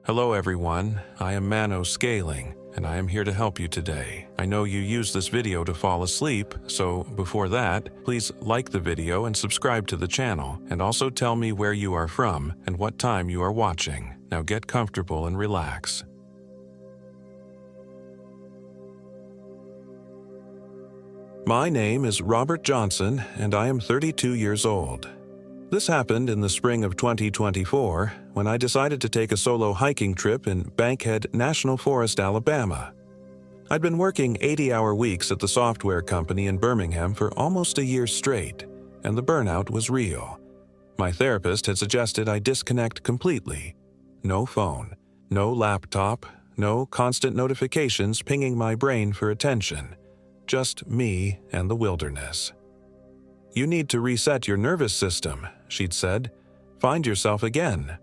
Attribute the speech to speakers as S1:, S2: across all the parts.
S1: Hello everyone, I am MANO Scaling, and I am here to help you today. I know you use this video to fall asleep, so before that, please like the video and subscribe to the channel, and also tell me where you are from and what time you are watching. Now get comfortable and relax. My name is Robert Johnson, and I am 32 years old. This happened in the spring of 2024 when I decided to take a solo hiking trip in Bankhead National Forest, Alabama. I'd been working 80-hour weeks at the software company in Birmingham for almost a year straight, and the burnout was real. My therapist had suggested I disconnect completely. No phone, no laptop, no constant notifications pinging my brain for attention. Just me and the wilderness. "You need to reset your nervous system," she'd said. "Find yourself again."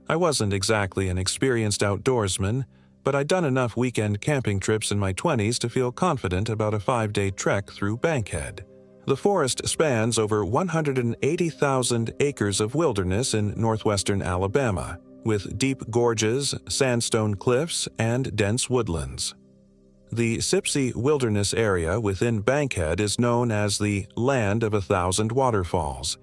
S1: I wasn't exactly an experienced outdoorsman, but I'd done enough weekend camping trips in my 20s to feel confident about a 5-day trek through Bankhead. The forest spans over 180,000 acres of wilderness in northwestern Alabama, with deep gorges, sandstone cliffs, and dense woodlands. The Sipsey Wilderness area within Bankhead is known as the Land of 1,000 Waterfalls,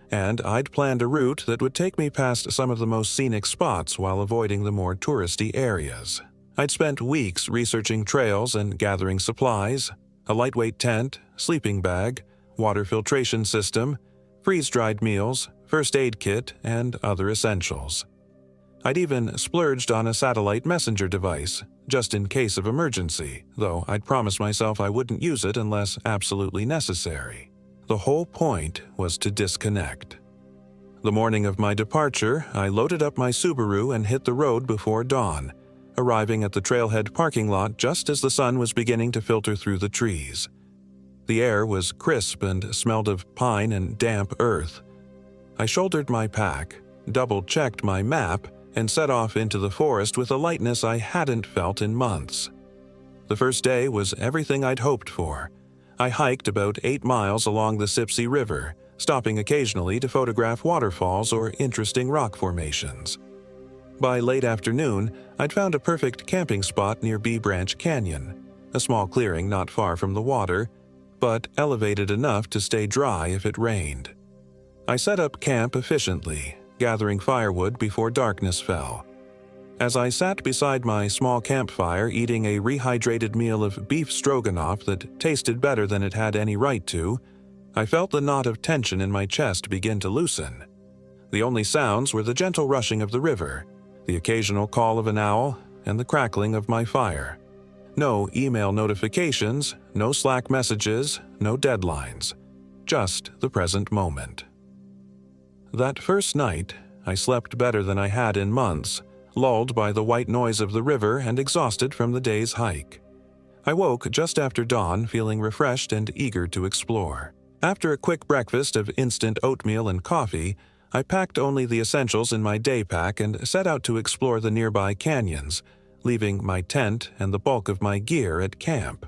S1: and I'd planned a route that would take me past some of the most scenic spots while avoiding the more touristy areas. I'd spent weeks researching trails and gathering supplies: a lightweight tent, sleeping bag, water filtration system, freeze-dried meals, first aid kit, and other essentials. I'd even splurged on a satellite messenger device, just in case of emergency, though I'd promised myself I wouldn't use it unless absolutely necessary. The whole point was to disconnect. The morning of my departure, I loaded up my Subaru and hit the road before dawn, arriving at the trailhead parking lot just as the sun was beginning to filter through the trees. The air was crisp and smelled of pine and damp earth. I shouldered my pack, double-checked my map, and set off into the forest with a lightness I hadn't felt in months. The first day was everything I'd hoped for. I hiked about 8 miles along the Sipsey River, stopping occasionally to photograph waterfalls or interesting rock formations. By late afternoon, I'd found a perfect camping spot near Bee Branch Canyon, a small clearing not far from the water, but elevated enough to stay dry if it rained. I set up camp efficiently, gathering firewood before darkness fell. As I sat beside my small campfire eating a rehydrated meal of beef stroganoff that tasted better than it had any right to, I felt the knot of tension in my chest begin to loosen. The only sounds were the gentle rushing of the river, the occasional call of an owl, and the crackling of my fire. No email notifications, no Slack messages, no deadlines. Just the present moment. That first night, I slept better than I had in months, lulled by the white noise of the river and exhausted from the day's hike. I woke just after dawn feeling refreshed and eager to explore. After a quick breakfast of instant oatmeal and coffee, I packed only the essentials in my day pack and set out to explore the nearby canyons, leaving my tent and the bulk of my gear at camp.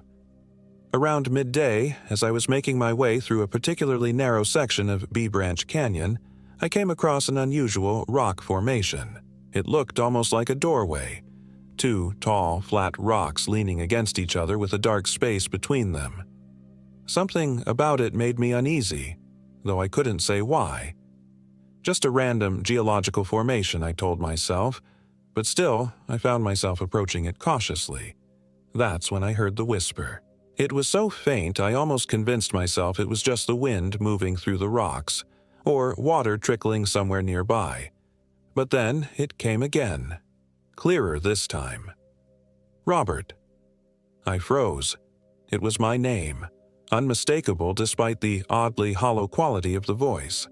S1: Around midday, as I was making my way through a particularly narrow section of Bee Branch Canyon, I came across an unusual rock formation. It looked almost like a doorway. 2 tall, flat rocks leaning against each other with a dark space between them. Something about it made me uneasy, though I couldn't say why. Just a random geological formation, I told myself, but still, I found myself approaching it cautiously. That's when I heard the whisper. It was so faint I almost convinced myself it was just the wind moving through the rocks, or water trickling somewhere nearby. But then it came again, clearer this time. "Robert." I froze. It was my name, unmistakable despite the oddly hollow quality of the voice.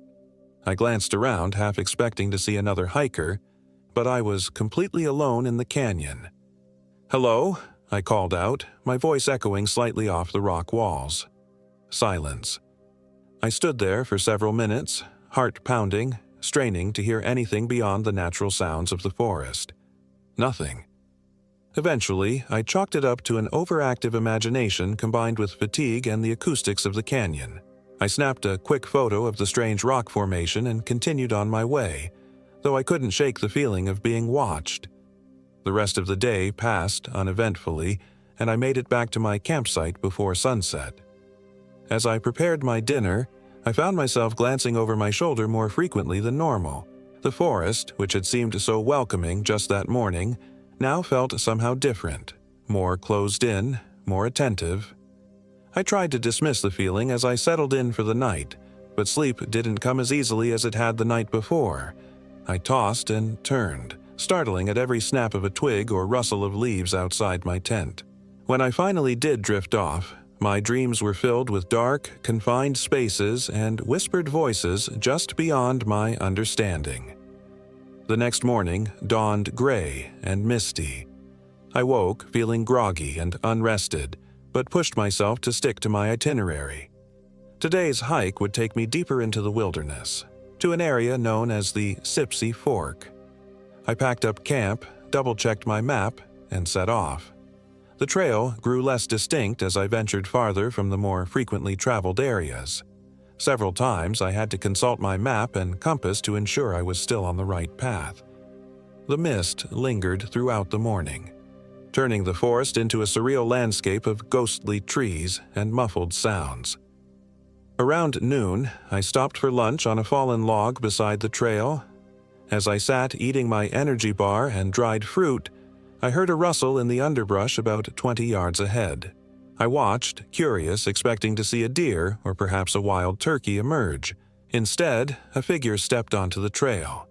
S1: I glanced around, half expecting to see another hiker, but I was completely alone in the canyon. "Hello?" I called out, my voice echoing slightly off the rock walls. Silence. I stood there for several minutes, heart pounding, straining to hear anything beyond the natural sounds of the forest. Nothing. Eventually, I chalked it up to an overactive imagination combined with fatigue and the acoustics of the canyon. I snapped a quick photo of the strange rock formation and continued on my way, though I couldn't shake the feeling of being watched. The rest of the day passed uneventfully, and I made it back to my campsite before sunset. As I prepared my dinner, I found myself glancing over my shoulder more frequently than normal. The forest, which had seemed so welcoming just that morning, now felt somehow different, more closed in, more attentive. I tried to dismiss the feeling as I settled in for the night, but sleep didn't come as easily as it had the night before. I tossed and turned, startling at every snap of a twig or rustle of leaves outside my tent. When I finally did drift off, my dreams were filled with dark, confined spaces and whispered voices just beyond my understanding. The next morning dawned gray and misty. I woke feeling groggy and unrested, but pushed myself to stick to my itinerary. Today's hike would take me deeper into the wilderness, to an area known as the Sipsey Fork. I packed up camp, double-checked my map, and set off. The trail grew less distinct as I ventured farther from the more frequently traveled areas. Several times I had to consult my map and compass to ensure I was still on the right path. The mist lingered throughout the morning, turning the forest into a surreal landscape of ghostly trees and muffled sounds. Around noon, I stopped for lunch on a fallen log beside the trail. As I sat eating my energy bar and dried fruit, I heard a rustle in the underbrush about 20 yards ahead. I watched, curious, expecting to see a deer or perhaps a wild turkey emerge. Instead, a figure stepped onto the trail.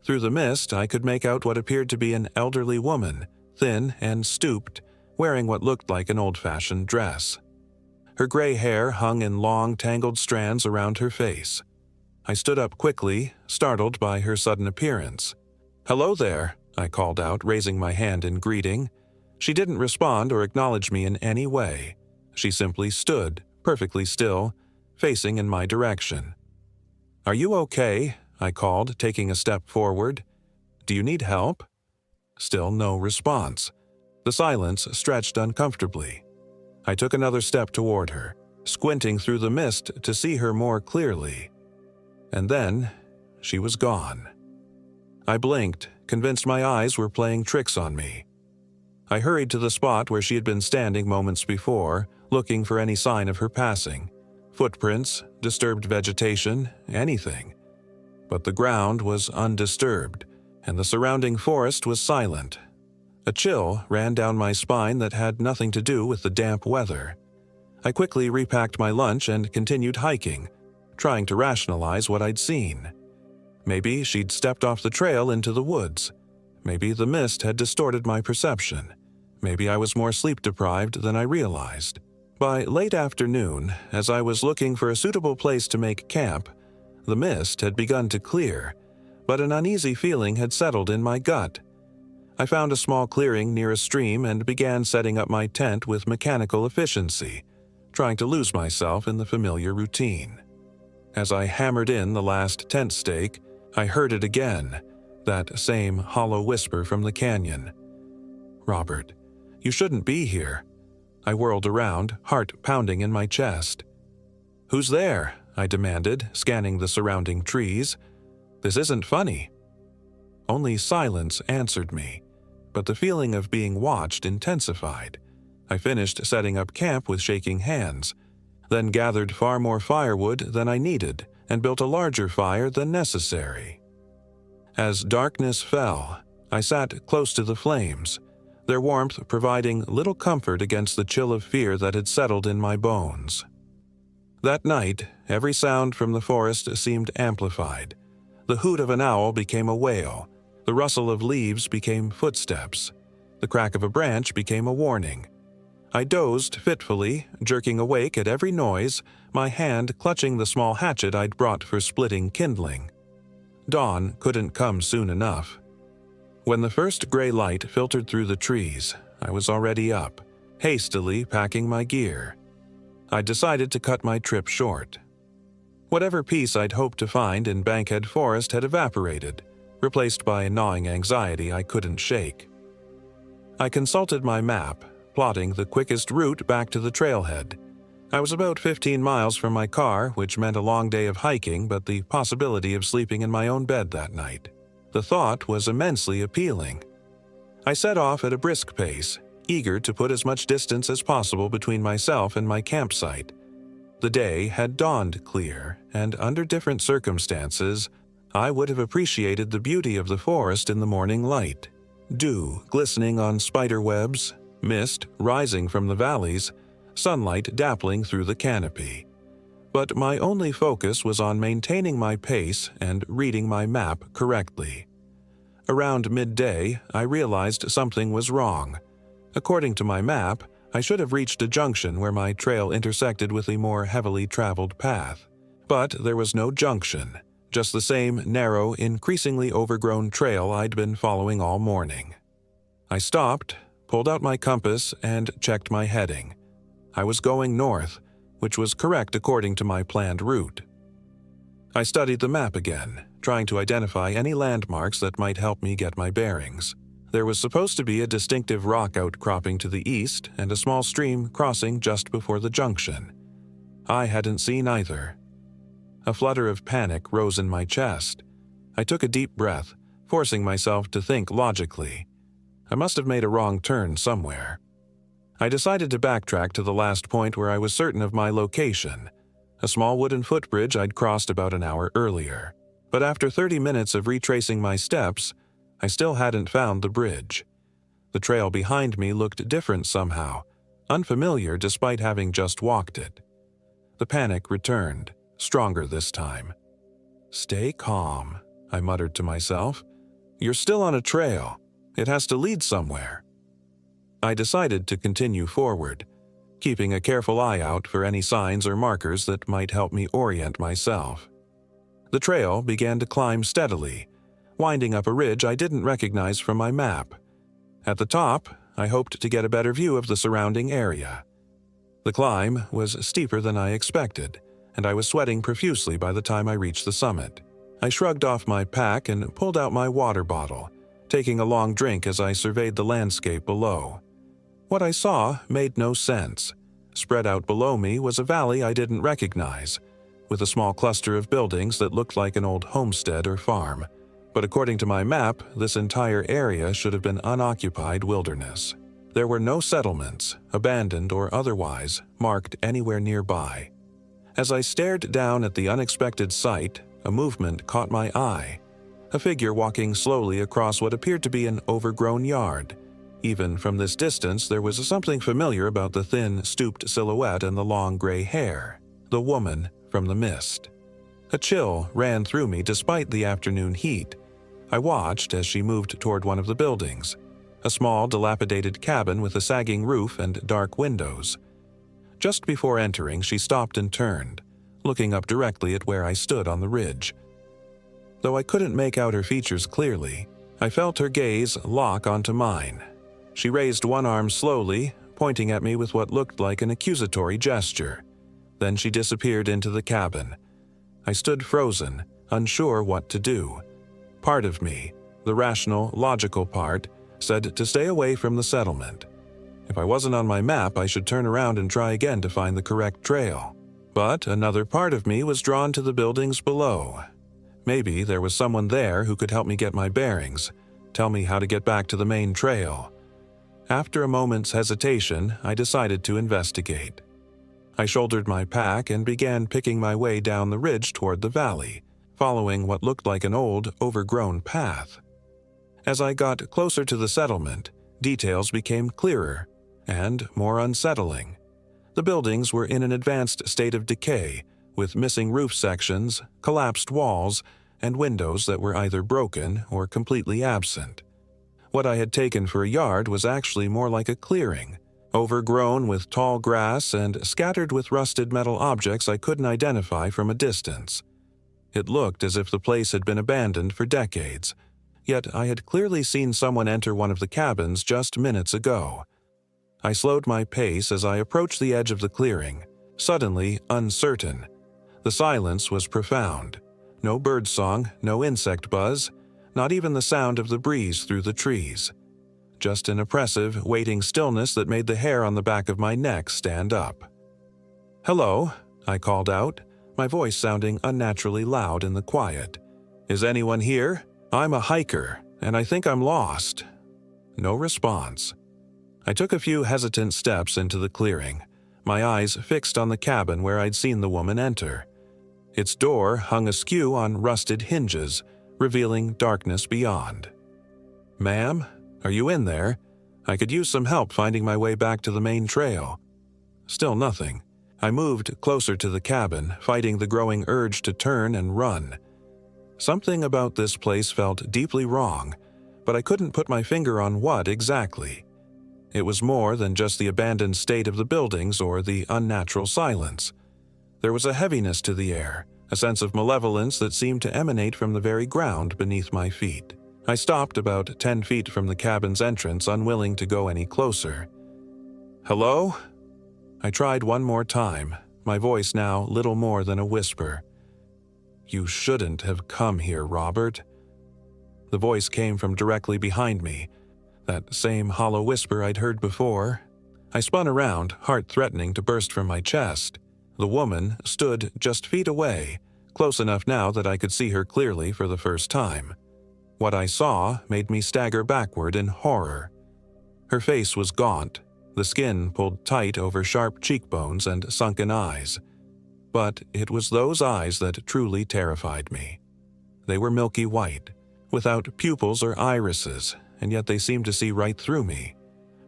S1: Through the mist, I could make out what appeared to be an elderly woman, thin and stooped, wearing what looked like an old-fashioned dress. Her gray hair hung in long, tangled strands around her face. I stood up quickly, startled by her sudden appearance. "Hello there," I called out, raising my hand in greeting. She didn't respond or acknowledge me in any way. She simply stood, perfectly still, facing in my direction. "Are you okay?" I called, taking a step forward. "Do you need help?" Still no response. The silence stretched uncomfortably. I took another step toward her, squinting through the mist to see her more clearly. And then, she was gone. I blinked, convinced my eyes were playing tricks on me. I hurried to the spot where she had been standing moments before, looking for any sign of her passing. Footprints, disturbed vegetation, anything. But the ground was undisturbed, and the surrounding forest was silent. A chill ran down my spine that had nothing to do with the damp weather. I quickly repacked my lunch and continued hiking, trying to rationalize what I'd seen. Maybe she'd stepped off the trail into the woods. Maybe the mist had distorted my perception. Maybe I was more sleep-deprived than I realized. By late afternoon, as I was looking for a suitable place to make camp, the mist had begun to clear, but an uneasy feeling had settled in my gut. I found a small clearing near a stream and began setting up my tent with mechanical efficiency, trying to lose myself in the familiar routine. As I hammered in the last tent stake, I heard it again, that same hollow whisper from the canyon. "Robert, you shouldn't be here." I whirled around, heart pounding in my chest. "Who's there?" I demanded, scanning the surrounding trees. "This isn't funny." Only silence answered me, but the feeling of being watched intensified. I finished setting up camp with shaking hands, then gathered far more firewood than I needed and built a larger fire than necessary. As darkness fell, I sat close to the flames, their warmth providing little comfort against the chill of fear that had settled in my bones. That night, every sound from the forest seemed amplified. The hoot of an owl became a wail, the rustle of leaves became footsteps, the crack of a branch became a warning. I dozed fitfully, jerking awake at every noise, my hand clutching the small hatchet I'd brought for splitting kindling. Dawn couldn't come soon enough. When the first gray light filtered through the trees, I was already up, hastily packing my gear. I decided to cut my trip short. Whatever peace I'd hoped to find in Bankhead Forest had evaporated, replaced by a gnawing anxiety I couldn't shake. I consulted my map, plotting the quickest route back to the trailhead. I was about 15 miles from my car, which meant a long day of hiking but the possibility of sleeping in my own bed that night. The thought was immensely appealing. I set off at a brisk pace, eager to put as much distance as possible between myself and my campsite. The day had dawned clear, and under different circumstances, I would have appreciated the beauty of the forest in the morning light. Dew glistening on spider webs, mist rising from the valleys, sunlight dappling through the canopy. But my only focus was on maintaining my pace and reading my map correctly. Around midday, I realized something was wrong. According to my map, I should have reached a junction where my trail intersected with a more heavily traveled path. But there was no junction, just the same narrow, increasingly overgrown trail I'd been following all morning. I stopped, pulled out my compass, and checked my heading. I was going north, which was correct according to my planned route. I studied the map again, trying to identify any landmarks that might help me get my bearings. There was supposed to be a distinctive rock outcropping to the east and a small stream crossing just before the junction. I hadn't seen either. A flutter of panic rose in my chest. I took a deep breath, forcing myself to think logically. I must have made a wrong turn somewhere. I decided to backtrack to the last point where I was certain of my location, a small wooden footbridge I'd crossed about an hour earlier. But after 30 minutes of retracing my steps, I still hadn't found the bridge. The trail behind me looked different somehow, unfamiliar despite having just walked it. The panic returned, stronger this time. "Stay calm," I muttered to myself. "You're still on a trail. It has to lead somewhere." I decided to continue forward, keeping a careful eye out for any signs or markers that might help me orient myself. The trail began to climb steadily, winding up a ridge I didn't recognize from my map. At the top, I hoped to get a better view of the surrounding area. The climb was steeper than I expected, and I was sweating profusely by the time I reached the summit. I shrugged off my pack and pulled out my water bottle, taking a long drink as I surveyed the landscape below. What I saw made no sense. Spread out below me was a valley I didn't recognize, with a small cluster of buildings that looked like an old homestead or farm. But according to my map, this entire area should have been unoccupied wilderness. There were no settlements, abandoned or otherwise, marked anywhere nearby. As I stared down at the unexpected sight, a movement caught my eye. A figure walking slowly across what appeared to be an overgrown yard. Even from this distance, there was something familiar about the thin, stooped silhouette and the long gray hair. The woman from the mist. A chill ran through me despite the afternoon heat. I watched as she moved toward one of the buildings, a small, dilapidated cabin with a sagging roof and dark windows. Just before entering, she stopped and turned, looking up directly at where I stood on the ridge. Though I couldn't make out her features clearly, I felt her gaze lock onto mine. She raised one arm slowly, pointing at me with what looked like an accusatory gesture. Then she disappeared into the cabin. I stood frozen, unsure what to do. Part of me, the rational, logical part, said to stay away from the settlement. If I wasn't on my map, I should turn around and try again to find the correct trail. But another part of me was drawn to the buildings below. Maybe there was someone there who could help me get my bearings, tell me how to get back to the main trail. After a moment's hesitation, I decided to investigate. I shouldered my pack and began picking my way down the ridge toward the valley, following what looked like an old, overgrown path. As I got closer to the settlement, details became clearer and more unsettling. The buildings were in an advanced state of decay, with missing roof sections, collapsed walls, and windows that were either broken or completely absent. What I had taken for a yard was actually more like a clearing, overgrown with tall grass and scattered with rusted metal objects I couldn't identify from a distance. It looked as if the place had been abandoned for decades, yet I had clearly seen someone enter one of the cabins just minutes ago. I slowed my pace as I approached the edge of the clearing, suddenly uncertain. The silence was profound. No birdsong, no insect buzz, not even the sound of the breeze through the trees. Just an oppressive, waiting stillness that made the hair on the back of my neck stand up. "Hello," I called out, my voice sounding unnaturally loud in the quiet. "Is anyone here? I'm a hiker, and I think I'm lost. No response. I took a few hesitant steps into the clearing, my eyes fixed on the cabin where I'd seen the woman enter. Its door hung askew on rusted hinges, revealing darkness beyond. "Ma'am, are you in there? I could use some help finding my way back to the main trail." Still nothing. I moved closer to the cabin, fighting the growing urge to turn and run. Something about this place felt deeply wrong, but I couldn't put my finger on what exactly. It was more than just the abandoned state of the buildings or the unnatural silence. There was a heaviness to the air, a sense of malevolence that seemed to emanate from the very ground beneath my feet. I stopped about 10 feet from the cabin's entrance, unwilling to go any closer. "Hello?" I tried one more time, my voice now little more than a whisper. "You shouldn't have come here, Robert." The voice came from directly behind me, that same hollow whisper I'd heard before. I spun around, heart threatening to burst from my chest. The woman stood just feet away, close enough now that I could see her clearly for the first time. What I saw made me stagger backward in horror. Her face was gaunt, the skin pulled tight over sharp cheekbones and sunken eyes. But it was those eyes that truly terrified me. They were milky white, without pupils or irises, and yet they seemed to see right through me.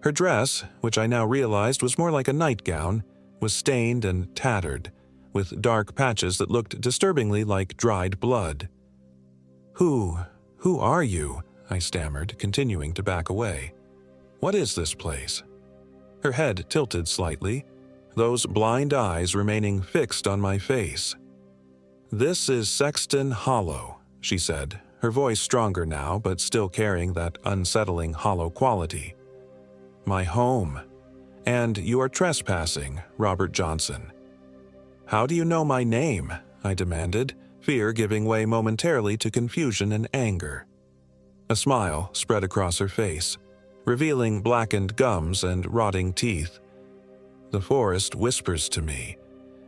S1: Her dress, which I now realized was more like a nightgown, was stained and tattered, with dark patches that looked disturbingly like dried blood. Who are you?" I stammered, continuing to back away. "What is this place?" Her head tilted slightly, those blind eyes remaining fixed on my face. "This is Sexton Hollow," she said, her voice stronger now but still carrying that unsettling hollow quality. "My home. And you are trespassing, Robert Johnson." "How do you know my name?" I demanded, fear giving way momentarily to confusion and anger. A smile spread across her face, revealing blackened gums and rotting teeth. "The forest whispers to me.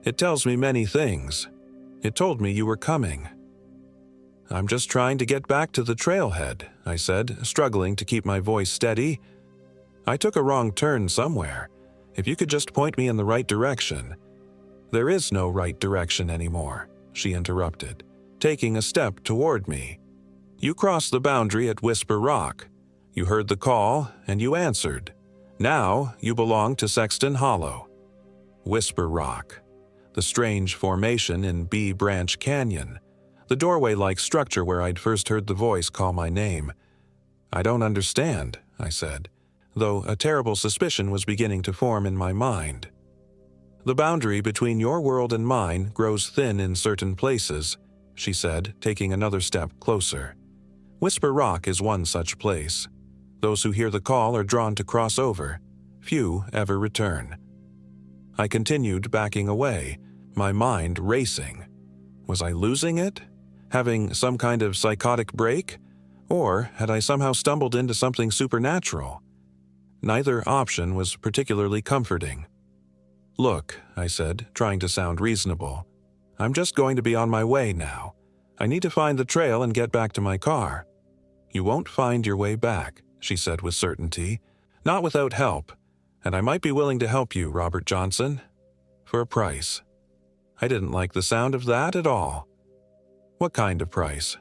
S1: It tells me many things. It told me you were coming." "I'm just trying to get back to the trailhead," I said, struggling to keep my voice steady. "I took a wrong turn somewhere. If you could just point me in the right direction." "There is no right direction anymore," she interrupted, taking a step toward me. "You crossed the boundary at Whisper Rock. You heard the call, and you answered. Now you belong to Sexton Hollow. Whisper Rock, the strange formation in Bee Branch Canyon, the doorway-like structure where I'd first heard the voice call my name. "I don't understand," I said, though a terrible suspicion was beginning to form in my mind. "The boundary between your world and mine grows thin in certain places," she said, taking another step closer. "Whisper Rock is one such place. Those who hear the call are drawn to cross over. Few ever return." I continued backing away, my mind racing. Was I losing it? Having some kind of psychotic break? Or had I somehow stumbled into something supernatural? Neither option was particularly comforting. "Look," I said, trying to sound reasonable. "I'm just going to be on my way now. I need to find the trail and get back to my car." "You won't find your way back," she said with certainty. "Not without help. And I might be willing to help you, Robert Johnson. For a price." I didn't like the sound of that at all. "What kind of price?"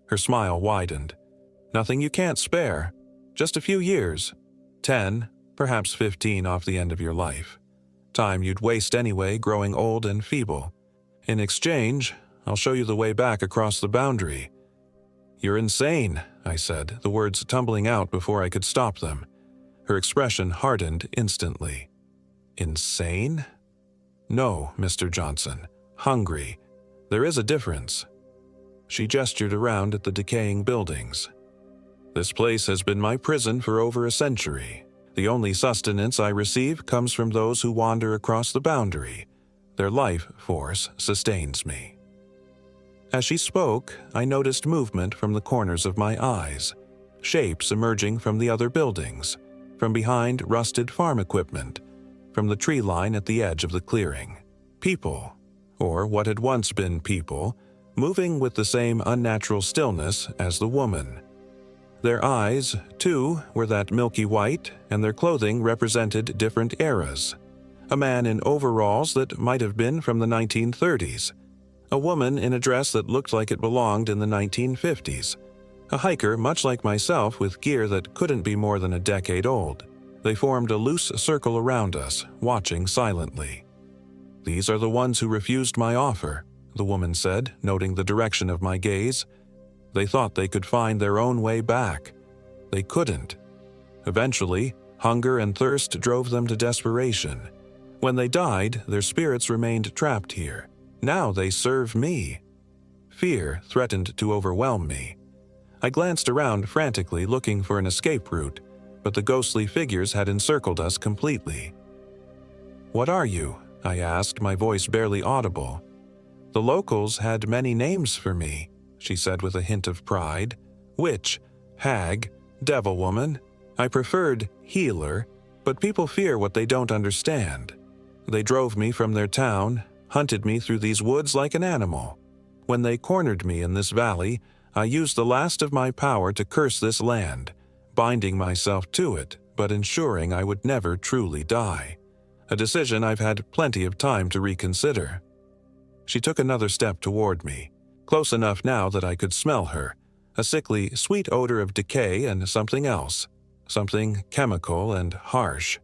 S1: Her smile widened. "Nothing you can't spare. Just a few years. 10, perhaps 15 off the end of your life. Time you'd waste anyway growing old and feeble. In exchange, I'll show you the way back across the boundary." "You're insane," I said, the words tumbling out before I could stop them. Her expression hardened instantly. "Insane?" "No, Mr. Johnson. Hungry. There is a difference." She gestured around at the decaying buildings. "This place has been my prison for over a century. The only sustenance I receive comes from those who wander across the boundary. Their life force sustains me." As she spoke, I noticed movement from the corners of my eyes, shapes emerging from the other buildings, from behind rusted farm equipment, from the tree line at the edge of the clearing. People, or what had once been people, moving with the same unnatural stillness as the woman. Their eyes, too, were that milky white, and their clothing represented different eras. A man in overalls that might have been from the 1930s. A woman in a dress that looked like it belonged in the 1950s. A hiker much like myself with gear that couldn't be more than a decade old. They formed a loose circle around us, watching silently. "These are the ones who refused my offer," the woman said, noting the direction of my gaze. "They thought they could find their own way back. They couldn't. Eventually, hunger and thirst drove them to desperation. When they died, their spirits remained trapped here. Now they serve me." Fear threatened to overwhelm me. I glanced around frantically looking for an escape route, but the ghostly figures had encircled us completely. "What are you?" I asked, my voice barely audible. "The locals had many names for me," she said with a hint of pride. "Witch, hag, devil woman. I preferred healer, but people fear what they don't understand. They drove me from their town, hunted me through these woods like an animal. When they cornered me in this valley, I used the last of my power to curse this land, binding myself to it, but ensuring I would never truly die. A decision I've had plenty of time to reconsider." She took another step toward me, close enough now that I could smell her, a sickly, sweet odor of decay and something else, something chemical and harsh.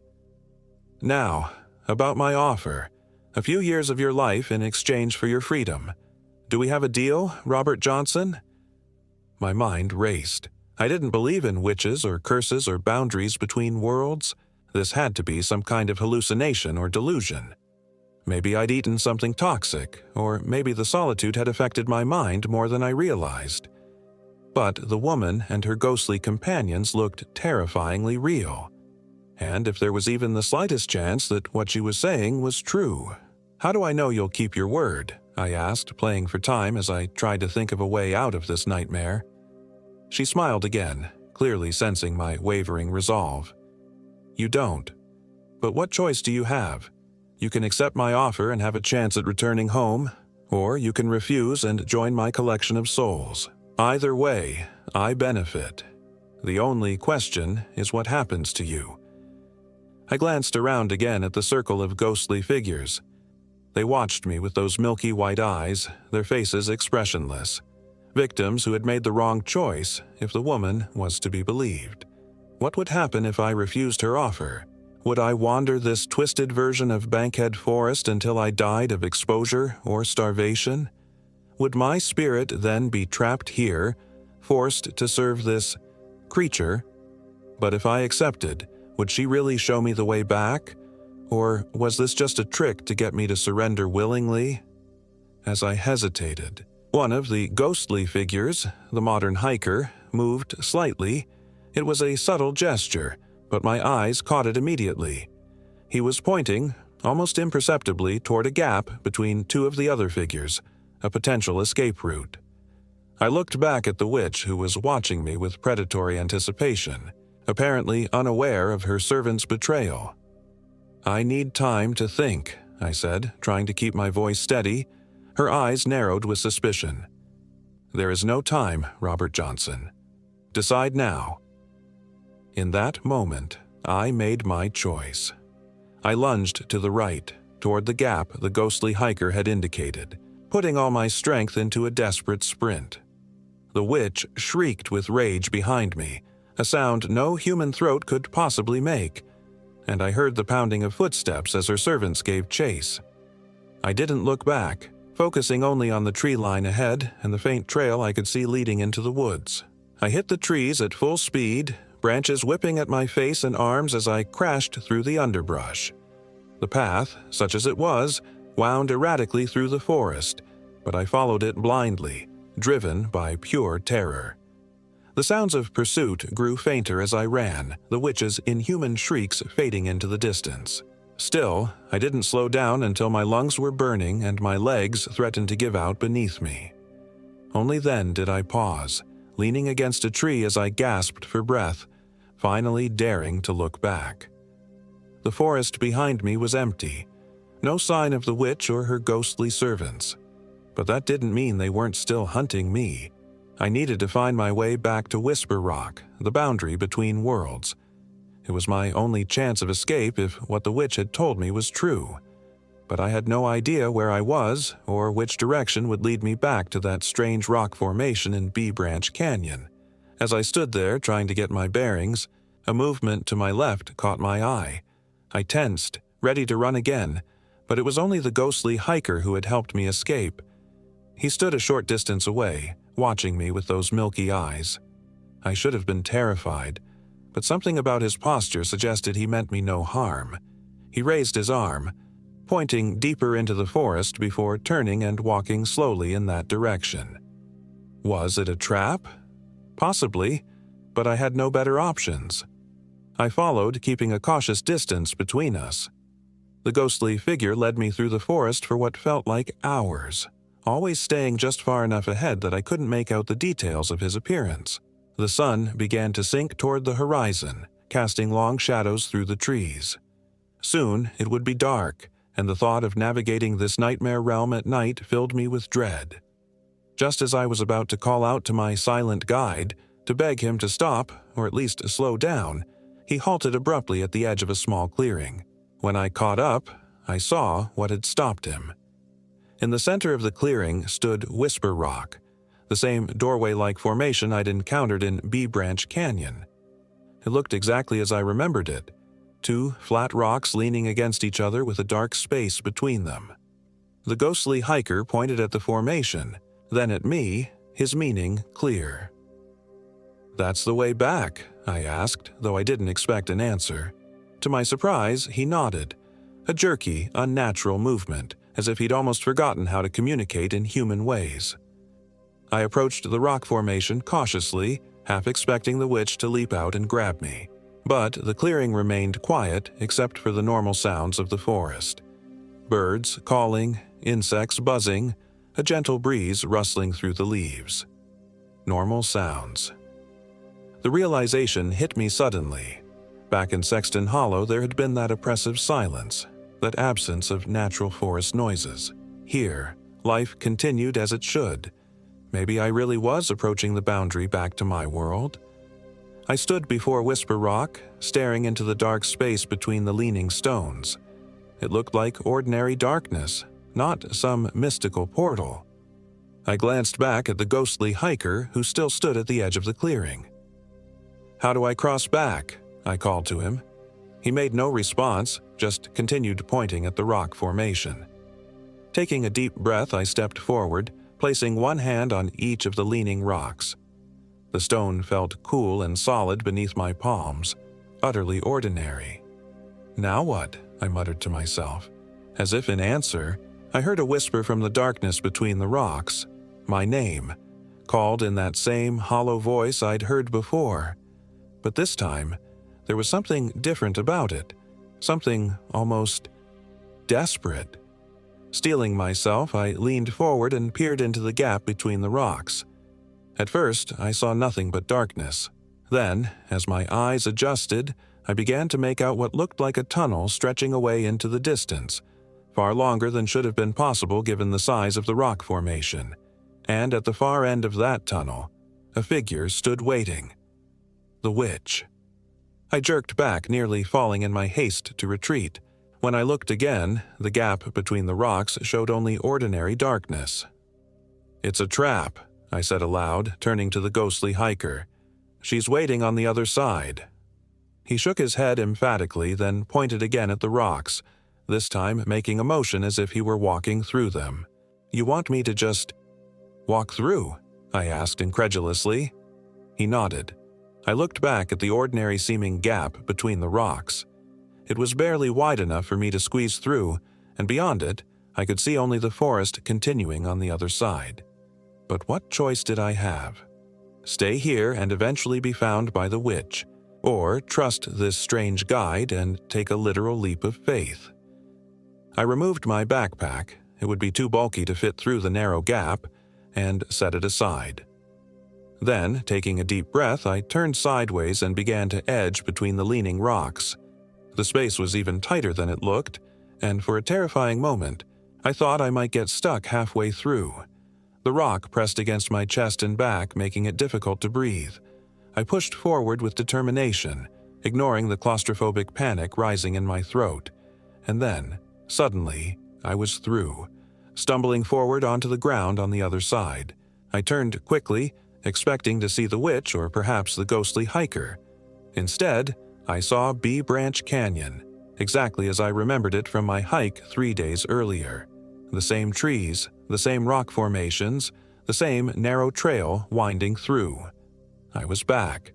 S1: "Now, about my offer. A few years of your life in exchange for your freedom. Do we have a deal, Robert Johnson?" My mind raced. I didn't believe in witches or curses or boundaries between worlds. This had to be some kind of hallucination or delusion. Maybe I'd eaten something toxic, or maybe the solitude had affected my mind more than I realized. But the woman and her ghostly companions looked terrifyingly real. And if there was even the slightest chance that what she was saying was true. "How do I know you'll keep your word?" I asked, playing for time as I tried to think of a way out of this nightmare. She smiled again, clearly sensing my wavering resolve. "You don't. But what choice do you have? You can accept my offer and have a chance at returning home, or you can refuse and join my collection of souls. Either way, I benefit. The only question is what happens to you." I glanced around again at the circle of ghostly figures. They watched me with those milky white eyes, their faces expressionless. Victims who had made the wrong choice, if the woman was to be believed. What would happen if I refused her offer? Would I wander this twisted version of Bankhead Forest until I died of exposure or starvation? Would my spirit then be trapped here, forced to serve this creature? But if I accepted, would she really show me the way back? Or was this just a trick to get me to surrender willingly? As I hesitated, one of the ghostly figures, the modern hiker, moved slightly. It was a subtle gesture, but my eyes caught it immediately. He was pointing, almost imperceptibly, toward a gap between two of the other figures, a potential escape route. I looked back at the witch who was watching me with predatory anticipation, apparently unaware of her servant's betrayal. "I need time to think," I said, trying to keep my voice steady. Her eyes narrowed with suspicion. "There is no time, Robert Johnson. Decide now." In that moment, I made my choice. I lunged to the right, toward the gap the ghostly hiker had indicated, putting all my strength into a desperate sprint. The witch shrieked with rage behind me, a sound no human throat could possibly make, and I heard the pounding of footsteps as her servants gave chase. I didn't look back, focusing only on the tree line ahead and the faint trail I could see leading into the woods. I hit the trees at full speed, branches whipping at my face and arms as I crashed through the underbrush. The path, such as it was, wound erratically through the forest, but I followed it blindly, driven by pure terror. The sounds of pursuit grew fainter as I ran, the witch's inhuman shrieks fading into the distance. Still, I didn't slow down until my lungs were burning and my legs threatened to give out beneath me. Only then did I pause, leaning against a tree as I gasped for breath, finally daring to look back. The forest behind me was empty, no sign of the witch or her ghostly servants. But that didn't mean they weren't still hunting me. I needed to find my way back to Whisper Rock, the boundary between worlds. It was my only chance of escape if what the witch had told me was true. But I had no idea where I was or which direction would lead me back to that strange rock formation in Bee Branch Canyon. As I stood there trying to get my bearings, a movement to my left caught my eye. I tensed, ready to run again, but it was only the ghostly hiker who had helped me escape. He stood a short distance away, watching me with those milky eyes. I should have been terrified, but something about his posture suggested he meant me no harm. He raised his arm, pointing deeper into the forest before turning and walking slowly in that direction. Was it a trap? Possibly, but I had no better options. I followed, keeping a cautious distance between us. The ghostly figure led me through the forest for what felt like hours, always staying just far enough ahead that I couldn't make out the details of his appearance. The sun began to sink toward the horizon, casting long shadows through the trees. Soon it would be dark, and the thought of navigating this nightmare realm at night filled me with dread. Just as I was about to call out to my silent guide, to beg him to stop, or at least slow down, he halted abruptly at the edge of a small clearing. When I caught up, I saw what had stopped him. In the center of the clearing stood Whisper Rock, the same doorway-like formation I'd encountered in Bee Branch Canyon. It looked exactly as I remembered it, two flat rocks leaning against each other with a dark space between them. The ghostly hiker pointed at the formation, then at me, his meaning clear. "That's the way back?" I asked, though I didn't expect an answer. To my surprise, he nodded, a jerky, unnatural movement, as if he'd almost forgotten how to communicate in human ways. I approached the rock formation cautiously, half expecting the witch to leap out and grab me. But the clearing remained quiet except for the normal sounds of the forest. Birds calling, insects buzzing, a gentle breeze rustling through the leaves. Normal sounds. The realization hit me suddenly. Back in Sexton Hollow, there had been that oppressive silence, that absence of natural forest noises. Here, life continued as it should. Maybe I really was approaching the boundary back to my world. I stood before Whisper Rock, staring into the dark space between the leaning stones. It looked like ordinary darkness, not some mystical portal. I glanced back at the ghostly hiker who still stood at the edge of the clearing. "How do I cross back?" I called to him. He made no response, just continued pointing at the rock formation. Taking a deep breath, I stepped forward, placing one hand on each of the leaning rocks. The stone felt cool and solid beneath my palms, utterly ordinary. "Now what?" I muttered to myself. As if in answer, I heard a whisper from the darkness between the rocks, my name, called in that same hollow voice I'd heard before. But this time, there was something different about it, something almost desperate. Steeling myself, I leaned forward and peered into the gap between the rocks. At first, I saw nothing but darkness. Then, as my eyes adjusted, I began to make out what looked like a tunnel stretching away into the distance, far longer than should have been possible given the size of the rock formation. And at the far end of that tunnel, a figure stood waiting. The witch. I jerked back, nearly falling in my haste to retreat. When I looked again, the gap between the rocks showed only ordinary darkness. "It's a trap," I said aloud, turning to the ghostly hiker. "She's waiting on the other side." He shook his head emphatically, then pointed again at the rocks, this time making a motion as if he were walking through them. "You want me to just walk through?" I asked incredulously. He nodded. I looked back at the ordinary-seeming gap between the rocks. It was barely wide enough for me to squeeze through, and beyond it, I could see only the forest continuing on the other side. But what choice did I have? Stay here and eventually be found by the witch, or trust this strange guide and take a literal leap of faith? I removed my backpack, it would be too bulky to fit through the narrow gap, and set it aside. Then, taking a deep breath, I turned sideways and began to edge between the leaning rocks. The space was even tighter than it looked, and for a terrifying moment, I thought I might get stuck halfway through. The rock pressed against my chest and back, making it difficult to breathe. I pushed forward with determination, ignoring the claustrophobic panic rising in my throat. And then, suddenly, I was through, stumbling forward onto the ground on the other side. I turned quickly, expecting to see the witch or perhaps the ghostly hiker. Instead, I saw Bee Branch Canyon, exactly as I remembered it from my hike 3 days earlier. The same trees, the same rock formations, the same narrow trail winding through. I was back.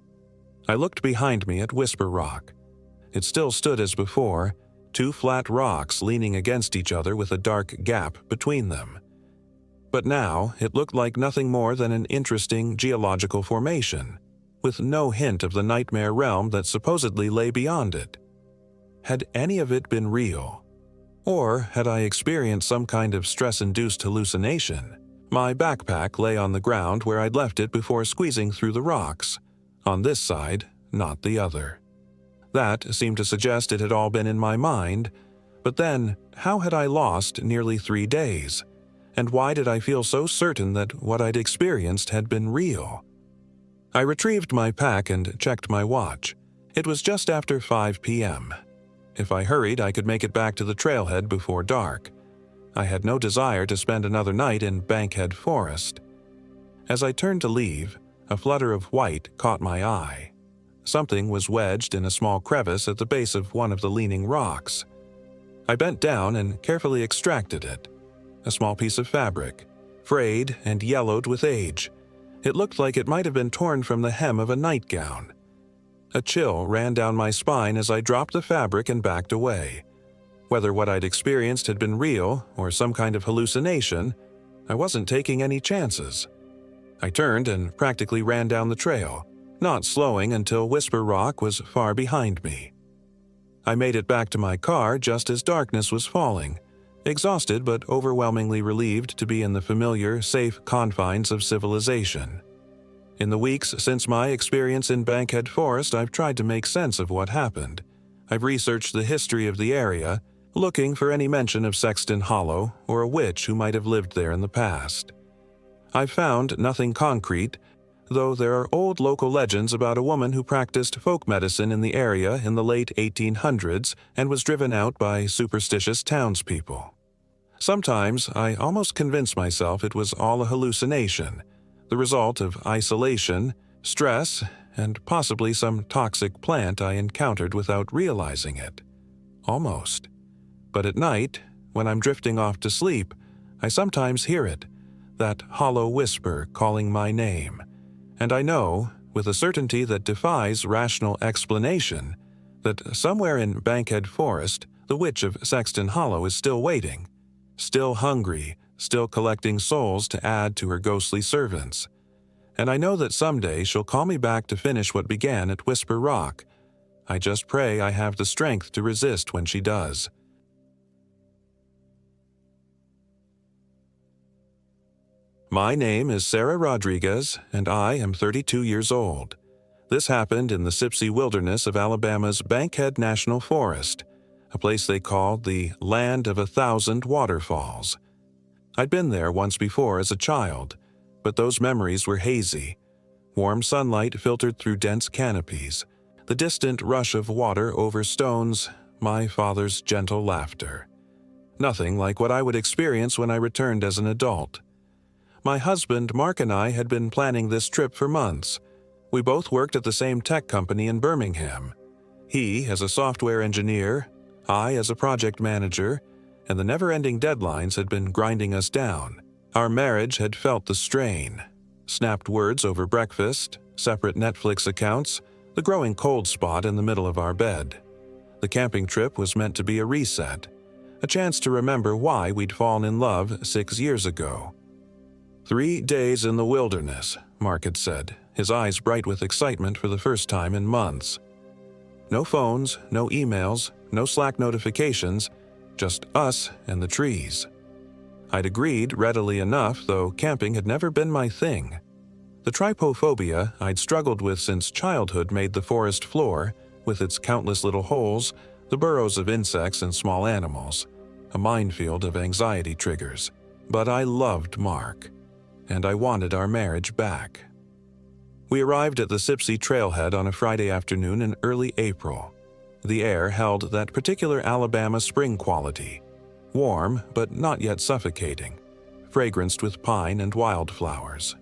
S1: I looked behind me at Whisper Rock. It still stood as before, 2 flat rocks leaning against each other with a dark gap between them. But now it looked like nothing more than an interesting geological formation, with no hint of the nightmare realm that supposedly lay beyond it. Had any of it been real? Or had I experienced some kind of stress-induced hallucination? My backpack lay on the ground where I'd left it before squeezing through the rocks. On this side, not the other. That seemed to suggest it had all been in my mind, but then, how had I lost nearly 3 days? And why did I feel so certain that what I'd experienced had been real? I retrieved my pack and checked my watch. It was just after 5 p.m. If I hurried, I could make it back to the trailhead before dark. I had no desire to spend another night in Bankhead Forest. As I turned to leave, a flutter of white caught my eye. Something was wedged in a small crevice at the base of one of the leaning rocks. I bent down and carefully extracted it. A small piece of fabric, frayed and yellowed with age. It looked like it might have been torn from the hem of a nightgown. A chill ran down my spine as I dropped the fabric and backed away. Whether what I'd experienced had been real or some kind of hallucination, I wasn't taking any chances. I turned and practically ran down the trail, not slowing until Whisper Rock was far behind me. I made it back to my car just as darkness was falling, exhausted but overwhelmingly relieved to be in the familiar, safe confines of civilization. In the weeks since my experience in Bankhead Forest, I've tried to make sense of what happened. I've researched the history of the area, looking for any mention of Sexton Hollow or a witch who might have lived there in the past. I've found nothing concrete, though there are old local legends about a woman who practiced folk medicine in the area in the late 1800s and was driven out by superstitious townspeople. Sometimes I almost convince myself it was all a hallucination, the result of isolation, stress, and possibly some toxic plant I encountered without realizing it. Almost. But at night, when I'm drifting off to sleep, I sometimes hear it, that hollow whisper calling my name. And I know, with a certainty that defies rational explanation, that somewhere in Bankhead Forest, the witch of Sexton Hollow is still waiting, still hungry, still collecting souls to add to her ghostly servants. And I know that someday she'll call me back to finish what began at Whisper Rock. I just pray I have the strength to resist when she does. My name is Sarah Rodriguez, and I am 32 years old. This happened in the Sipsey Wilderness of Alabama's Bankhead National Forest, a place they called the Land of 1,000 Waterfalls. I'd been there once before as a child, but those memories were hazy. Warm sunlight filtered through dense canopies, the distant rush of water over stones, my father's gentle laughter. Nothing like what I would experience when I returned as an adult. My husband, Mark, and I had been planning this trip for months. We both worked at the same tech company in Birmingham. He as a software engineer, I as a project manager, and the never-ending deadlines had been grinding us down. Our marriage had felt the strain. Snapped words over breakfast, separate Netflix accounts, the growing cold spot in the middle of our bed. The camping trip was meant to be a reset, a chance to remember why we'd fallen in love 6 years ago. 3 days in the wilderness, Mark had said, his eyes bright with excitement for the first time in months. No phones, no emails, no Slack notifications, just us and the trees. I'd agreed readily enough, though camping had never been my thing. The trypophobia I'd struggled with since childhood made the forest floor, with its countless little holes, the burrows of insects and small animals, a minefield of anxiety triggers, but I loved Mark, and I wanted our marriage back. We arrived at the Sipsey trailhead on a Friday afternoon in early April. The air held that particular Alabama spring quality, warm but not yet suffocating, fragranced with pine and wildflowers.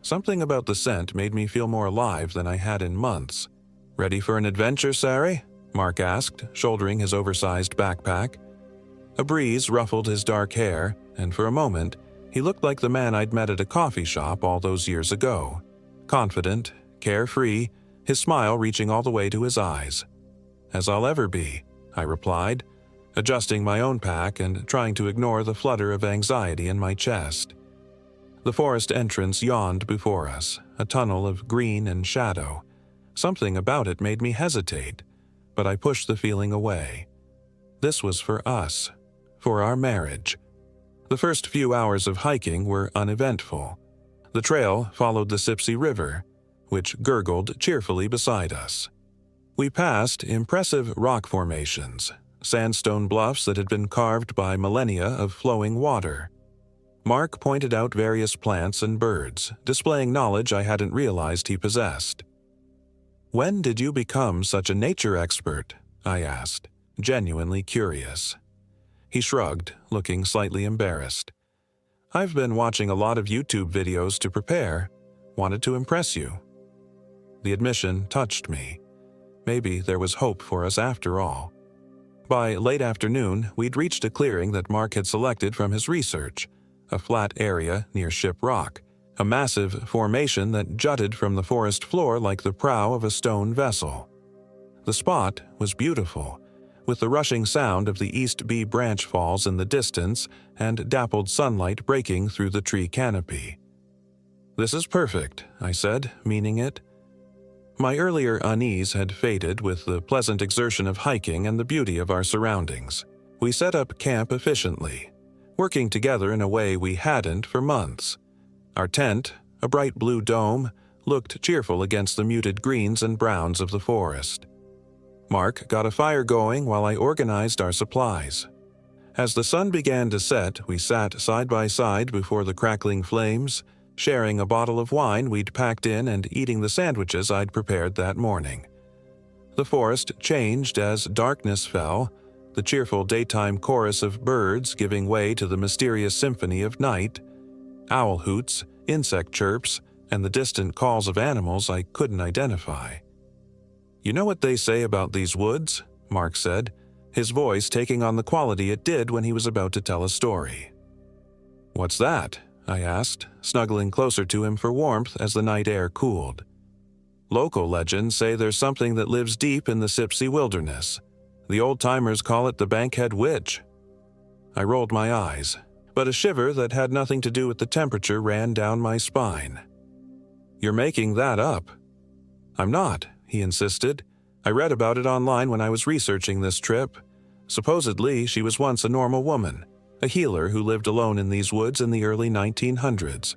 S1: Something about the scent made me feel more alive than I had in months. "Ready for an adventure, Sari?" Mark asked, shouldering his oversized backpack. A breeze ruffled his dark hair, and for a moment, he looked like the man I'd met at a coffee shop all those years ago. Confident, carefree, his smile reaching all the way to his eyes. "As I'll ever be," I replied, adjusting my own pack and trying to ignore the flutter of anxiety in my chest. The forest entrance yawned before us, a tunnel of green and shadow. Something about it made me hesitate, but I pushed the feeling away. This was for us, for our marriage. The first few hours of hiking were uneventful. The trail followed the Sipsey River, which gurgled cheerfully beside us. We passed impressive rock formations, sandstone bluffs that had been carved by millennia of flowing water. Mark pointed out various plants and birds, displaying knowledge I hadn't realized he possessed. "When did you become such a nature expert?" I asked, genuinely curious. He shrugged, looking slightly embarrassed. "I've been watching a lot of YouTube videos to prepare. Wanted to impress you." The admission touched me. Maybe there was hope for us after all. By late afternoon, we'd reached a clearing that Mark had selected from his research, a flat area near Ship Rock, a massive formation that jutted from the forest floor like the prow of a stone vessel. The spot was beautiful, with the rushing sound of the East Bee Branch Falls in the distance and dappled sunlight breaking through the tree canopy. "This is perfect," I said, meaning it. My earlier unease had faded with the pleasant exertion of hiking and the beauty of our surroundings. We set up camp efficiently, working together in a way we hadn't for months. Our tent, a bright blue dome, looked cheerful against the muted greens and browns of the forest. Mark got a fire going while I organized our supplies. As the sun began to set, we sat side by side before the crackling flames, sharing a bottle of wine we'd packed in and eating the sandwiches I'd prepared that morning. The forest changed as darkness fell, the cheerful daytime chorus of birds giving way to the mysterious symphony of night, owl hoots, insect chirps, and the distant calls of animals I couldn't identify. "You know what they say about these woods?" Mark said, his voice taking on the quality it did when he was about to tell a story. "What's that?" I asked, snuggling closer to him for warmth as the night air cooled. "Local legends say there's something that lives deep in the Sipsey wilderness. The old-timers call it the Bankhead Witch." I rolled my eyes, but a shiver that had nothing to do with the temperature ran down my spine. "You're making that up." "I'm not," he insisted. "I read about it online when I was researching this trip. Supposedly, she was once a normal woman, a healer who lived alone in these woods in the early 1900s.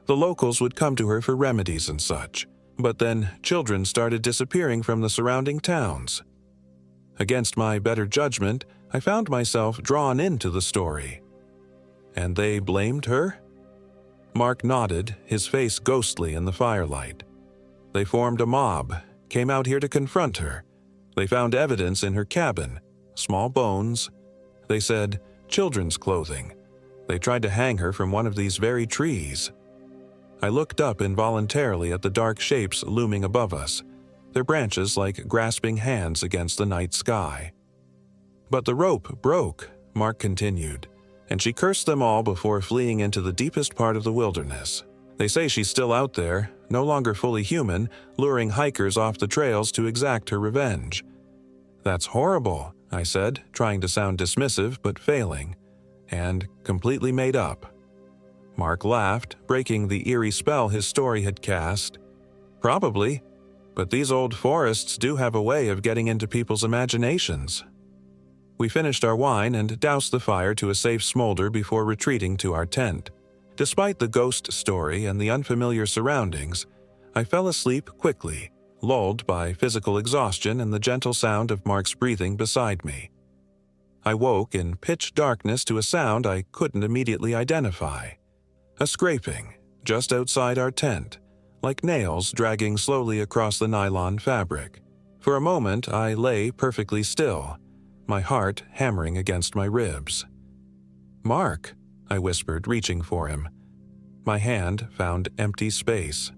S1: The locals would come to her for remedies and such, but then children started disappearing from the surrounding towns. Against my better judgment, I found myself drawn into the story. "And they blamed her?" Mark nodded, his face ghostly in the firelight. "They formed a mob, came out here to confront her. They found evidence in her cabin, small bones. They said, children's clothing. They tried to hang her from one of these very trees." I looked up involuntarily at the dark shapes looming above us, their branches like grasping hands against the night sky. "But the rope broke," Mark continued, "and she cursed them all before fleeing into the deepest part of the wilderness. They say she's still out there, no longer fully human, luring hikers off the trails to exact her revenge." "That's horrible," I said, trying to sound dismissive but failing, "and completely made up." Mark laughed, breaking the eerie spell his story had cast. "Probably, but these old forests do have a way of getting into people's imaginations." We finished our wine and doused the fire to a safe smolder before retreating to our tent. Despite the ghost story and the unfamiliar surroundings, I fell asleep quickly, lulled by physical exhaustion and the gentle sound of Mark's breathing beside me. I woke in pitch darkness to a sound I couldn't immediately identify. A scraping, just outside our tent, like nails dragging slowly across the nylon fabric. For a moment, I lay perfectly still, my heart hammering against my ribs. "Mark," I whispered, reaching for him. My hand found empty space.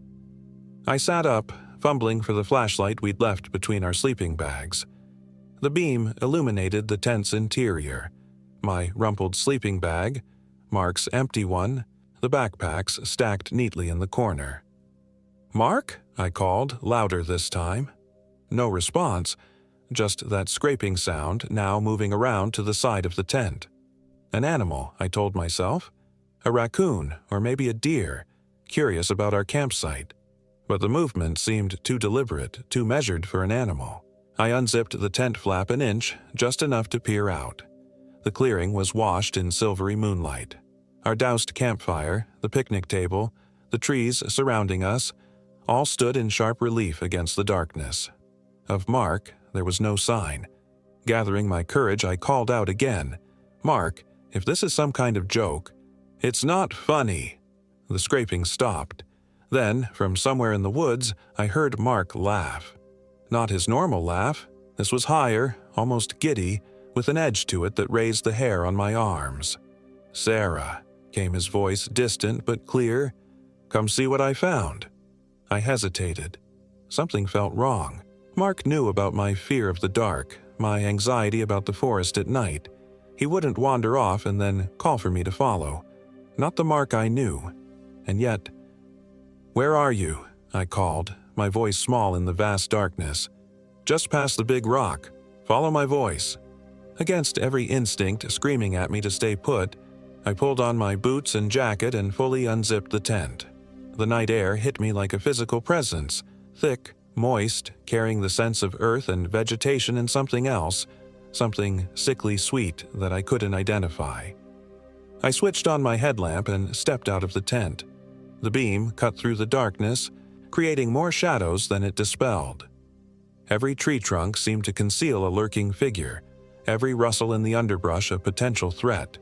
S1: I sat up, fumbling for the flashlight we'd left between our sleeping bags. The beam illuminated the tent's interior. My rumpled sleeping bag, Mark's empty one, the backpacks stacked neatly in the corner. "Mark?" I called, louder this time. No response, just that scraping sound now moving around to the side of the tent. An animal, I told myself. A raccoon, or maybe a deer, curious about our campsite. But the movement seemed too deliberate, too measured for an animal. I unzipped the tent flap an inch, just enough to peer out. The clearing was washed in silvery moonlight. Our doused campfire, the picnic table, the trees surrounding us, all stood in sharp relief against the darkness. Of Mark, there was no sign. Gathering my courage, I called out again, "Mark, if this is some kind of joke." "It's not funny." The scraping stopped. Then, from somewhere in the woods, I heard Mark laugh. Not his normal laugh. This was higher, almost giddy, with an edge to it that raised the hair on my arms. "Sarah," came his voice, distant but clear. "Come see what I found." I hesitated. Something felt wrong. Mark knew about my fear of the dark, my anxiety about the forest at night. He wouldn't wander off and then call for me to follow. Not the Mark I knew. And yet, "Where are you?" I called, my voice small in the vast darkness. "Just past the big rock. Follow my voice." Against every instinct screaming at me to stay put, I pulled on my boots and jacket and fully unzipped the tent. The night air hit me like a physical presence, thick, moist, carrying the sense of earth and vegetation and something else, something sickly sweet that I couldn't identify. I switched on my headlamp and stepped out of the tent. The beam cut through the darkness, creating more shadows than it dispelled. Every tree trunk seemed to conceal a lurking figure, every rustle in the underbrush a potential threat.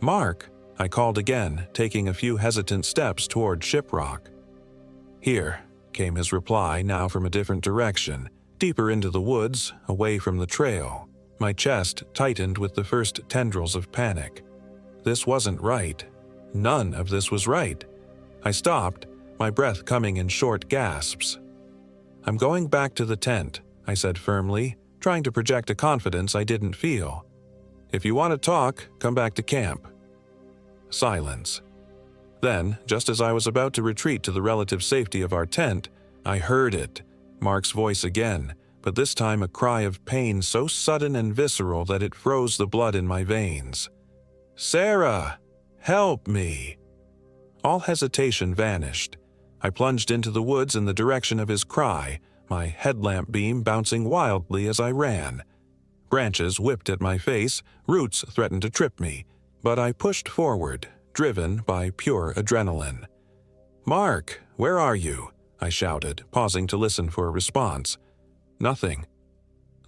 S1: "Mark," I called again, taking a few hesitant steps toward Shiprock. "Here," came his reply, now from a different direction, deeper into the woods, away from the trail. My chest tightened with the first tendrils of panic. This wasn't right. None of this was right. I stopped, my breath coming in short gasps. "I'm going back to the tent," I said firmly, trying to project a confidence I didn't feel. "If you want to talk, come back to camp." Silence. Then, just as I was about to retreat to the relative safety of our tent, I heard it, Mark's voice again, but this time a cry of pain so sudden and visceral that it froze the blood in my veins. "Sarah! Help me!" All hesitation vanished. I plunged into the woods in the direction of his cry, my headlamp beam bouncing wildly as I ran. Branches whipped at my face, roots threatened to trip me, but I pushed forward, driven by pure adrenaline. "Mark, where are you?" I shouted, pausing to listen for a response. Nothing.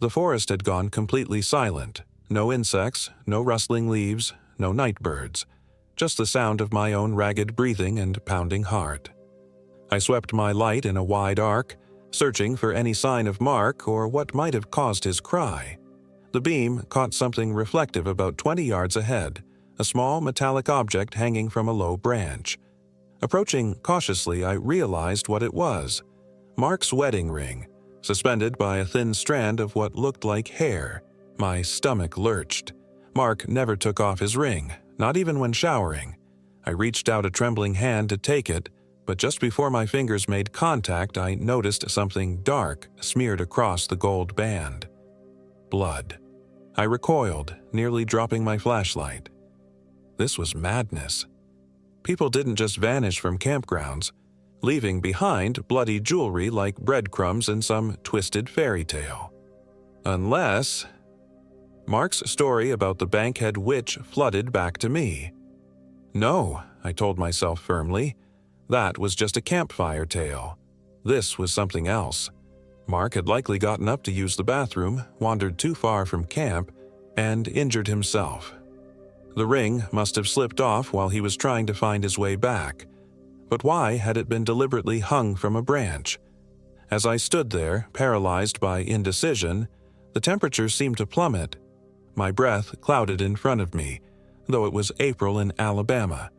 S1: The forest had gone completely silent. No insects, no rustling leaves, no night birds. Just the sound of my own ragged breathing and pounding heart. I swept my light in a wide arc, searching for any sign of Mark or what might have caused his cry. The beam caught something reflective about 20 yards ahead, a small metallic object hanging from a low branch. Approaching cautiously, I realized what it was. Mark's wedding ring, suspended by a thin strand of what looked like hair. My stomach lurched. Mark never took off his ring, not even when showering. I reached out a trembling hand to take it, but just before my fingers made contact, I noticed something dark smeared across the gold band. Blood. I recoiled, nearly dropping my flashlight. This was madness. People didn't just vanish from campgrounds, leaving behind bloody jewelry like breadcrumbs in some twisted fairy tale. Unless... Mark's story about the Bankhead witch flooded back to me. No, I told myself firmly. That was just a campfire tale. This was something else. Mark had likely gotten up to use the bathroom, wandered too far from camp, and injured himself. The ring must have slipped off while he was trying to find his way back. But why had it been deliberately hung from a branch? As I stood there, paralyzed by indecision, the temperature seemed to plummet. My breath clouded in front of me, though it was April in Alabama.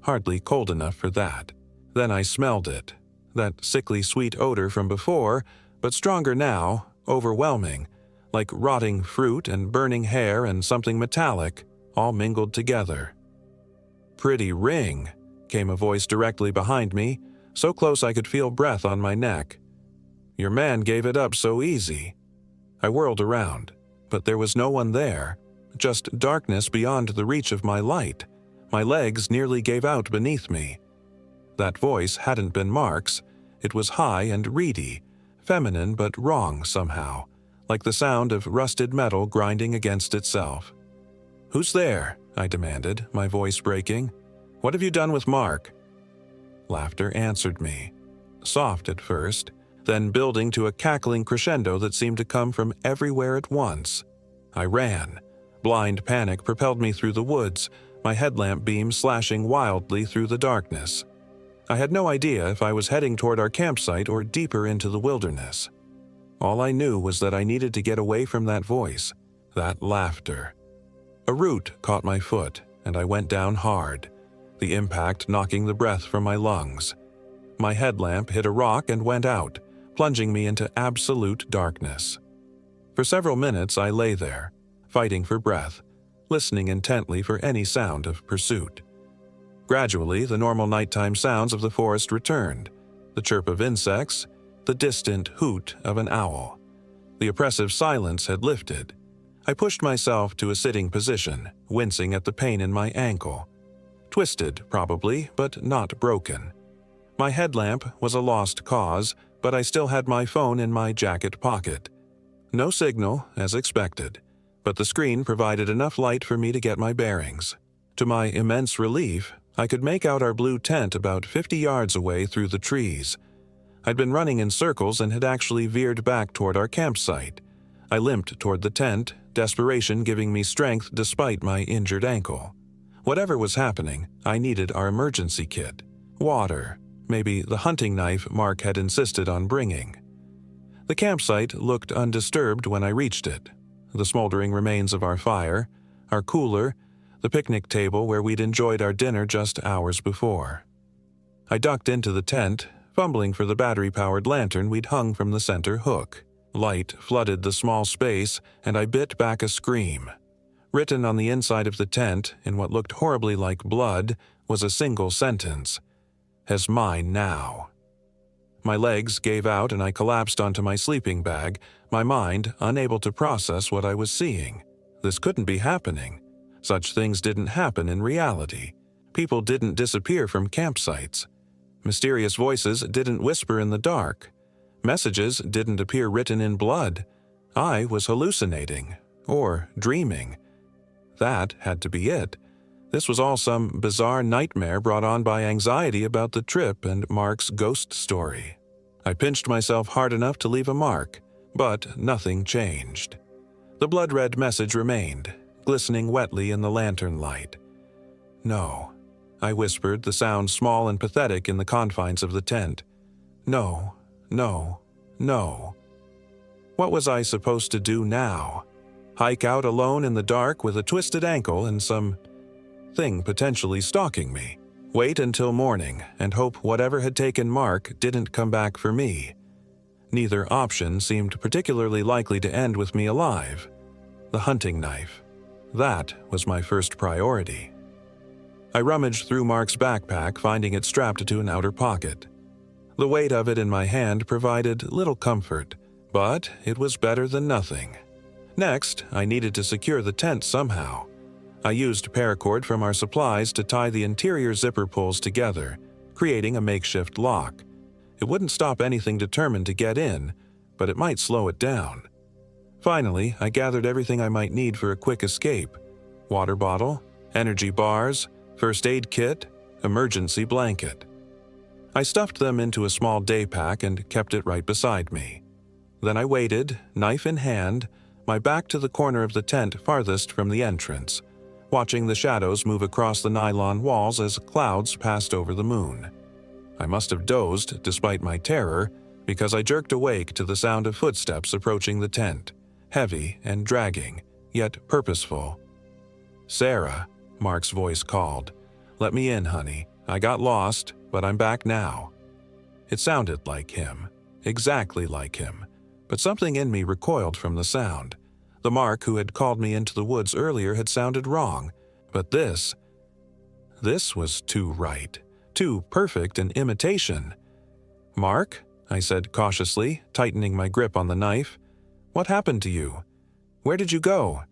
S1: Hardly cold enough for that. Then I smelled it. That sickly sweet odor from before, but stronger now, overwhelming, like rotting fruit and burning hair and something metallic, all mingled together. "Pretty ring," came a voice directly behind me, so close I could feel breath on my neck. "Your man gave it up so easy." I whirled around, but there was no one there, just darkness beyond the reach of my light. My legs nearly gave out beneath me. That voice hadn't been Mark's. It was high and reedy, feminine but wrong somehow, like the sound of rusted metal grinding against itself. "Who's there?" I demanded, my voice breaking. "What have you done with Mark?" Laughter answered me, soft at first, then building to a cackling crescendo that seemed to come from everywhere at once. I ran. Blind panic propelled me through the woods, my headlamp beam slashing wildly through the darkness. I had no idea if I was heading toward our campsite or deeper into the wilderness. All I knew was that I needed to get away from that voice, that laughter. A root caught my foot, and I went down hard, the impact knocking the breath from my lungs. My headlamp hit a rock and went out, plunging me into absolute darkness. For several minutes I lay there, fighting for breath, listening intently for any sound of pursuit. Gradually, the normal nighttime sounds of the forest returned, the chirp of insects, the distant hoot of an owl. The oppressive silence had lifted. I pushed myself to a sitting position, wincing at the pain in my ankle. Twisted, probably, but not broken. My headlamp was a lost cause, but I still had my phone in my jacket pocket. No signal, as expected, but the screen provided enough light for me to get my bearings. To my immense relief, I could make out our blue tent about 50 yards away through the trees. I'd been running in circles and had actually veered back toward our campsite. I limped toward the tent, desperation giving me strength despite my injured ankle. Whatever was happening, I needed our emergency kit. Water, maybe the hunting knife Mark had insisted on bringing. The campsite looked undisturbed when I reached it. The smoldering remains of our fire, our cooler, the picnic table where we'd enjoyed our dinner just hours before. I ducked into the tent, fumbling for the battery-powered lantern we'd hung from the center hook. Light flooded the small space, and I bit back a scream. Written on the inside of the tent, in what looked horribly like blood, was a single sentence: "Has mine now." My legs gave out and I collapsed onto my sleeping bag, my mind unable to process what I was seeing. This couldn't be happening. Such things didn't happen in reality. People didn't disappear from campsites. Mysterious voices didn't whisper in the dark. Messages didn't appear written in blood. I was hallucinating, or dreaming. That had to be it. This was all some bizarre nightmare brought on by anxiety about the trip and Mark's ghost story. I pinched myself hard enough to leave a mark, but nothing changed. The blood-red message remained, glistening wetly in the lantern light. "No," I whispered, the sound small and pathetic in the confines of the tent. "No, no, no." What was I supposed to do now? Hike out alone in the dark with a twisted ankle and some thing potentially stalking me? Wait until morning and hope whatever had taken Mark didn't come back for me? Neither option seemed particularly likely to end with me alive. The hunting knife. That was my first priority. I rummaged through Mark's backpack, finding it strapped to an outer pocket. The weight of it in my hand provided little comfort, but it was better than nothing. Next, I needed to secure the tent somehow. I used paracord from our supplies to tie the interior zipper pulls together, creating a makeshift lock. It wouldn't stop anything determined to get in, but it might slow it down. Finally, I gathered everything I might need for a quick escape: water bottle, energy bars, first aid kit, emergency blanket. I stuffed them into a small day pack and kept it right beside me. Then I waited, knife in hand, my back to the corner of the tent farthest from the entrance, watching the shadows move across the nylon walls as clouds passed over the moon. I must have dozed despite my terror, because I jerked awake to the sound of footsteps approaching the tent, heavy and dragging, yet purposeful. "Sarah," Mark's voice called. "Let me in, honey. I got lost, but I'm back now." It sounded like him, exactly like him, but something in me recoiled from the sound. The Mark who had called me into the woods earlier had sounded wrong, but this was too right, too perfect an imitation. "Mark?" I said cautiously, tightening my grip on the knife. "What happened to you? Where did you go?"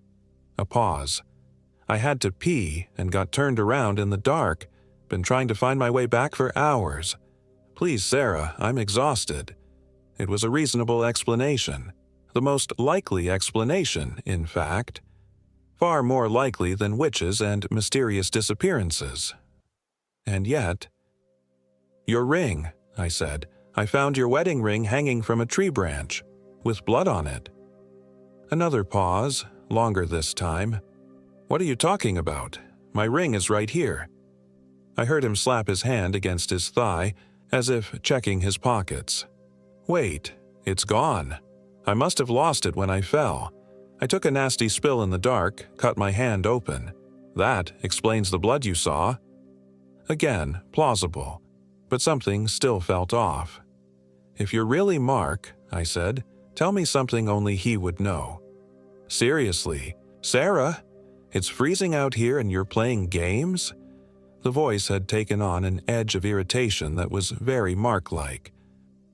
S1: A pause. "I had to pee and got turned around in the dark. Been trying to find my way back for hours. Please, Sarah, I'm exhausted." It was a reasonable explanation. The most likely explanation, in fact. Far more likely than witches and mysterious disappearances. And yet... "Your ring," I said. "I found your wedding ring hanging from a tree branch, with blood on it." Another pause, longer this time. "What are you talking about? My ring is right here." I heard him slap his hand against his thigh, as if checking his pockets. "Wait, it's gone. I must have lost it when I fell. I took a nasty spill in the dark, cut my hand open. That explains the blood you saw." Again, plausible, but something still felt off. "If you're really Mark," I said, "tell me something only he would know." "Seriously, Sarah? It's freezing out here and you're playing games?" The voice had taken on an edge of irritation that was very Mark-like.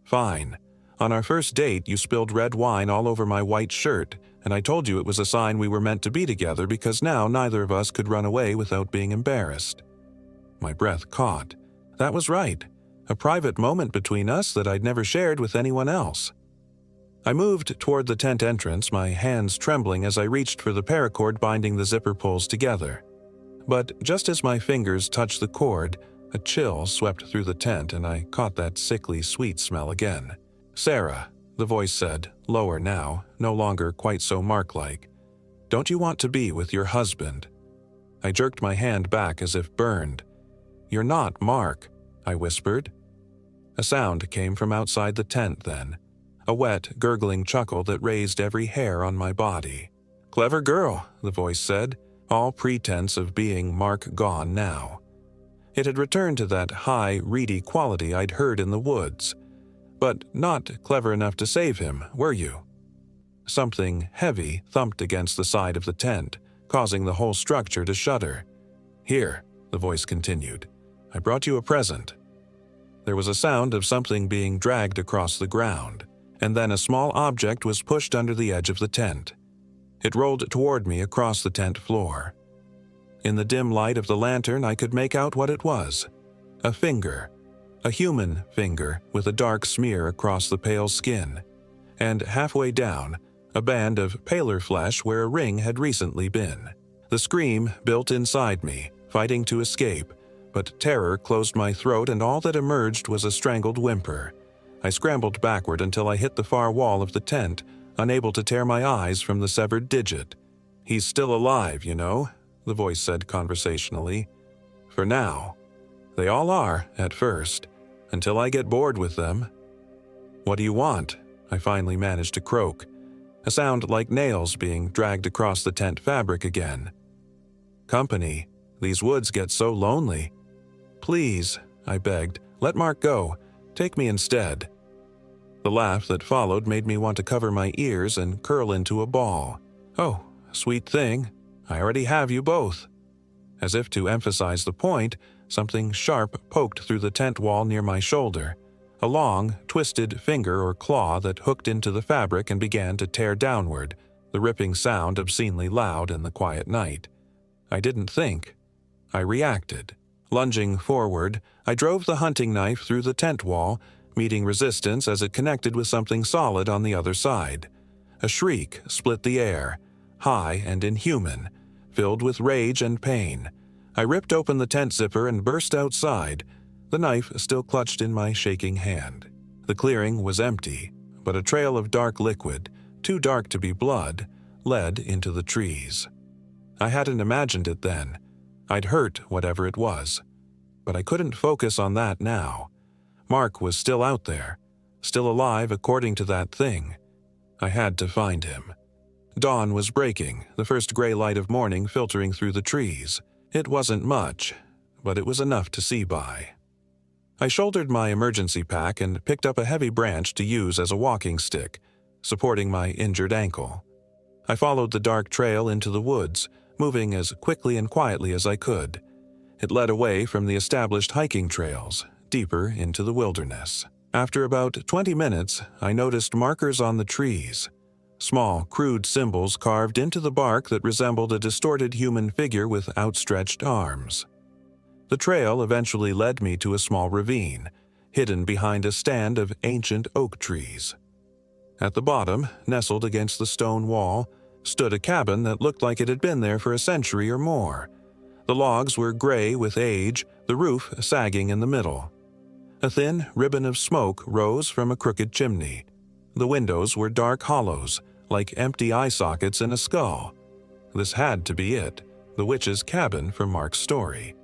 S1: "Fine. On our first date, you spilled red wine all over my white shirt, and I told you it was a sign we were meant to be together because now neither of us could run away without being embarrassed." My breath caught. That was right. A private moment between us that I'd never shared with anyone else. I moved toward the tent entrance, my hands trembling as I reached for the paracord binding the zipper pulls together. But just as my fingers touched the cord, a chill swept through the tent and I caught that sickly sweet smell again. "Sarah," the voice said, lower now, no longer quite so Mark-like. "Don't you want to be with your husband?" I jerked my hand back as if burned. "You're not Mark," I whispered. A sound came from outside the tent then, a wet, gurgling chuckle that raised every hair on my body. "Clever girl," the voice said, all pretense of being Mark gone now. It had returned to that high, reedy quality I'd heard in the woods. "But not clever enough to save him, were you?" Something heavy thumped against the side of the tent, causing the whole structure to shudder. "Here," the voice continued. "I brought you a present." There was a sound of something being dragged across the ground, and then a small object was pushed under the edge of the tent. It rolled toward me across the tent floor. In the dim light of the lantern, I could make out what it was. A finger. A human finger with a dark smear across the pale skin. And halfway down, a band of paler flesh where a ring had recently been. The scream built inside me, fighting to escape, but terror closed my throat and all that emerged was a strangled whimper. I scrambled backward until I hit the far wall of the tent, unable to tear my eyes from the severed digit. "He's still alive, you know," the voice said conversationally. "For now. They all are, at first, until I get bored with them." "What do you want?" I finally managed to croak, a sound like nails being dragged across the tent fabric again. "Company. These woods get so lonely." "Please," I begged, "let Mark go. Take me instead." The laugh that followed made me want to cover my ears and curl into a ball. "Oh, sweet thing. I already have you both." As if to emphasize the point, something sharp poked through the tent wall near my shoulder. A long, twisted finger or claw that hooked into the fabric and began to tear downward, the ripping sound obscenely loud in the quiet night. I didn't think. I reacted. Lunging forward, I drove the hunting knife through the tent wall, meeting resistance as it connected with something solid on the other side. A shriek split the air, high and inhuman, filled with rage and pain. I ripped open the tent zipper and burst outside, the knife still clutched in my shaking hand. The clearing was empty, but a trail of dark liquid, too dark to be blood, led into the trees. I hadn't imagined it then. I'd hurt whatever it was. But I couldn't focus on that now. Mark was still out there, still alive according to that thing. I had to find him. Dawn was breaking, the first gray light of morning filtering through the trees. It wasn't much, but it was enough to see by. I shouldered my emergency pack and picked up a heavy branch to use as a walking stick, supporting my injured ankle. I followed the dark trail into the woods, moving as quickly and quietly as I could. It led away from the established hiking trails, deeper into the wilderness. After about 20 minutes, I noticed markers on the trees. Small, crude symbols carved into the bark that resembled a distorted human figure with outstretched arms. The trail eventually led me to a small ravine, hidden behind a stand of ancient oak trees. At the bottom, nestled against the stone wall, stood a cabin that looked like it had been there for a century or more. The logs were gray with age, the roof sagging in the middle. A thin ribbon of smoke rose from a crooked chimney. The windows were dark hollows, like empty eye sockets in a skull. This had to be it, the witch's cabin from Mark's story.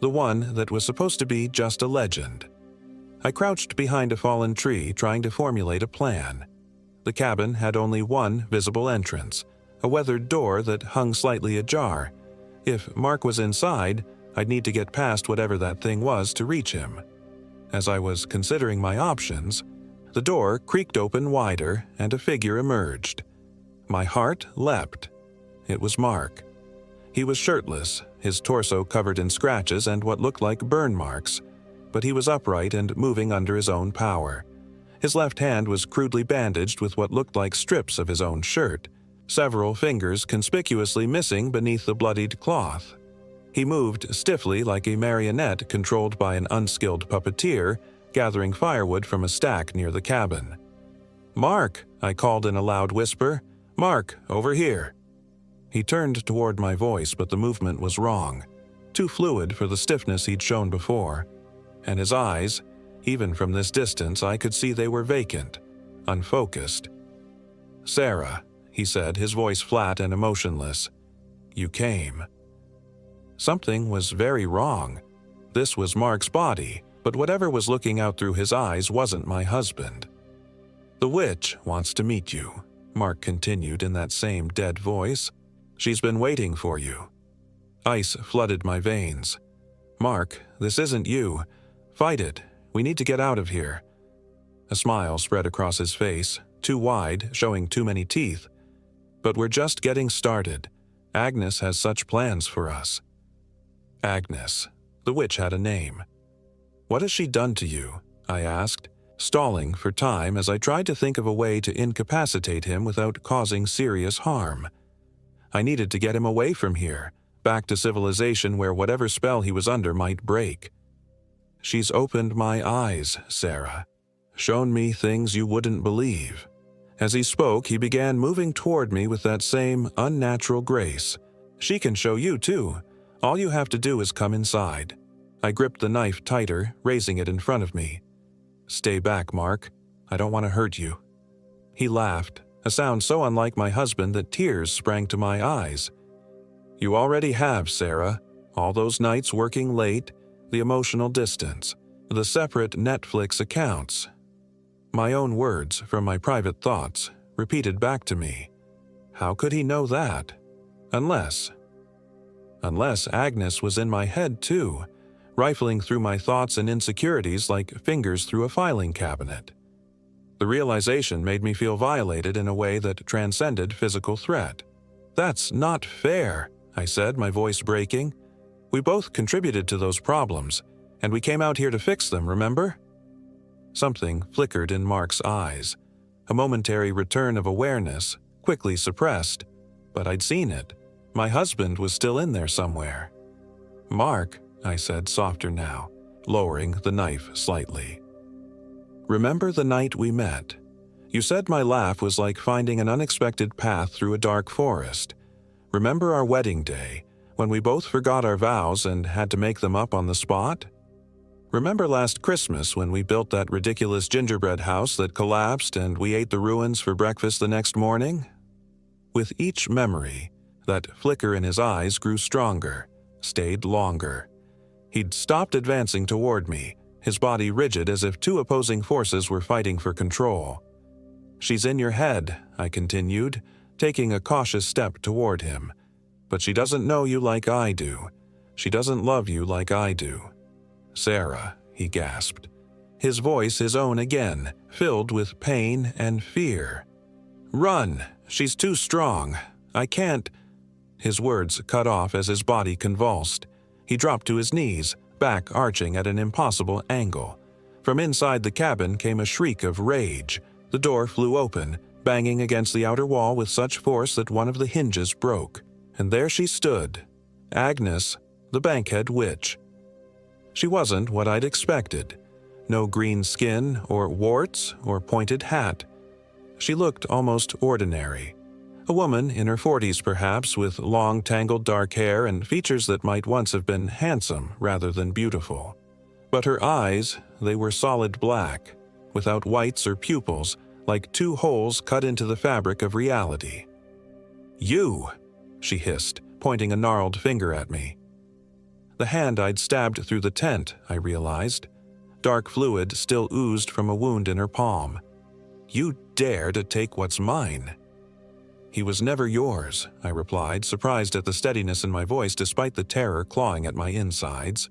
S1: The one that was supposed to be just a legend. I crouched behind a fallen tree, trying to formulate a plan. The cabin had only one visible entrance, a weathered door that hung slightly ajar. If Mark was inside, I'd need to get past whatever that thing was to reach him. As I was considering my options, the door creaked open wider and a figure emerged. My heart leapt. It was Mark. He was shirtless, his torso covered in scratches and what looked like burn marks, but he was upright and moving under his own power. His left hand was crudely bandaged with what looked like strips of his own shirt, several fingers conspicuously missing beneath the bloodied cloth. He moved stiffly like a marionette controlled by an unskilled puppeteer, gathering firewood from a stack near the cabin. "Mark," I called in a loud whisper. "Mark, over here." He turned toward my voice, but the movement was wrong, too fluid for the stiffness he'd shown before. And his eyes, even from this distance, I could see they were vacant, unfocused. "Sarah," he said, his voice flat and emotionless. "You came." Something was very wrong. This was Mark's body, but whatever was looking out through his eyes wasn't my husband. "The witch wants to meet you," Mark continued in that same dead voice. "She's been waiting for you." Ice flooded my veins. "Mark, this isn't you. Fight it. We need to get out of here." A smile spread across his face, too wide, showing too many teeth. "But we're just getting started. Agnes has such plans for us." Agnes. The witch had a name. "What has she done to you?" I asked, stalling for time as I tried to think of a way to incapacitate him without causing serious harm. I needed to get him away from here, back to civilization where whatever spell he was under might break. "She's opened my eyes, Sarah. Shown me things you wouldn't believe." As he spoke, he began moving toward me with that same unnatural grace. "She can show you too. All you have to do is come inside." I gripped the knife tighter, raising it in front of me. "Stay back, Mark. I don't want to hurt you." He laughed, a sound so unlike my husband that tears sprang to my eyes. "You already have, Sarah. All those nights working late, the emotional distance, the separate Netflix accounts." My own words from my private thoughts, repeated back to me. How could he know that? Unless Agnes was in my head too, rifling through my thoughts and insecurities like fingers through a filing cabinet. The realization made me feel violated in a way that transcended physical threat. "That's not fair," I said, my voice breaking. "We both contributed to those problems, and we came out here to fix them, remember?" Something flickered in Mark's eyes, a momentary return of awareness, quickly suppressed, but I'd seen it. My husband was still in there somewhere. "Mark," I said, softer now, lowering the knife slightly. "Remember the night we met? You said my laugh was like finding an unexpected path through a dark forest. Remember our wedding day, when we both forgot our vows and had to make them up on the spot? Remember last Christmas when we built that ridiculous gingerbread house that collapsed and we ate the ruins for breakfast the next morning? With each memory, that flicker in his eyes grew stronger, stayed longer. He'd stopped advancing toward me, his body rigid as if two opposing forces were fighting for control. "She's in your head," I continued, taking a cautious step toward him. "But she doesn't know you like I do. She doesn't love you like I do." "Sarah," he gasped, his voice his own again, filled with pain and fear. "Run! She's too strong. I can't—" His words cut off as his body convulsed. He dropped to his knees, back arching at an impossible angle. From inside the cabin came a shriek of rage. The door flew open, banging against the outer wall with such force that one of the hinges broke. And there she stood, Agnes, the Bankhead witch. She wasn't what I'd expected. No green skin or warts or pointed hat. She looked almost ordinary. A woman in her 40s perhaps, with long tangled dark hair and features that might once have been handsome rather than beautiful. But her eyes, they were solid black, without whites or pupils, like two holes cut into the fabric of reality. "You!" she hissed, pointing a gnarled finger at me. The hand I'd stabbed through the tent, I realized. Dark fluid still oozed from a wound in her palm. "You dare to take what's mine." "He was never yours," I replied, surprised at the steadiness in my voice despite the terror clawing at my insides.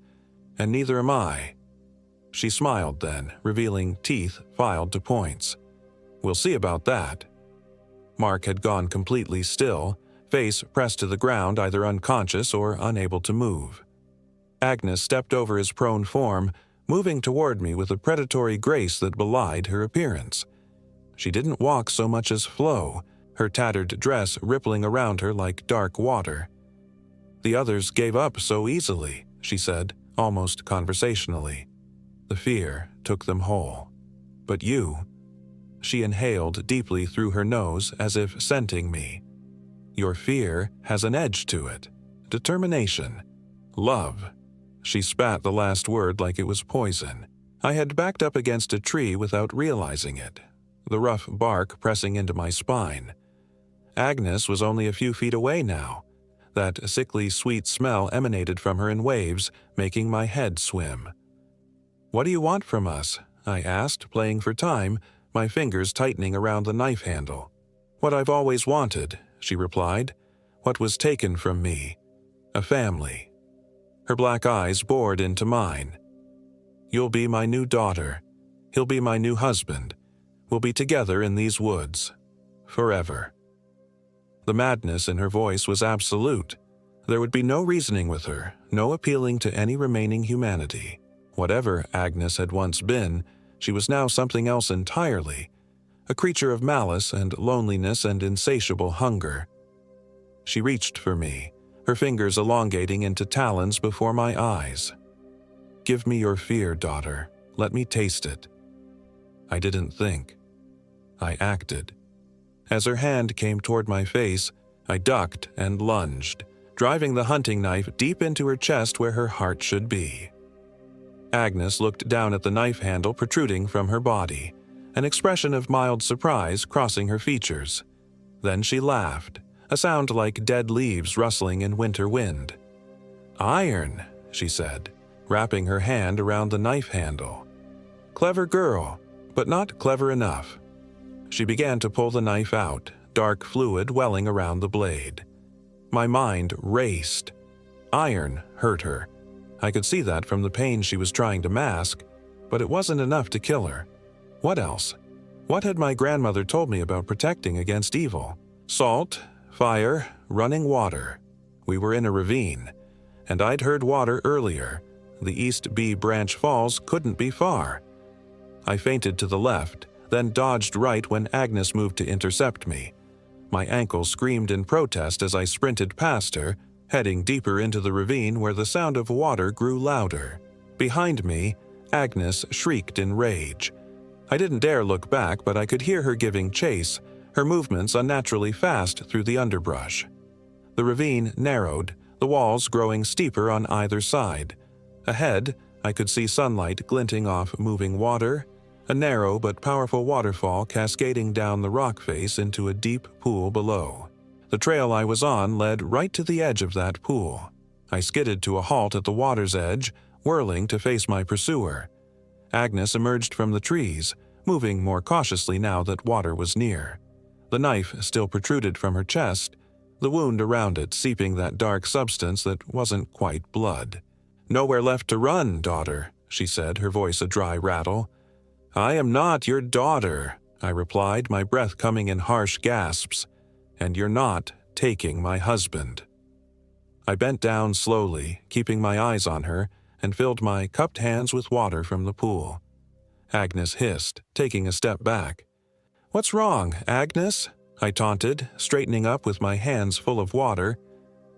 S1: "And neither am I." She smiled then, revealing teeth filed to points. "We'll see about that." Mark had gone completely still, face pressed to the ground, either unconscious or unable to move. Agnes stepped over his prone form, moving toward me with a predatory grace that belied her appearance. She didn't walk so much as flow, her tattered dress rippling around her like dark water. "The others gave up so easily," she said, almost conversationally. "The fear took them whole. But you—" She inhaled deeply through her nose as if scenting me. "Your fear has an edge to it. Determination. Love." She spat the last word like it was poison. I had backed up against a tree without realizing it, the rough bark pressing into my spine. Agnes was only a few feet away now. That sickly sweet smell emanated from her in waves, making my head swim. "What do you want from us?" I asked, playing for time, my fingers tightening around the knife handle. "What I've always wanted," she replied. "What was taken from me. A family." Her black eyes bored into mine. "You'll be my new daughter. He'll be my new husband. We'll be together in these woods. Forever." The madness in her voice was absolute. There would be no reasoning with her, no appealing to any remaining humanity. Whatever Agnes had once been, she was now something else entirely, a creature of malice and loneliness and insatiable hunger. She reached for me, her fingers elongating into talons before my eyes. "Give me your fear, daughter. Let me taste it." I didn't think. I acted. As her hand came toward my face, I ducked and lunged, driving the hunting knife deep into her chest where her heart should be. Agnes looked down at the knife handle protruding from her body, an expression of mild surprise crossing her features. Then she laughed, a sound like dead leaves rustling in winter wind. "Iron," she said, wrapping her hand around the knife handle. "Clever girl, but not clever enough." She began to pull the knife out, dark fluid welling around the blade. My mind raced. Iron hurt her. I could see that from the pain she was trying to mask, but it wasn't enough to kill her. What else? What had my grandmother told me about protecting against evil? Salt, fire, running water. We were in a ravine, and I'd heard water earlier. The East B Branch Falls couldn't be far. I feinted to the left, then dodged right when Agnes moved to intercept me. My ankle screamed in protest as I sprinted past her, heading deeper into the ravine where the sound of water grew louder. Behind me, Agnes shrieked in rage. I didn't dare look back, but I could hear her giving chase, her movements unnaturally fast through the underbrush. The ravine narrowed, the walls growing steeper on either side. Ahead, I could see sunlight glinting off moving water, a narrow but powerful waterfall cascading down the rock face into a deep pool below. The trail I was on led right to the edge of that pool. I skidded to a halt at the water's edge, whirling to face my pursuer. Agnes emerged from the trees, moving more cautiously now that water was near. The knife still protruded from her chest, the wound around it seeping that dark substance that wasn't quite blood. "Nowhere left to run, daughter," she said, her voice a dry rattle. "I am not your daughter," I replied, my breath coming in harsh gasps. "And you're not taking my husband." I bent down slowly, keeping my eyes on her, and filled my cupped hands with water from the pool. Agnes hissed, taking a step back. "What's wrong, Agnes?" I taunted, straightening up with my hands full of water.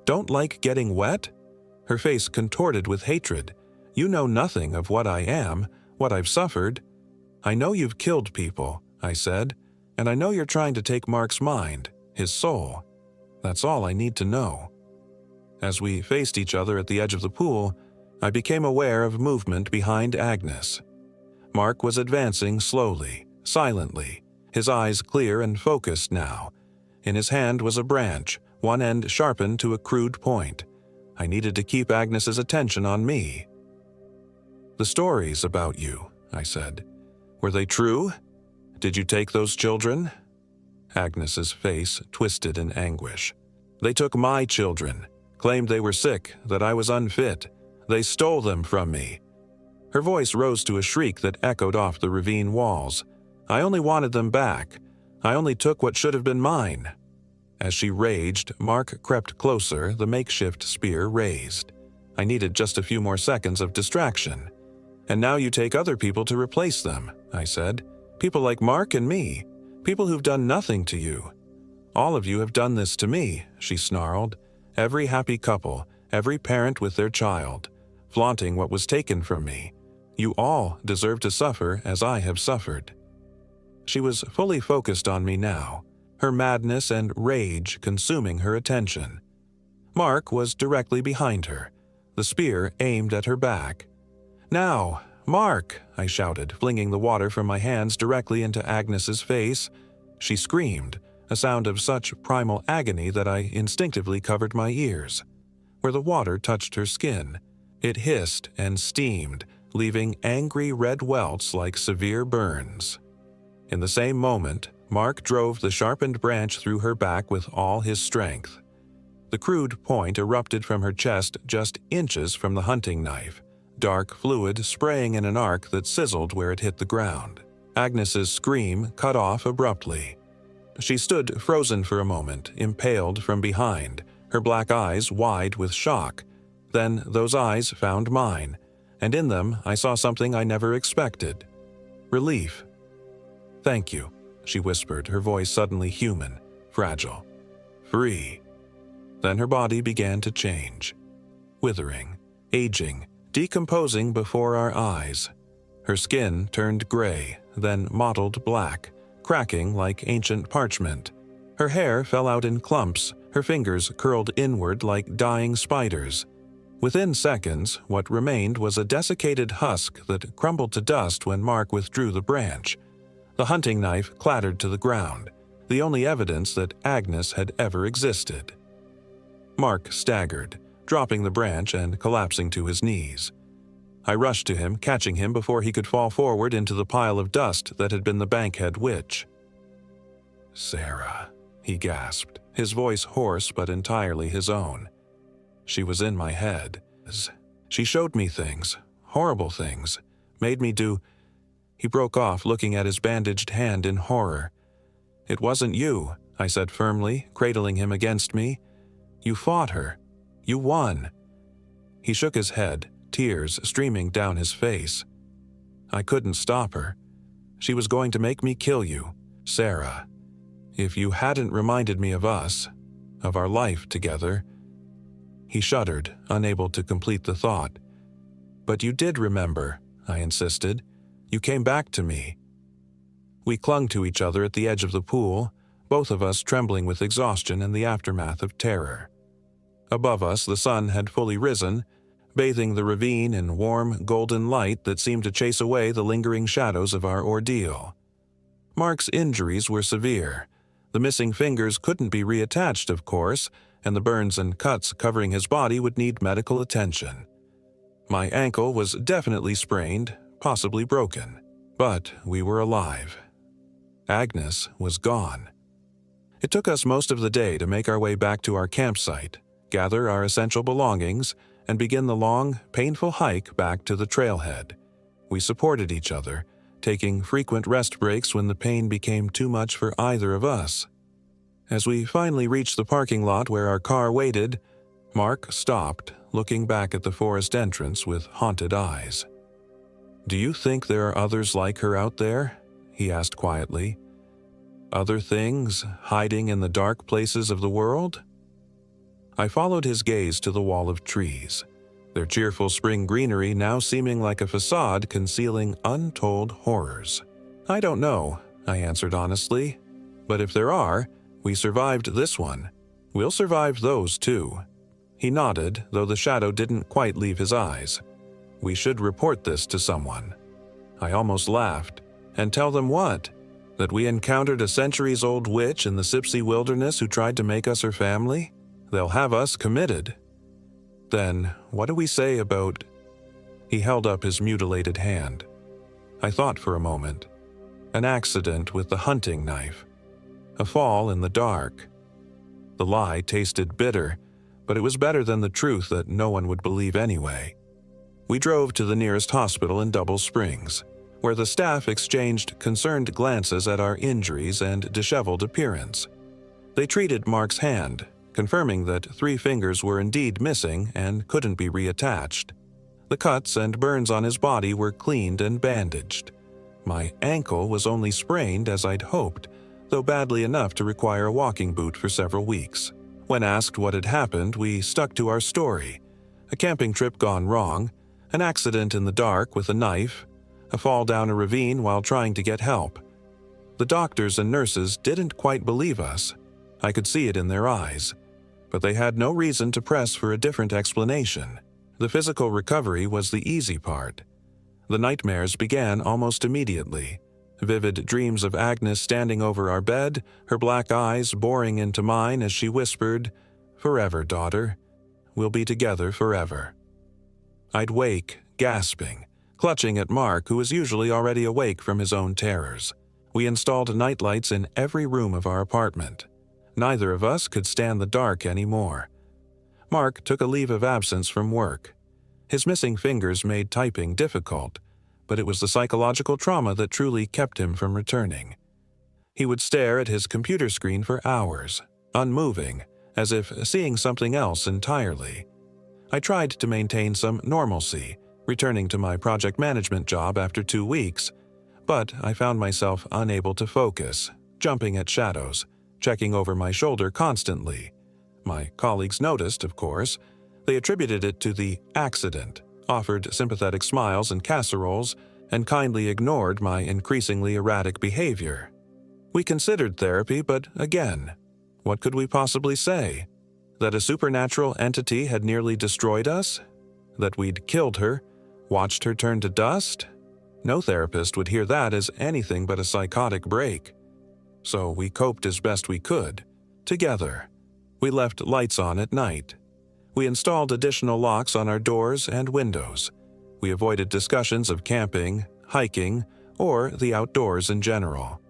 S1: "Don't like getting wet?" Her face contorted with hatred. "You know nothing of what I am, what I've suffered." "I know you've killed people," I said, "and I know you're trying to take Mark's mind, his soul. That's all I need to know." As we faced each other at the edge of the pool, I became aware of movement behind Agnes. Mark was advancing slowly, silently, his eyes clear and focused now. In his hand was a branch, one end sharpened to a crude point. I needed to keep Agnes's attention on me. "The stories about you," I said. "Were they true? Did you take those children?" Agnes's face twisted in anguish. "They took my children, claimed they were sick, that I was unfit. They stole them from me." Her voice rose to a shriek that echoed off the ravine walls. "I only wanted them back. I only took what should have been mine." As she raged, Mark crept closer, the makeshift spear raised. I needed just a few more seconds of distraction. "And now you take other people to replace them," I said. "People like Mark and me. People who've done nothing to you." "All of you have done this to me," she snarled. "Every happy couple, every parent with their child, flaunting what was taken from me. You all deserve to suffer as I have suffered." She was fully focused on me now, her madness and rage consuming her attention. Mark was directly behind her, the spear aimed at her back. "Now, Mark!" I shouted, flinging the water from my hands directly into Agnes's face. She screamed, a sound of such primal agony that I instinctively covered my ears. Where the water touched her skin, it hissed and steamed, leaving angry red welts like severe burns. In the same moment, Mark drove the sharpened branch through her back with all his strength. The crude point erupted from her chest just inches from the hunting knife, dark fluid spraying in an arc that sizzled where it hit the ground. Agnes's scream cut off abruptly. She stood frozen for a moment, impaled from behind, her black eyes wide with shock. Then those eyes found mine, and in them I saw something I never expected. Relief. "Thank you," she whispered, her voice suddenly human, fragile. "Free." Then her body began to change. Withering, aging, decomposing before our eyes. Her skin turned gray, then mottled black, cracking like ancient parchment. Her hair fell out in clumps, her fingers curled inward like dying spiders. Within seconds, what remained was a desiccated husk that crumbled to dust when Mark withdrew the branch. The hunting knife clattered to the ground, the only evidence that Agnes had ever existed. Mark staggered, dropping the branch and collapsing to his knees. I rushed to him, catching him before he could fall forward into the pile of dust that had been the Bankhead witch. "Sarah," he gasped, his voice hoarse but entirely his own. "She was in my head. She showed me things, horrible things, made me do—" He broke off, looking at his bandaged hand in horror. "It wasn't you," I said firmly, cradling him against me. "You fought her. You won." He shook his head, tears streaming down his face. "I couldn't stop her. She was going to make me kill you, Sarah. If you hadn't reminded me of us, of our life together—" He shuddered, unable to complete the thought. "But you did remember," I insisted. "You came back to me." We clung to each other at the edge of the pool, both of us trembling with exhaustion and the aftermath of terror. Above us, the sun had fully risen, bathing the ravine in warm, golden light that seemed to chase away the lingering shadows of our ordeal. Mark's injuries were severe. The missing fingers couldn't be reattached, of course, and the burns and cuts covering his body would need medical attention. My ankle was definitely sprained, possibly broken, but we were alive. Agnes was gone. It took us most of the day to make our way back to our campsite, gather our essential belongings, and begin the long, painful hike back to the trailhead. We supported each other, taking frequent rest breaks when the pain became too much for either of us. As we finally reached the parking lot where our car waited, Mark stopped, looking back at the forest entrance with haunted eyes. "Do you think there are others like her out there?" he asked quietly. "Other things hiding in the dark places of the world?" I followed his gaze to the wall of trees, their cheerful spring greenery now seeming like a facade concealing untold horrors. "I don't know," I answered honestly. "But if there are, we survived this one. We'll survive those too." He nodded, though the shadow didn't quite leave his eyes. "We should report this to someone." I almost laughed. "And tell them what? That we encountered a centuries-old witch in the Sipsey wilderness who tried to make us her family? They'll have us committed." "Then what do we say about—" He held up his mutilated hand. I thought for a moment. An accident with the hunting knife. A fall in the dark. The lie tasted bitter, but it was better than the truth that no one would believe anyway. We drove to the nearest hospital in Double Springs, where the staff exchanged concerned glances at our injuries and disheveled appearance. They treated Mark's hand, confirming that 3 fingers were indeed missing and couldn't be reattached. The cuts and burns on his body were cleaned and bandaged. My ankle was only sprained as I'd hoped, though badly enough to require a walking boot for several weeks. When asked what had happened, we stuck to our story. A camping trip gone wrong, an accident in the dark with a knife, a fall down a ravine while trying to get help. The doctors and nurses didn't quite believe us. I could see it in their eyes. But they had no reason to press for a different explanation. The physical recovery was the easy part. The nightmares began almost immediately. Vivid dreams of Agnes standing over our bed, her black eyes boring into mine as she whispered, "Forever, daughter. We'll be together forever." I'd wake, gasping, clutching at Mark, who was usually already awake from his own terrors. We installed nightlights in every room of our apartment. Neither of us could stand the dark anymore. Mark took a leave of absence from work. His missing fingers made typing difficult, but it was the psychological trauma that truly kept him from returning. He would stare at his computer screen for hours, unmoving, as if seeing something else entirely. I tried to maintain some normalcy, returning to my project management job after 2 weeks, but I found myself unable to focus, jumping at shadows, checking over my shoulder constantly. My colleagues noticed, of course. They attributed it to the accident, offered sympathetic smiles and casseroles, and kindly ignored my increasingly erratic behavior. We considered therapy, but again, what could we possibly say? That a supernatural entity had nearly destroyed us? That we'd killed her, watched her turn to dust? No therapist would hear that as anything but a psychotic break. So we coped as best we could, together. We left lights on at night. We installed additional locks on our doors and windows. We avoided discussions of camping, hiking, or the outdoors in general.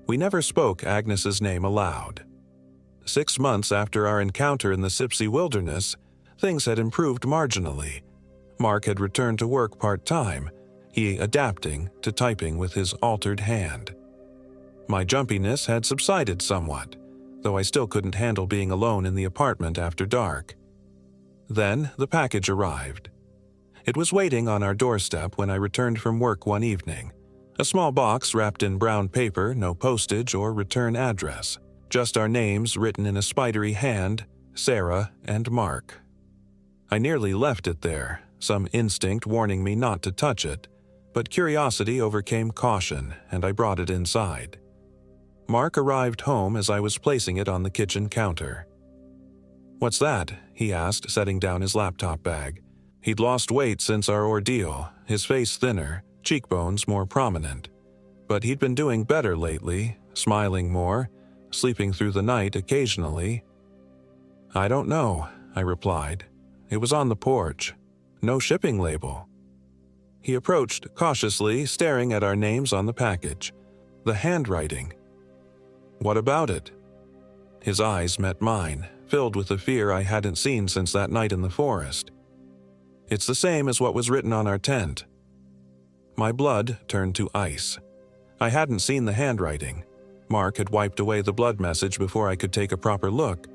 S1: We never spoke Agnes's name aloud. 6 months after our encounter in the Sipsey wilderness, things had improved marginally. Mark had returned to work part-time, he adapting to typing with his altered hand. My jumpiness had subsided somewhat, though I still couldn't handle being alone in the apartment after dark. Then the package arrived. It was waiting on our doorstep when I returned from work one evening. A small box wrapped in brown paper, no postage or return address. Just our names written in a spidery hand, Sarah and Mark. I nearly left it there, some instinct warning me not to touch it, but curiosity overcame caution and I brought it inside. Mark arrived home as I was placing it on the kitchen counter. "What's that?" he asked, setting down his laptop bag. He'd lost weight since our ordeal, his face thinner, cheekbones more prominent. But he'd been doing better lately, smiling more, sleeping through the night occasionally. "I don't know," I replied. "It was on the porch. No shipping label." He approached cautiously, staring at our names on the package. The handwriting. "What about it?" His eyes met mine, filled with the fear I hadn't seen since that night in the forest. "It's the same as what was written on our tent." My blood turned to ice. I hadn't seen the handwriting. Mark had wiped away the blood message before I could take a proper look,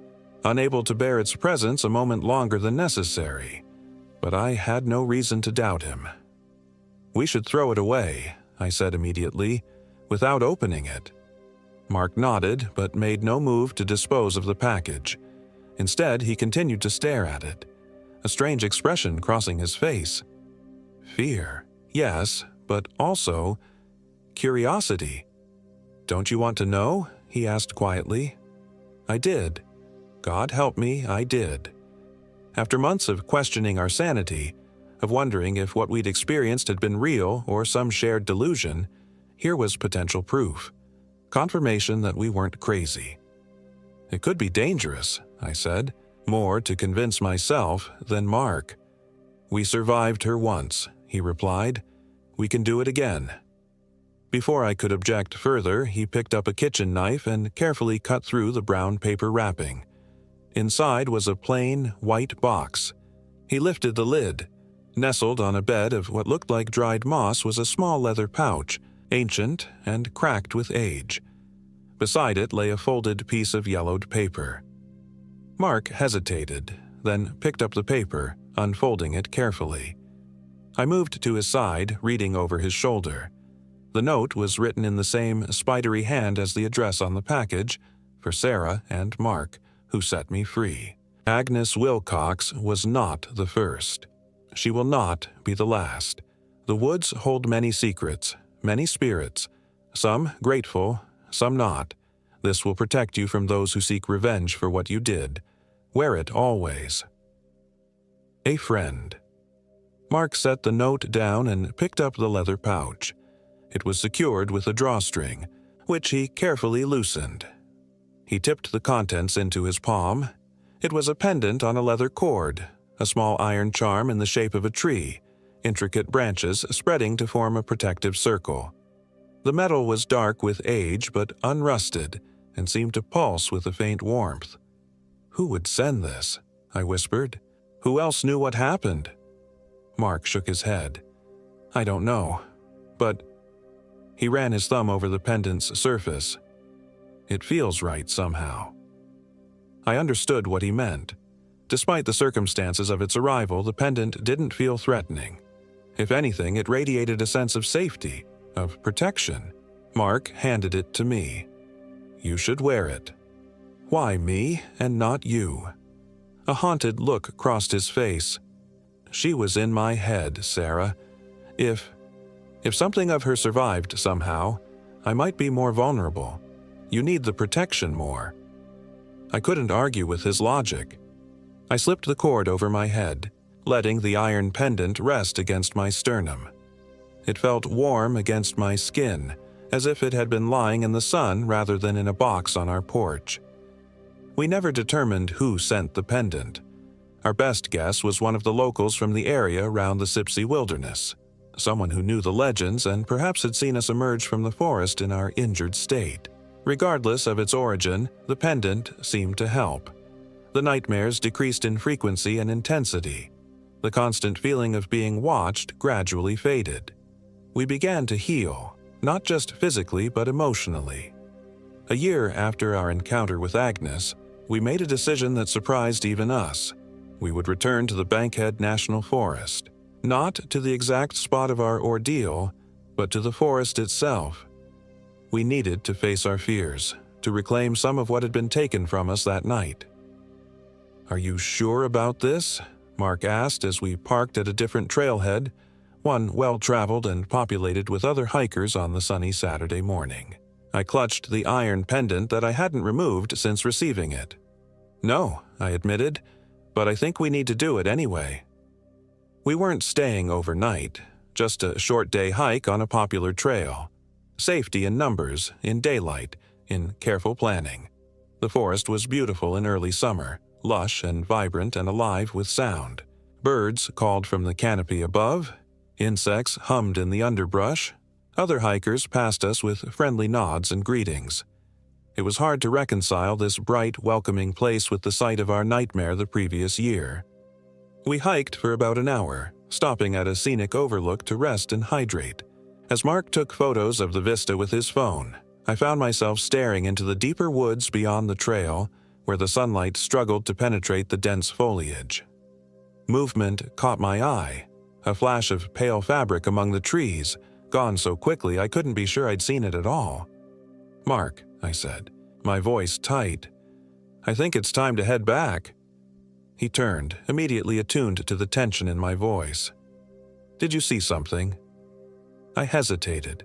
S1: unable to bear its presence a moment longer than necessary. But I had no reason to doubt him. "We should throw it away," I said immediately, without opening it. Mark nodded, but made no move to dispose of the package. Instead, he continued to stare at it, a strange expression crossing his face. Fear, yes, but also curiosity. "Don't you want to know?" he asked quietly. I did. God help me, I did. After months of questioning our sanity, of wondering if what we'd experienced had been real or some shared delusion, here was potential proof. Confirmation that we weren't crazy. "It could be dangerous," I said, more to convince myself than Mark. "We survived her once," he replied. "We can do it again." Before I could object further, he picked up a kitchen knife and carefully cut through the brown paper wrapping. Inside was a plain, white box. He lifted the lid. Nestled on a bed of what looked like dried moss was a small leather pouch, ancient and cracked with age. Beside it lay a folded piece of yellowed paper. Mark hesitated, then picked up the paper, unfolding it carefully. I moved to his side, reading over his shoulder. The note was written in the same spidery hand as the address on the package, for Sarah and Mark, who set me free. Agnes Wilcox was not the first. She will not be the last. The woods hold many secrets, many spirits, some grateful, some not. This will protect you from those who seek revenge for what you did. Wear it always. A friend. Mark set the note down and picked up the leather pouch. It was secured with a drawstring, which he carefully loosened. He tipped the contents into his palm. It was a pendant on a leather cord, a small iron charm in the shape of a tree, intricate branches spreading to form a protective circle. The metal was dark with age but unrusted and seemed to pulse with a faint warmth. "Who would send this?" I whispered. "Who else knew what happened?" Mark shook his head. "I don't know, but..." He ran his thumb over the pendant's surface. "It feels right somehow." I understood what he meant. Despite the circumstances of its arrival, the pendant didn't feel threatening. If anything, it radiated a sense of safety, of protection. Mark handed it to me. "You should wear it." "Why me and not you?" A haunted look crossed his face. "She was in my head, Sarah. If something of her survived somehow, I might be more vulnerable. You need the protection more." I couldn't argue with his logic. I slipped the cord over my head, letting the iron pendant rest against my sternum. It felt warm against my skin, as if it had been lying in the sun rather than in a box on our porch. We never determined who sent the pendant. Our best guess was one of the locals from the area around the Sipsey Wilderness, someone who knew the legends and perhaps had seen us emerge from the forest in our injured state. Regardless of its origin, the pendant seemed to help. The nightmares decreased in frequency and intensity. The constant feeling of being watched gradually faded. We began to heal, not just physically but emotionally. A year after our encounter with Agnes, we made a decision that surprised even us. We would return to the Bankhead National Forest, not to the exact spot of our ordeal, but to the forest itself. We needed to face our fears, to reclaim some of what had been taken from us that night. "Are you sure about this?" Mark asked as we parked at a different trailhead, one well-traveled and populated with other hikers on the sunny Saturday morning. I clutched the iron pendant that I hadn't removed since receiving it. "No," I admitted, "but I think we need to do it anyway." We weren't staying overnight, just a short day hike on a popular trail. Safety in numbers, in daylight, in careful planning. The forest was beautiful in early summer, lush and vibrant and alive with sound. Birds called from the canopy above, insects hummed in the underbrush, other hikers passed us with friendly nods and greetings. It was hard to reconcile this bright, welcoming place with the site of our nightmare the previous year. We hiked for about an hour, stopping at a scenic overlook to rest and hydrate. As Mark took photos of the vista with his phone, I found myself staring into the deeper woods beyond the trail, where the sunlight struggled to penetrate the dense foliage. Movement caught my eye, a flash of pale fabric among the trees, gone so quickly I couldn't be sure I'd seen it at all. "Mark," I said, my voice tight, "I think it's time to head back." He turned, immediately attuned to the tension in my voice. "Did you see something?" I hesitated.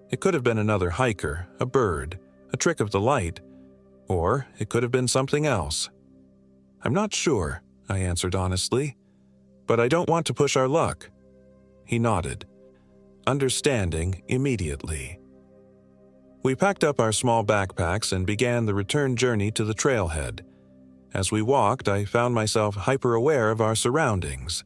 S1: It could have been another hiker, a bird, a trick of the light, or it could have been something else. "I'm not sure," I answered honestly, "but I don't want to push our luck." He nodded, understanding immediately. We packed up our small backpacks and began the return journey to the trailhead. As we walked, I found myself hyper-aware of our surroundings.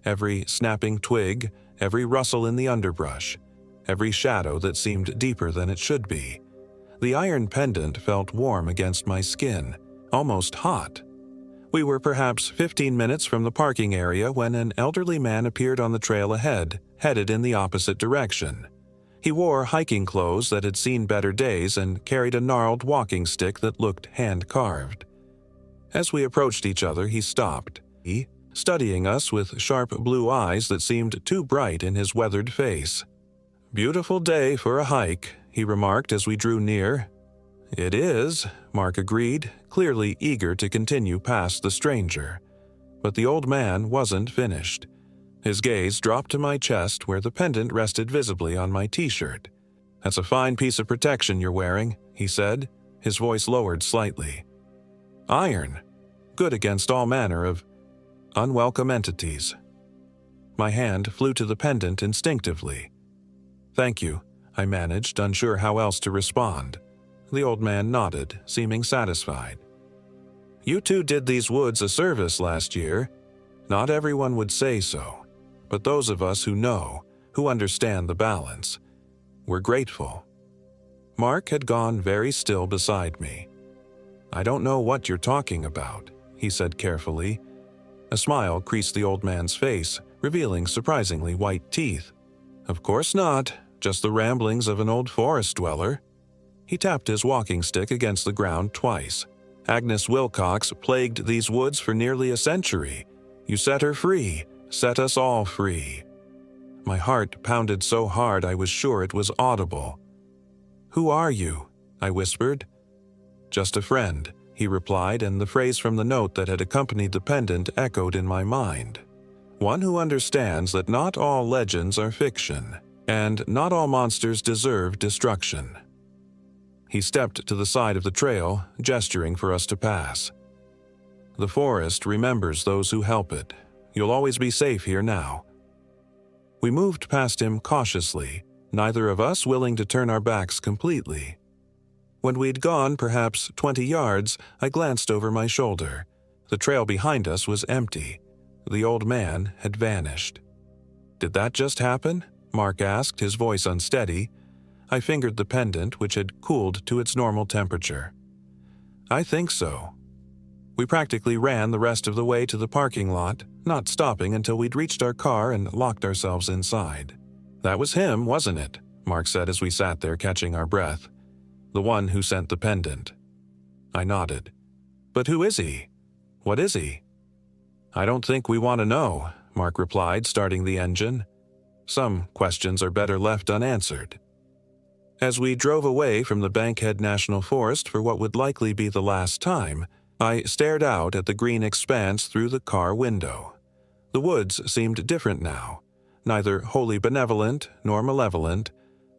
S1: Every snapping twig, every rustle in the underbrush, every shadow that seemed deeper than it should be. The iron pendant felt warm against my skin, almost hot. We were perhaps 15 minutes from the parking area when an elderly man appeared on the trail ahead, headed in the opposite direction. He wore hiking clothes that had seen better days and carried a gnarled walking stick that looked hand-carved. As we approached each other, he stopped, studying us with sharp blue eyes that seemed too bright in his weathered face. "Beautiful day for a hike," he remarked as we drew near. "It is," Mark agreed, clearly eager to continue past the stranger. But the old man wasn't finished. His gaze dropped to my chest where the pendant rested visibly on my t-shirt. "That's a fine piece of protection you're wearing," he said, his voice lowered slightly. "Iron, good against all manner of unwelcome entities." My hand flew to the pendant instinctively. "Thank you," I managed, unsure how else to respond. The old man nodded, seeming satisfied. "You two did these woods a service last year. Not everyone would say so, but those of us who know, who understand the balance, we're grateful." Mark had gone very still beside me. "I don't know what you're talking about," he said carefully. A smile creased the old man's face, revealing surprisingly white teeth. "Of course not, just the ramblings of an old forest dweller." He tapped his walking stick against the ground twice. "Agnes Wilcox plagued these woods for nearly a century. You set her free, set us all free." My heart pounded so hard I was sure it was audible. "Who are you?" I whispered. "Just a friend," he replied, and the phrase from the note that had accompanied the pendant echoed in my mind. "One who understands that not all legends are fiction, and not all monsters deserve destruction." He stepped to the side of the trail, gesturing for us to pass. "The forest remembers those who help it. You'll always be safe here now." We moved past him cautiously, neither of us willing to turn our backs completely. When we'd gone perhaps 20 yards, I glanced over my shoulder. The trail behind us was empty. The old man had vanished. "Did that just happen?" Mark asked, his voice unsteady. I fingered the pendant, which had cooled to its normal temperature. "I think so." We practically ran the rest of the way to the parking lot, not stopping until we'd reached our car and locked ourselves inside. "That was him, wasn't it?" Mark said as we sat there catching our breath. "The one who sent the pendant." I nodded. "But who is he? What is he?" "I don't think we want to know," Mark replied, starting the engine. "Some questions are better left unanswered." As we drove away from the Bankhead National Forest for what would likely be the last time, I stared out at the green expanse through the car window. The woods seemed different now, neither wholly benevolent nor malevolent,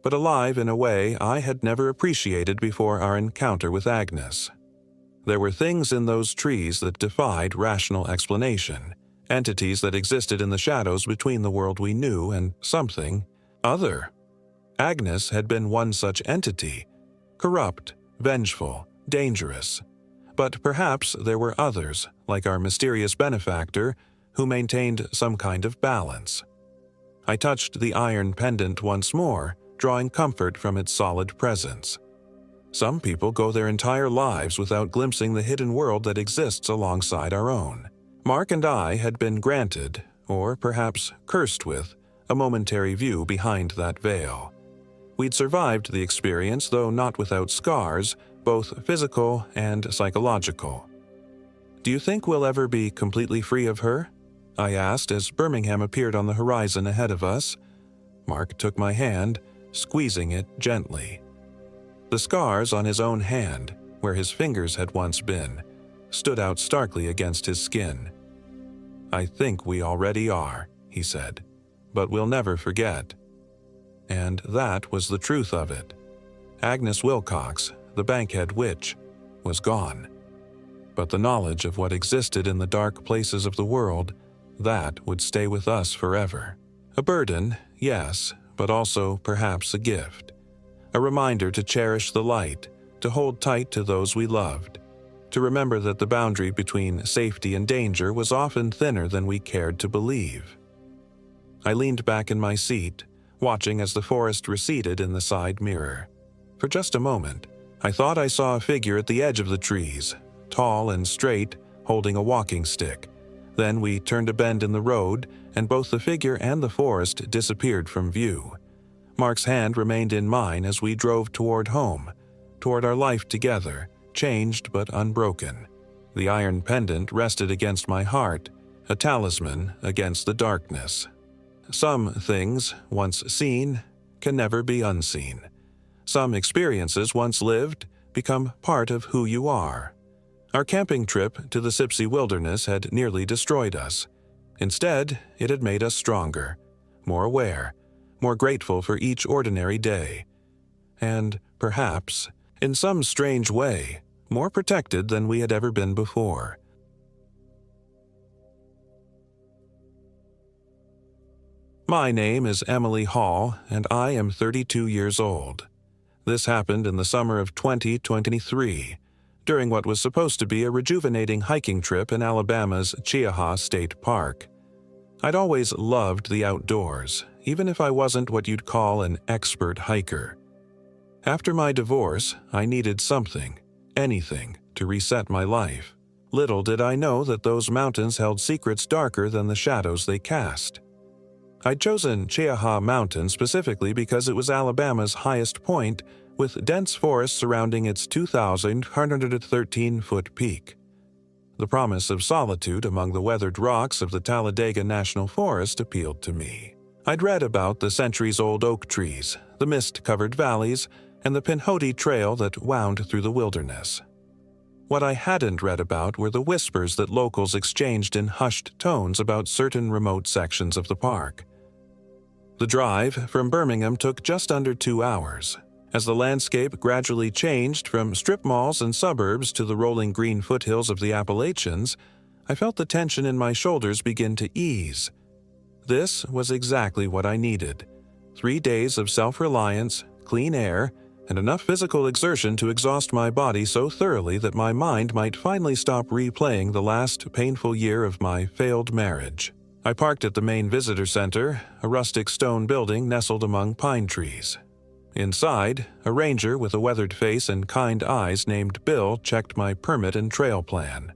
S1: but alive in a way I had never appreciated before our encounter with Agnes. There were things in those trees that defied rational explanation, entities that existed in the shadows between the world we knew and something other. Agnes had been one such entity, corrupt, vengeful, dangerous. But perhaps there were others, like our mysterious benefactor, who maintained some kind of balance. I touched the iron pendant once more, drawing comfort from its solid presence. Some people go their entire lives without glimpsing the hidden world that exists alongside our own. Mark and I had been granted, or perhaps cursed with, a momentary view behind that veil. We'd survived the experience, though not without scars, both physical and psychological. "Do you think we'll ever be completely free of her?" I asked as Birmingham appeared on the horizon ahead of us. Mark took my hand, squeezing it gently. The scars on his own hand, where his fingers had once been, stood out starkly against his skin. "I think we already are," he said, "but we'll never forget." And that was the truth of it. Agnes Wilcox, the Bankhead witch, was gone. But the knowledge of what existed in the dark places of the world, that would stay with us forever. A burden, yes, but also perhaps a gift. A reminder to cherish the light, to hold tight to those we loved, to remember that the boundary between safety and danger was often thinner than we cared to believe. I leaned back in my seat, watching as the forest receded in the side mirror. For just a moment, I thought I saw a figure at the edge of the trees, tall and straight, holding a walking stick. Then we turned a bend in the road, and both the figure and the forest disappeared from view. Mark's hand remained in mine as we drove toward home, toward our life together, changed but unbroken. The iron pendant rested against my heart, a talisman against the darkness. Some things, once seen, can never be unseen. Some experiences once lived become part of who you are. Our camping trip to the Sipsey Wilderness had nearly destroyed us. Instead, it had made us stronger, more aware, more grateful for each ordinary day. And, perhaps, in some strange way, more protected than we had ever been before. My name is Emily Hall, and I am 32 years old. This happened in the summer of 2023, during what was supposed to be a rejuvenating hiking trip in Alabama's Cheaha State Park. I'd always loved the outdoors, even if I wasn't what you'd call an expert hiker. After my divorce, I needed something, anything, to reset my life. Little did I know that those mountains held secrets darker than the shadows they cast. I'd chosen Cheaha Mountain specifically because it was Alabama's highest point, with dense forest surrounding its 2,113-foot peak. The promise of solitude among the weathered rocks of the Talladega National Forest appealed to me. I'd read about the centuries-old oak trees, the mist-covered valleys, and the Pinhoti Trail that wound through the wilderness. What I hadn't read about were the whispers that locals exchanged in hushed tones about certain remote sections of the park. The drive from Birmingham took just under 2 hours. As the landscape gradually changed from strip malls and suburbs to the rolling green foothills of the Appalachians, I felt the tension in my shoulders begin to ease. This was exactly what I needed. 3 days of self-reliance, clean air, and enough physical exertion to exhaust my body so thoroughly that my mind might finally stop replaying the last painful year of my failed marriage. I parked at the main visitor center, a rustic stone building nestled among pine trees. Inside, a ranger with a weathered face and kind eyes named Bill checked my permit and trail plan.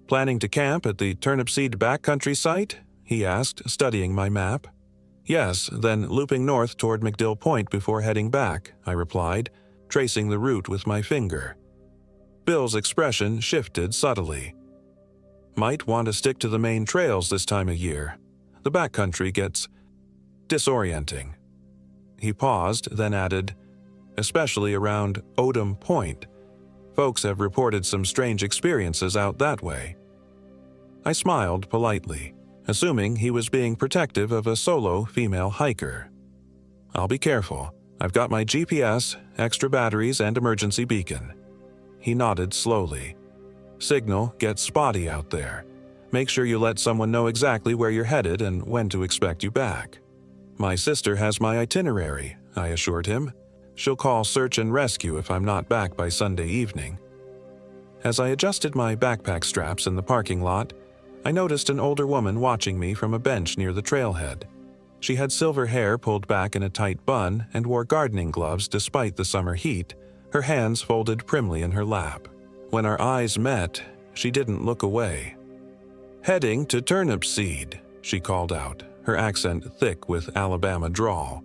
S1: "Planning to camp at the Turnipseed Backcountry site?" he asked, studying my map. "Yes, then looping north toward McDill Point before heading back," I replied, tracing the route with my finger. Bill's expression shifted subtly. "Might want to stick to the main trails this time of year. The backcountry gets disorienting." He paused, then added, "Especially around Odom Point. Folks have reported some strange experiences out that way." I smiled politely, assuming he was being protective of a solo female hiker. "I'll be careful. I've got my GPS, extra batteries, and emergency beacon." He nodded slowly. "Signal gets spotty out there. Make sure you let someone know exactly where you're headed and when to expect you back." "My sister has my itinerary," I assured him. she'll call search and rescue if I'm not back by Sunday evening. As I adjusted my backpack straps in the parking lot, I noticed an older woman watching me from a bench near the trailhead. She had silver hair pulled back in a tight bun and wore gardening gloves despite the summer heat, her hands folded primly in her lap. When our eyes met, she didn't look away. "Heading to Turnip Seed," she called out, her accent thick with Alabama drawl.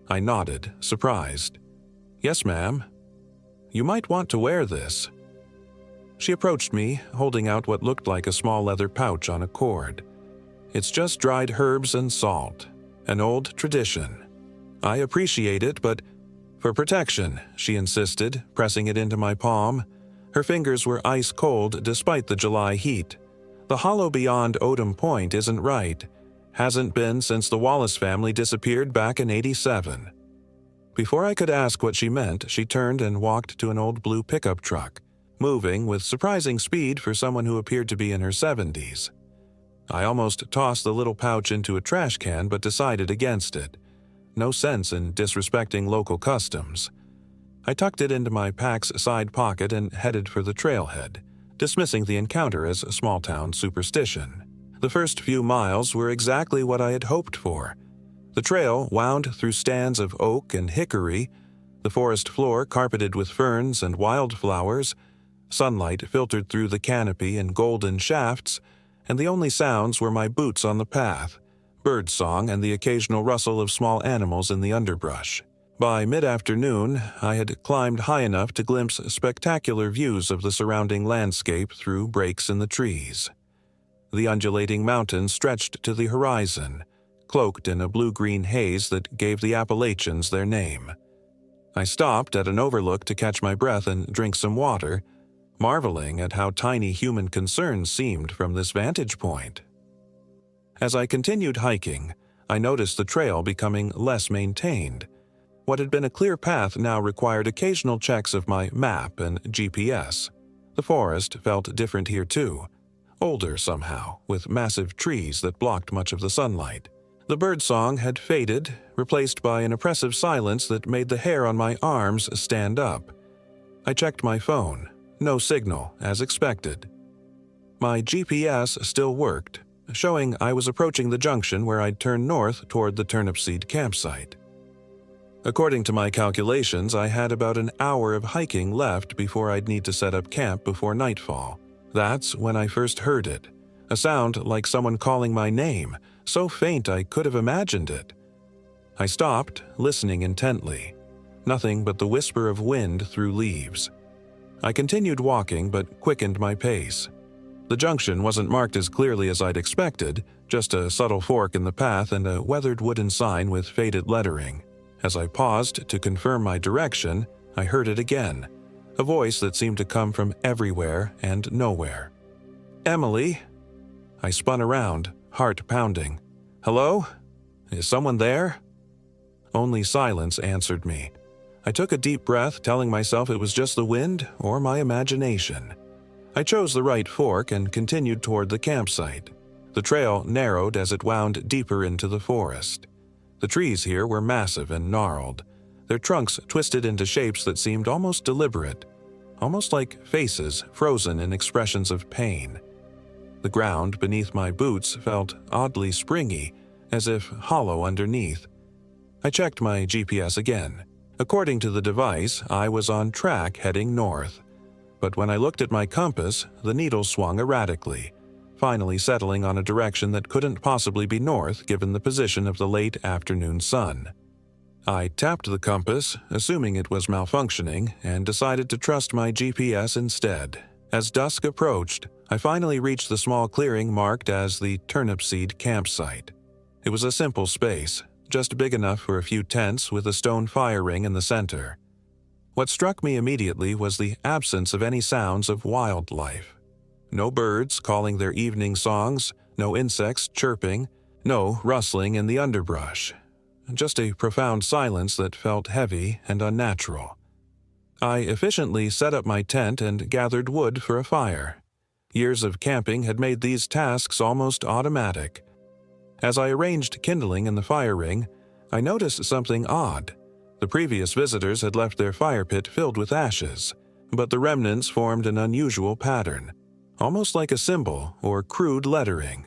S1: I nodded, surprised. "Yes, ma'am." "You might want to wear this." She approached me, holding out what looked like a small leather pouch on a cord. "It's just dried herbs and salt. An old tradition. I appreciate it, but for protection," she insisted, pressing it into my palm. Her fingers were ice cold despite the July heat. "The hollow beyond Odom Point isn't right. Hasn't been since the Wallace family disappeared back in '87. Before I could ask what she meant, she turned and walked to an old blue pickup truck, moving with surprising speed for someone who appeared to be in her 70s. I almost tossed the little pouch into a trash can but decided against it. No sense in disrespecting local customs. I tucked it into my pack's side pocket and headed for the trailhead, dismissing the encounter as a small-town superstition. The first few miles were exactly what I had hoped for. The trail wound through stands of oak and hickory, the forest floor carpeted with ferns and wildflowers. Sunlight filtered through the canopy in golden shafts, and the only sounds were my boots on the path, birdsong, and the occasional rustle of small animals in the underbrush. By mid-afternoon, I had climbed high enough to glimpse spectacular views of the surrounding landscape through breaks in the trees. The undulating mountains stretched to the horizon, cloaked in a blue-green haze that gave the Appalachians their name. I stopped at an overlook to catch my breath and drink some water, marveling at how tiny human concerns seemed from this vantage point. As I continued hiking, I noticed the trail becoming less maintained. What had been a clear path now required occasional checks of my map and GPS. The forest felt different here too, older somehow, with massive trees that blocked much of the sunlight. The birdsong had faded, replaced by an oppressive silence that made the hair on my arms stand up. I checked my phone. No signal, as expected. My GPS still worked, showing I was approaching the junction where I'd turn north toward the Turnip Seed campsite. According to my calculations, I had about an hour of hiking left before I'd need to set up camp before nightfall. That's when I first heard it, a sound like someone calling my name, so faint I could have imagined it. I stopped, listening intently. Nothing but the whisper of wind through leaves. I continued walking but quickened my pace. The junction wasn't marked as clearly as I'd expected, just a subtle fork in the path and a weathered wooden sign with faded lettering. As I paused to confirm my direction, I heard it again, a voice that seemed to come from everywhere and nowhere. "Emily?" I spun around, heart pounding. "Hello? Is someone there?" Only silence answered me. I took a deep breath, telling myself it was just the wind or my imagination. I chose the right fork and continued toward the campsite. The trail narrowed as it wound deeper into the forest. The trees here were massive and gnarled, their trunks twisted into shapes that seemed almost deliberate, almost like faces frozen in expressions of pain. The ground beneath my boots felt oddly springy, as if hollow underneath. I checked my GPS again. According to the device, I was on track heading north. But when I looked at my compass, the needle swung erratically, finally settling on a direction that couldn't possibly be north given the position of the late afternoon sun. I tapped the compass, assuming it was malfunctioning, and decided to trust my GPS instead. As dusk approached, I finally reached the small clearing marked as the Turnip Seed campsite. It was a simple space, just big enough for a few tents with a stone fire ring in the center. What struck me immediately was the absence of any sounds of wildlife. No birds calling their evening songs, no insects chirping, no rustling in the underbrush. Just a profound silence that felt heavy and unnatural. I efficiently set up my tent and gathered wood for a fire. Years of camping had made these tasks almost automatic. As I arranged kindling in the fire ring, I noticed something odd. The previous visitors had left their fire pit filled with ashes, but the remnants formed an unusual pattern, almost like a symbol or crude lettering.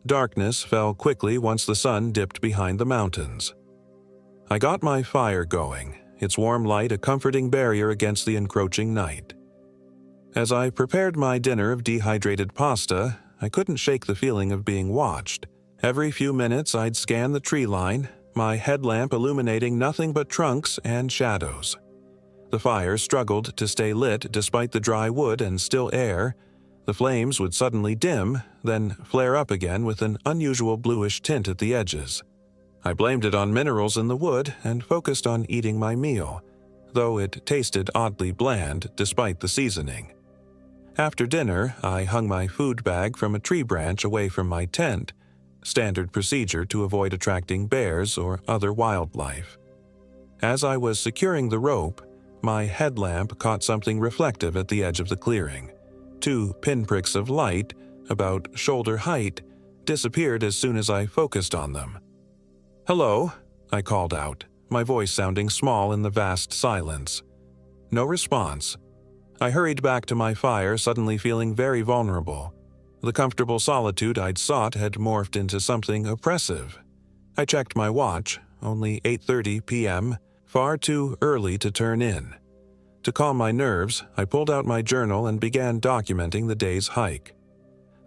S1: Darkness fell quickly once the sun dipped behind the mountains. I got my fire going, its warm light a comforting barrier against the encroaching night. As I prepared my dinner of dehydrated pasta, I couldn't shake the feeling of being watched. Every few minutes I'd scan the tree line, my headlamp illuminating nothing but trunks and shadows. The fire struggled to stay lit despite the dry wood and still air. The flames would suddenly dim, then flare up again with an unusual bluish tint at the edges. I blamed it on minerals in the wood and focused on eating my meal, though it tasted oddly bland despite the seasoning. After dinner, I hung my food bag from a tree branch away from my tent, standard procedure to avoid attracting bears or other wildlife. As I was securing the rope, my headlamp caught something reflective at the edge of the clearing. 2 pinpricks of light, about shoulder height, disappeared as soon as I focused on them. "Hello," I called out, my voice sounding small in the vast silence. No response. I hurried back to my fire, suddenly feeling very vulnerable. The comfortable solitude I'd sought had morphed into something oppressive. I checked my watch, only 8:30 p.m., far too early to turn in. To calm my nerves, I pulled out my journal and began documenting the day's hike.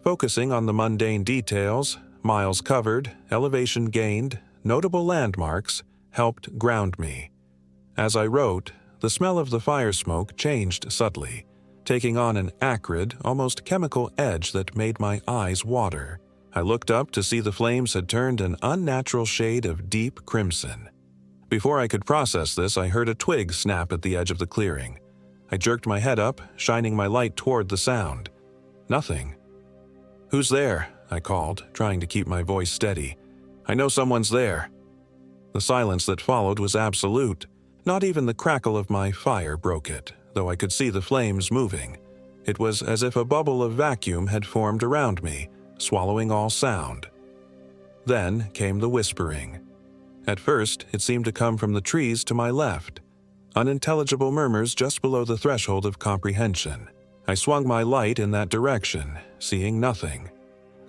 S1: Focusing on the mundane details, miles covered, elevation gained, notable landmarks, helped ground me. As I wrote, the smell of the fire smoke changed subtly, taking on an acrid, almost chemical edge that made my eyes water. I looked up to see the flames had turned an unnatural shade of deep crimson. Before I could process this, I heard a twig snap at the edge of the clearing. I jerked my head up, shining my light toward the sound. Nothing. "Who's there?" I called, trying to keep my voice steady. "I know someone's there." The silence that followed was absolute. Not even the crackle of my fire broke it, though I could see the flames moving. It was as if a bubble of vacuum had formed around me, swallowing all sound. Then came the whispering. At first, it seemed to come from the trees to my left, unintelligible murmurs just below the threshold of comprehension. I swung my light in that direction, seeing nothing.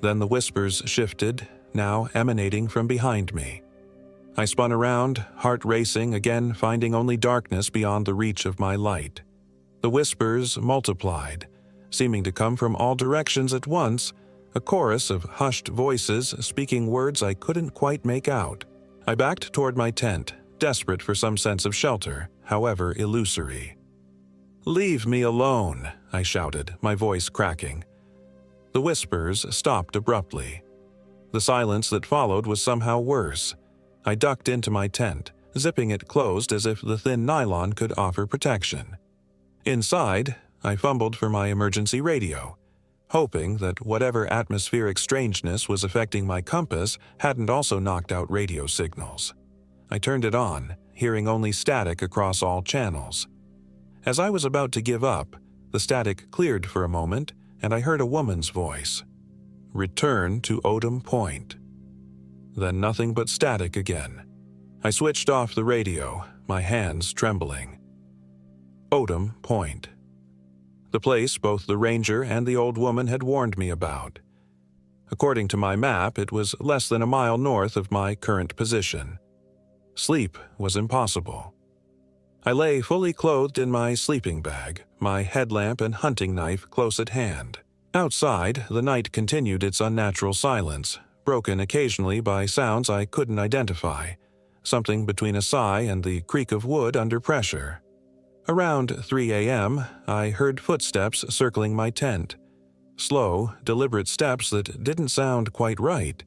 S1: Then the whispers shifted, now emanating from behind me. I spun around, heart racing, again finding only darkness beyond the reach of my light. The whispers multiplied, seeming to come from all directions at once, a chorus of hushed voices speaking words I couldn't quite make out. I backed toward my tent, desperate for some sense of shelter, however illusory. "Leave me alone," I shouted, my voice cracking. The whispers stopped abruptly. The silence that followed was somehow worse. I ducked into my tent, zipping it closed as if the thin nylon could offer protection. Inside, I fumbled for my emergency radio, hoping that whatever atmospheric strangeness was affecting my compass hadn't also knocked out radio signals. I turned it on, hearing only static across all channels. As I was about to give up, the static cleared for a moment, and I heard a woman's voice. "Return to Odom Point." Then nothing but static again. I switched off the radio, my hands trembling. Odom Point. The place both the ranger and the old woman had warned me about. According to my map, it was less than a mile north of my current position. Sleep was impossible. I lay fully clothed in my sleeping bag, my headlamp and hunting knife close at hand. Outside, the night continued its unnatural silence, broken occasionally by sounds I couldn't identify, something between a sigh and the creak of wood under pressure. Around 3 a.m., I heard footsteps circling my tent. Slow, deliberate steps that didn't sound quite right.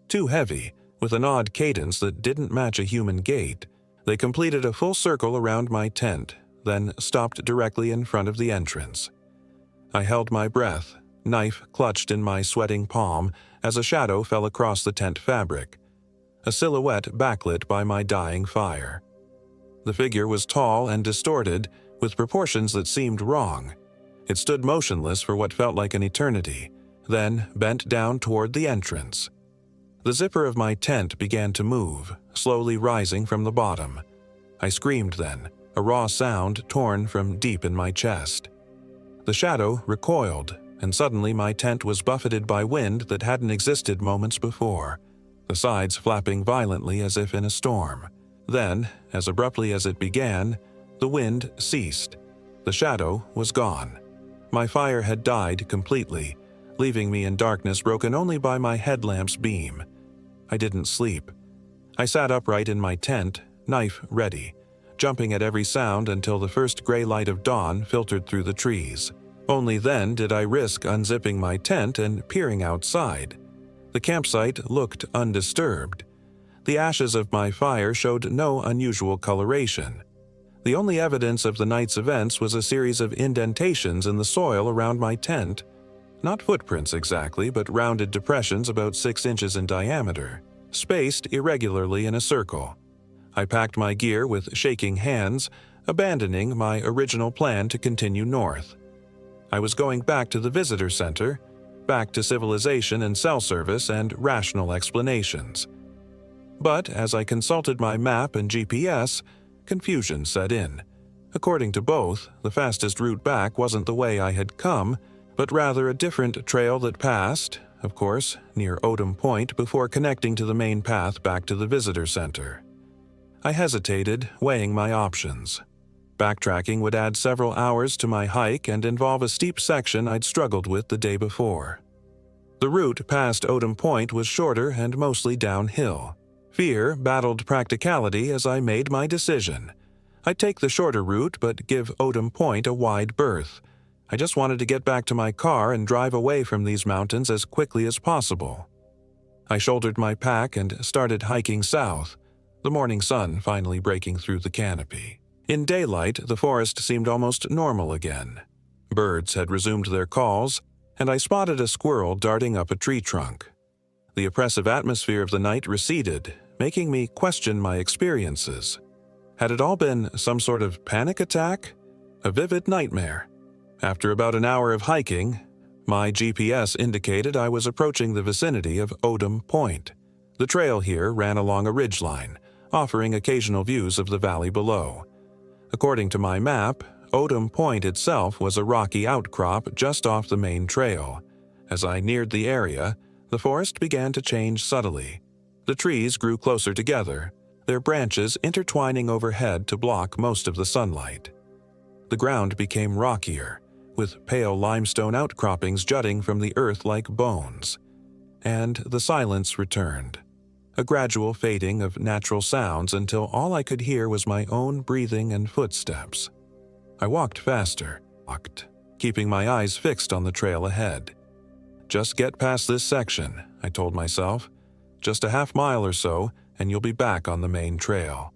S1: Too heavy, with an odd cadence that didn't match a human gait. They completed a full circle around my tent, then stopped directly in front of the entrance. I held my breath, knife clutched in my sweating palm, as a shadow fell across the tent fabric, a silhouette backlit by my dying fire. The figure was tall and distorted, with proportions that seemed wrong. It stood motionless for what felt like an eternity, then bent down toward the entrance. The zipper of my tent began to move, slowly rising from the bottom. I screamed then, a raw sound torn from deep in my chest. The shadow recoiled, and suddenly my tent was buffeted by wind that hadn't existed moments before, the sides flapping violently as if in a storm. Then, as abruptly as it began, the wind ceased. The shadow was gone. My fire had died completely, leaving me in darkness broken only by my headlamp's beam. I didn't sleep. I sat upright in my tent, knife ready, jumping at every sound until the first gray light of dawn filtered through the trees. Only then did I risk unzipping my tent and peering outside. The campsite looked undisturbed. The ashes of my fire showed no unusual coloration. The only evidence of the night's events was a series of indentations in the soil around my tent. Not footprints exactly, but rounded depressions about 6 inches in diameter, spaced irregularly in a circle. I packed my gear with shaking hands, abandoning my original plan to continue north. I was going back to the visitor center, back to civilization and cell service and rational explanations. But as I consulted my map and GPS, confusion set in. According to both, the fastest route back wasn't the way I had come, but rather a different trail that passed, of course, near Odom Point before connecting to the main path back to the visitor center. I hesitated, weighing my options. Backtracking would add several hours to my hike and involve a steep section I'd struggled with the day before. The route past Odom Point was shorter and mostly downhill. Fear battled practicality as I made my decision. I'd take the shorter route but give Odom Point a wide berth. I just wanted to get back to my car and drive away from these mountains as quickly as possible. I shouldered my pack and started hiking south, the morning sun finally breaking through the canopy. In daylight, the forest seemed almost normal again. Birds had resumed their calls, and I spotted a squirrel darting up a tree trunk. The oppressive atmosphere of the night receded, making me question my experiences. Had it all been some sort of panic attack? A vivid nightmare? After about an hour of hiking, my GPS indicated I was approaching the vicinity of Odom Point. The trail here ran along a ridgeline, offering occasional views of the valley below. According to my map, Odom Point itself was a rocky outcrop just off the main trail. As I neared the area, the forest began to change subtly. The trees grew closer together, their branches intertwining overhead to block most of the sunlight. The ground became rockier, with pale limestone outcroppings jutting from the earth like bones. And the silence returned, a gradual fading of natural sounds until all I could hear was my own breathing and footsteps. I walked faster, keeping my eyes fixed on the trail ahead. Just get past this section, I told myself. Just a half-mile or so, and you'll be back on the main trail.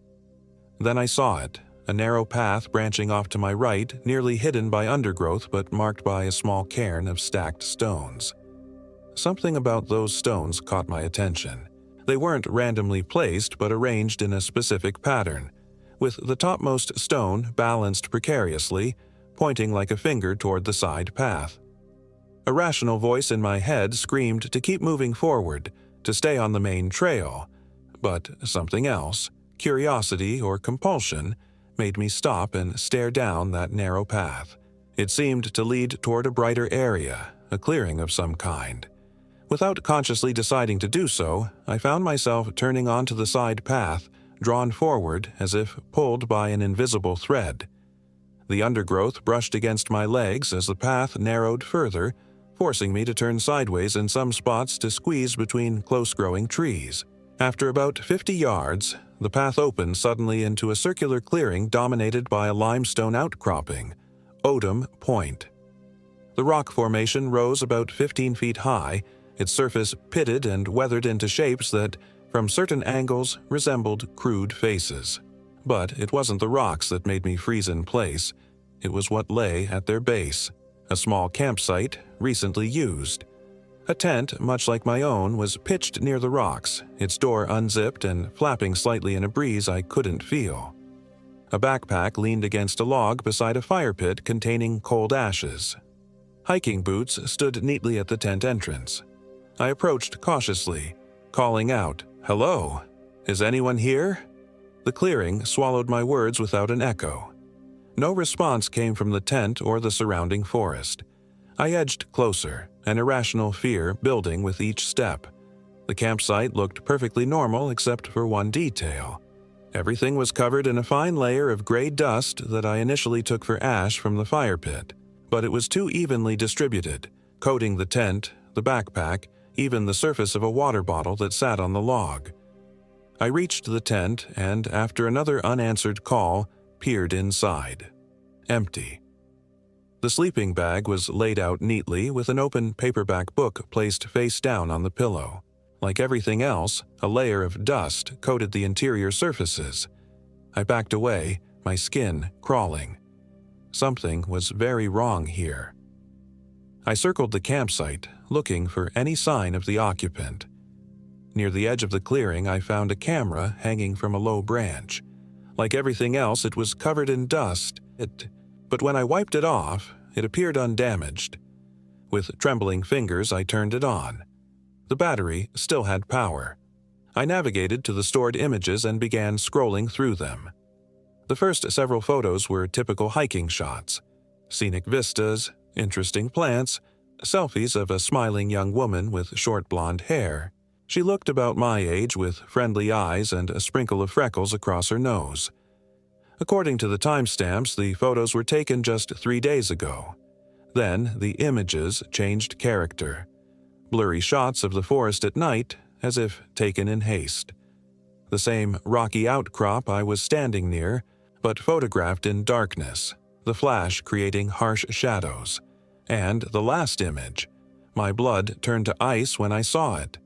S1: Then I saw it, a narrow path branching off to my right, nearly hidden by undergrowth but marked by a small cairn of stacked stones. Something about those stones caught my attention. They weren't randomly placed but arranged in a specific pattern, with the topmost stone balanced precariously, pointing like a finger toward the side path. A rational voice in my head screamed to keep moving forward, to stay on the main trail, but something else, curiosity or compulsion, made me stop and stare down that narrow path. It seemed to lead toward a brighter area, a clearing of some kind. Without consciously deciding to do so, I found myself turning onto the side path, drawn forward as if pulled by an invisible thread. The undergrowth brushed against my legs as the path narrowed further, forcing me to turn sideways in some spots to squeeze between close-growing trees. After about 50 yards, the path opened suddenly into a circular clearing dominated by a limestone outcropping, Odom Point. The rock formation rose about 15 feet high, its surface pitted and weathered into shapes that, from certain angles, resembled crude faces. But it wasn't the rocks that made me freeze in place. It was what lay at their base, a small campsite, recently used. A tent, much like my own, was pitched near the rocks, its door unzipped and flapping slightly in a breeze I couldn't feel. A backpack leaned against a log beside a fire pit containing cold ashes. Hiking boots stood neatly at the tent entrance. I approached cautiously, calling out, "Hello, is anyone here?" The clearing swallowed my words without an echo. No response came from the tent or the surrounding forest. I edged closer, an irrational fear building with each step. The campsite looked perfectly normal except for one detail. Everything was covered in a fine layer of gray dust that I initially took for ash from the fire pit, but it was too evenly distributed, coating the tent, the backpack, even the surface of a water bottle that sat on the log. I reached the tent and, after another unanswered call, peered inside. Empty. The sleeping bag was laid out neatly with an open paperback book placed face down on the pillow. Like everything else, a layer of dust coated the interior surfaces. I backed away, my skin crawling. Something was very wrong here. I circled the campsite, looking for any sign of the occupant. Near the edge of the clearing, I found a camera hanging from a low branch. Like everything else, it was covered in dust, but when I wiped it off, it appeared undamaged. With trembling fingers, I turned it on. The battery still had power. I navigated to the stored images and began scrolling through them. The first several photos were typical hiking shots. Scenic vistas, interesting plants, selfies of a smiling young woman with short blonde hair. She looked about my age with friendly eyes and a sprinkle of freckles across her nose. According to the timestamps, the photos were taken just 3 days ago. Then the images changed character. Blurry shots of the forest at night, as if taken in haste. The same rocky outcrop I was standing near, but photographed in darkness, the flash creating harsh shadows. And the last image. My blood turned to ice when I saw it.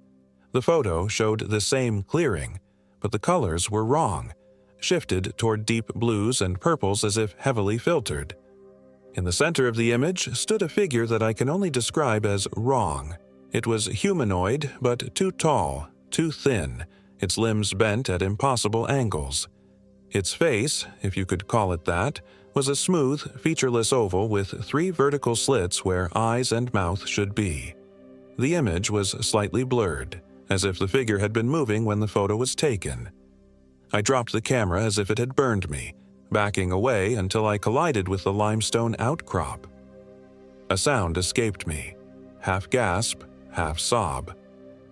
S1: The photo showed the same clearing, but the colors were wrong, shifted toward deep blues and purples as if heavily filtered. In the center of the image stood a figure that I can only describe as wrong. It was humanoid, but too tall, too thin, its limbs bent at impossible angles. Its face, if you could call it that, was a smooth, featureless oval with 3 vertical slits where eyes and mouth should be. The image was slightly blurred, as if the figure had been moving when the photo was taken. I dropped the camera as if it had burned me, backing away until I collided with the limestone outcrop. A sound escaped me, half gasp, half sob.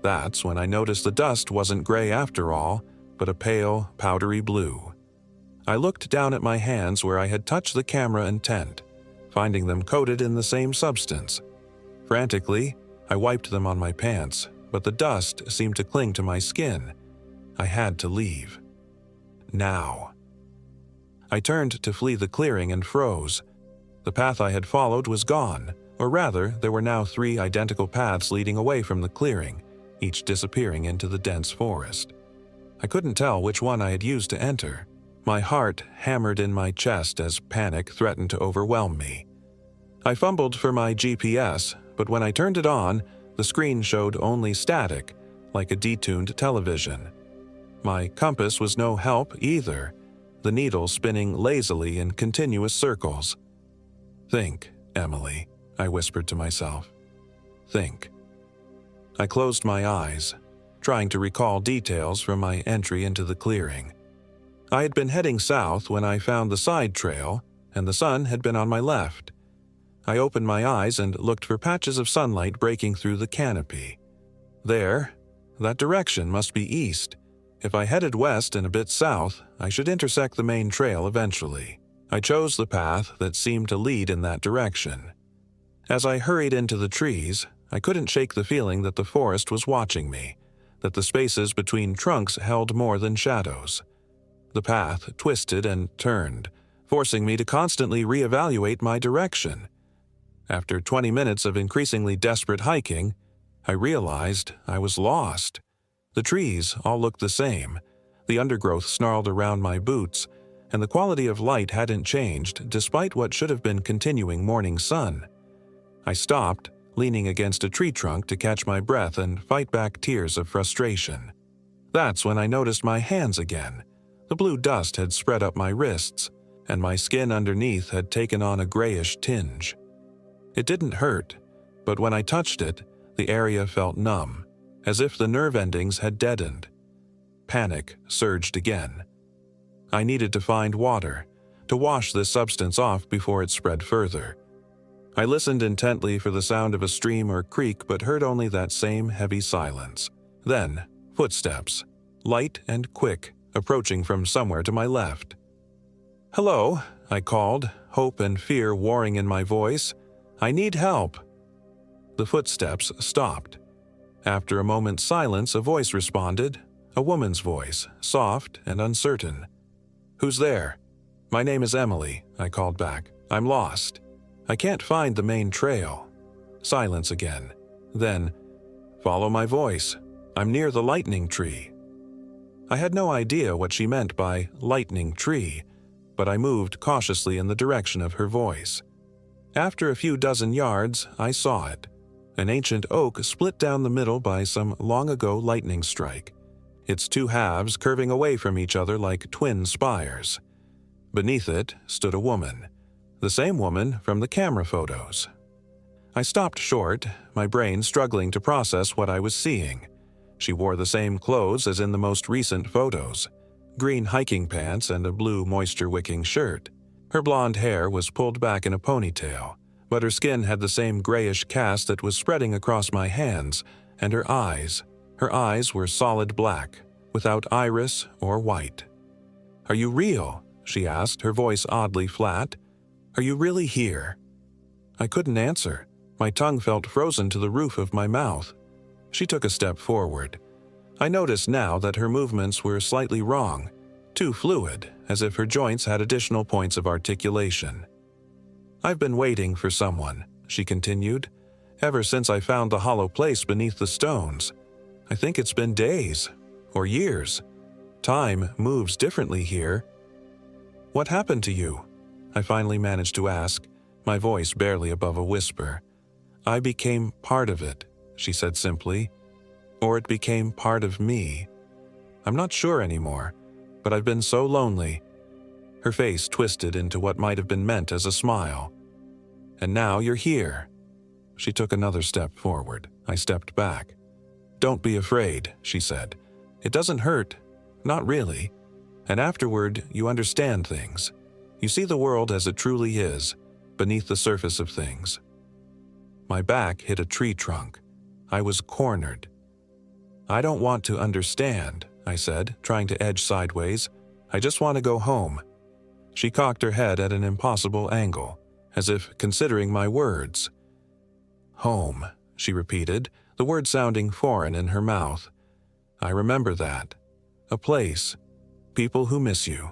S1: That's when I noticed the dust wasn't gray after all, but a pale, powdery blue. I looked down at my hands where I had touched the camera and tent, finding them coated in the same substance. Frantically, I wiped them on my pants, but the dust seemed to cling to my skin. I had to leave. Now. I turned to flee the clearing and froze. The path I had followed was gone, or rather, there were now 3 identical paths leading away from the clearing, each disappearing into the dense forest. I couldn't tell which one I had used to enter. My heart hammered in my chest as panic threatened to overwhelm me. I fumbled for my GPS, but when I turned it on, the screen showed only static, like a detuned television. My compass was no help either, the needle spinning lazily in continuous circles. "Think, Emily," I whispered to myself. "Think." I closed my eyes, trying to recall details from my entry into the clearing. I had been heading south when I found the side trail, and the sun had been on my left. I opened my eyes and looked for patches of sunlight breaking through the canopy. There, that direction must be east. If I headed west and a bit south, I should intersect the main trail eventually. I chose the path that seemed to lead in that direction. As I hurried into the trees, I couldn't shake the feeling that the forest was watching me, that the spaces between trunks held more than shadows. The path twisted and turned, forcing me to constantly reevaluate my direction. After 20 minutes of increasingly desperate hiking, I realized I was lost. The trees all looked the same, the undergrowth snarled around my boots, and the quality of light hadn't changed despite what should have been continuing morning sun. I stopped, leaning against a tree trunk to catch my breath and fight back tears of frustration. That's when I noticed my hands again. The blue dust had spread up my wrists, and my skin underneath had taken on a grayish tinge. It didn't hurt, but when I touched it, the area felt numb, as if the nerve endings had deadened. Panic surged again. I needed to find water, to wash this substance off before it spread further. I listened intently for the sound of a stream or creek, but heard only that same heavy silence. Then, footsteps, light and quick, approaching from somewhere to my left. "Hello," I called, hope and fear warring in my voice. "I need help." The footsteps stopped. After a moment's silence, a voice responded, a woman's voice, soft and uncertain. "Who's there?" "My name is Emily," I called back. "I'm lost. I can't find the main trail." Silence again. Then, "Follow my voice. I'm near the lightning tree." I had no idea what she meant by lightning tree, but I moved cautiously in the direction of her voice. After a few dozen yards, I saw it. An ancient oak split down the middle by some long-ago lightning strike, its two halves curving away from each other like twin spires. Beneath it stood a woman, the same woman from the camera photos. I stopped short, my brain struggling to process what I was seeing. She wore the same clothes as in the most recent photos, green hiking pants and a blue moisture-wicking shirt. Her blonde hair was pulled back in a ponytail, but her skin had the same grayish cast that was spreading across my hands, and her eyes were solid black, without iris or white. "Are you real?" she asked, her voice oddly flat. "Are you really here?" I couldn't answer. My tongue felt frozen to the roof of my mouth. She took a step forward. I noticed now that her movements were slightly wrong, too fluid, as if her joints had additional points of articulation. "I've been waiting for someone," she continued, "ever since I found the hollow place beneath the stones. I think it's been days, or years. Time moves differently here." "What happened to you?" I finally managed to ask, my voice barely above a whisper. "I became part of it," she said simply. "Or it became part of me. I'm not sure anymore, but I've been so lonely." Her face twisted into what might have been meant as a smile. "And now you're here." She took another step forward. I stepped back. "Don't be afraid," she said. "It doesn't hurt. Not really. And afterward, you understand things. You see the world as it truly is, beneath the surface of things." My back hit a tree trunk. I was cornered. "I don't want to understand," I said, trying to edge sideways. "I just want to go home." She cocked her head at an impossible angle, as if considering my words. "Home," she repeated, the word sounding foreign in her mouth. "I remember that. A place. People who miss you."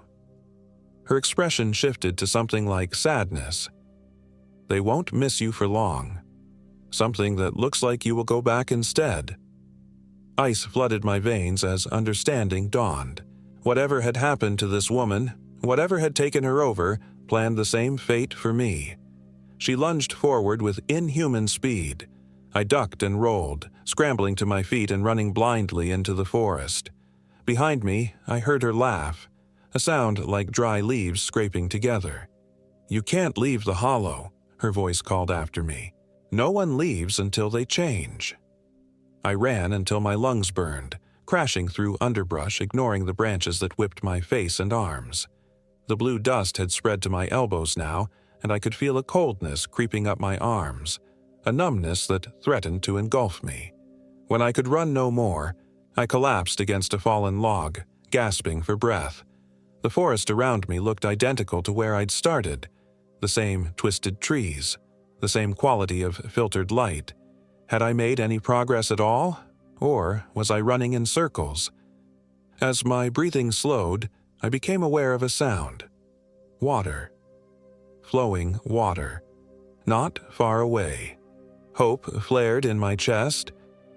S1: Her expression shifted to something like sadness. "They won't miss you for long. Something that looks like you will go back instead." Ice flooded my veins as understanding dawned. Whatever had happened to this woman, whatever had taken her over, planned the same fate for me. She lunged forward with inhuman speed. I ducked and rolled, scrambling to my feet and running blindly into the forest. Behind me, I heard her laugh, a sound like dry leaves scraping together. "You can't leave the hollow," her voice called after me. "No one leaves until they change." I ran until my lungs burned, crashing through underbrush, ignoring the branches that whipped my face and arms. The blue dust had spread to my elbows now, and I could feel a coldness creeping up my arms, a numbness that threatened to engulf me. When I could run no more, I collapsed against a fallen log, gasping for breath. The forest around me looked identical to where I'd started. The same twisted trees, the same quality of filtered light. Had I made any progress at all? Or was I running in circles? As my breathing slowed, I became aware of a sound. Water. Flowing water. Not far away. Hope flared in my chest.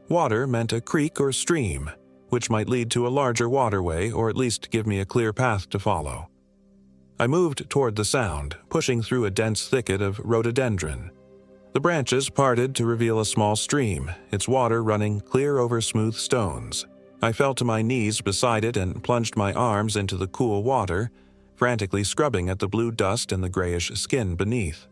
S1: Water meant a creek or stream, which might lead to a larger waterway or at least give me a clear path to follow. I moved toward the sound, pushing through a dense thicket of rhododendron. The branches parted to reveal a small stream, its water running clear over smooth stones. I fell to my knees beside it and plunged my arms into the cool water, frantically scrubbing at the blue dust and the grayish skin beneath.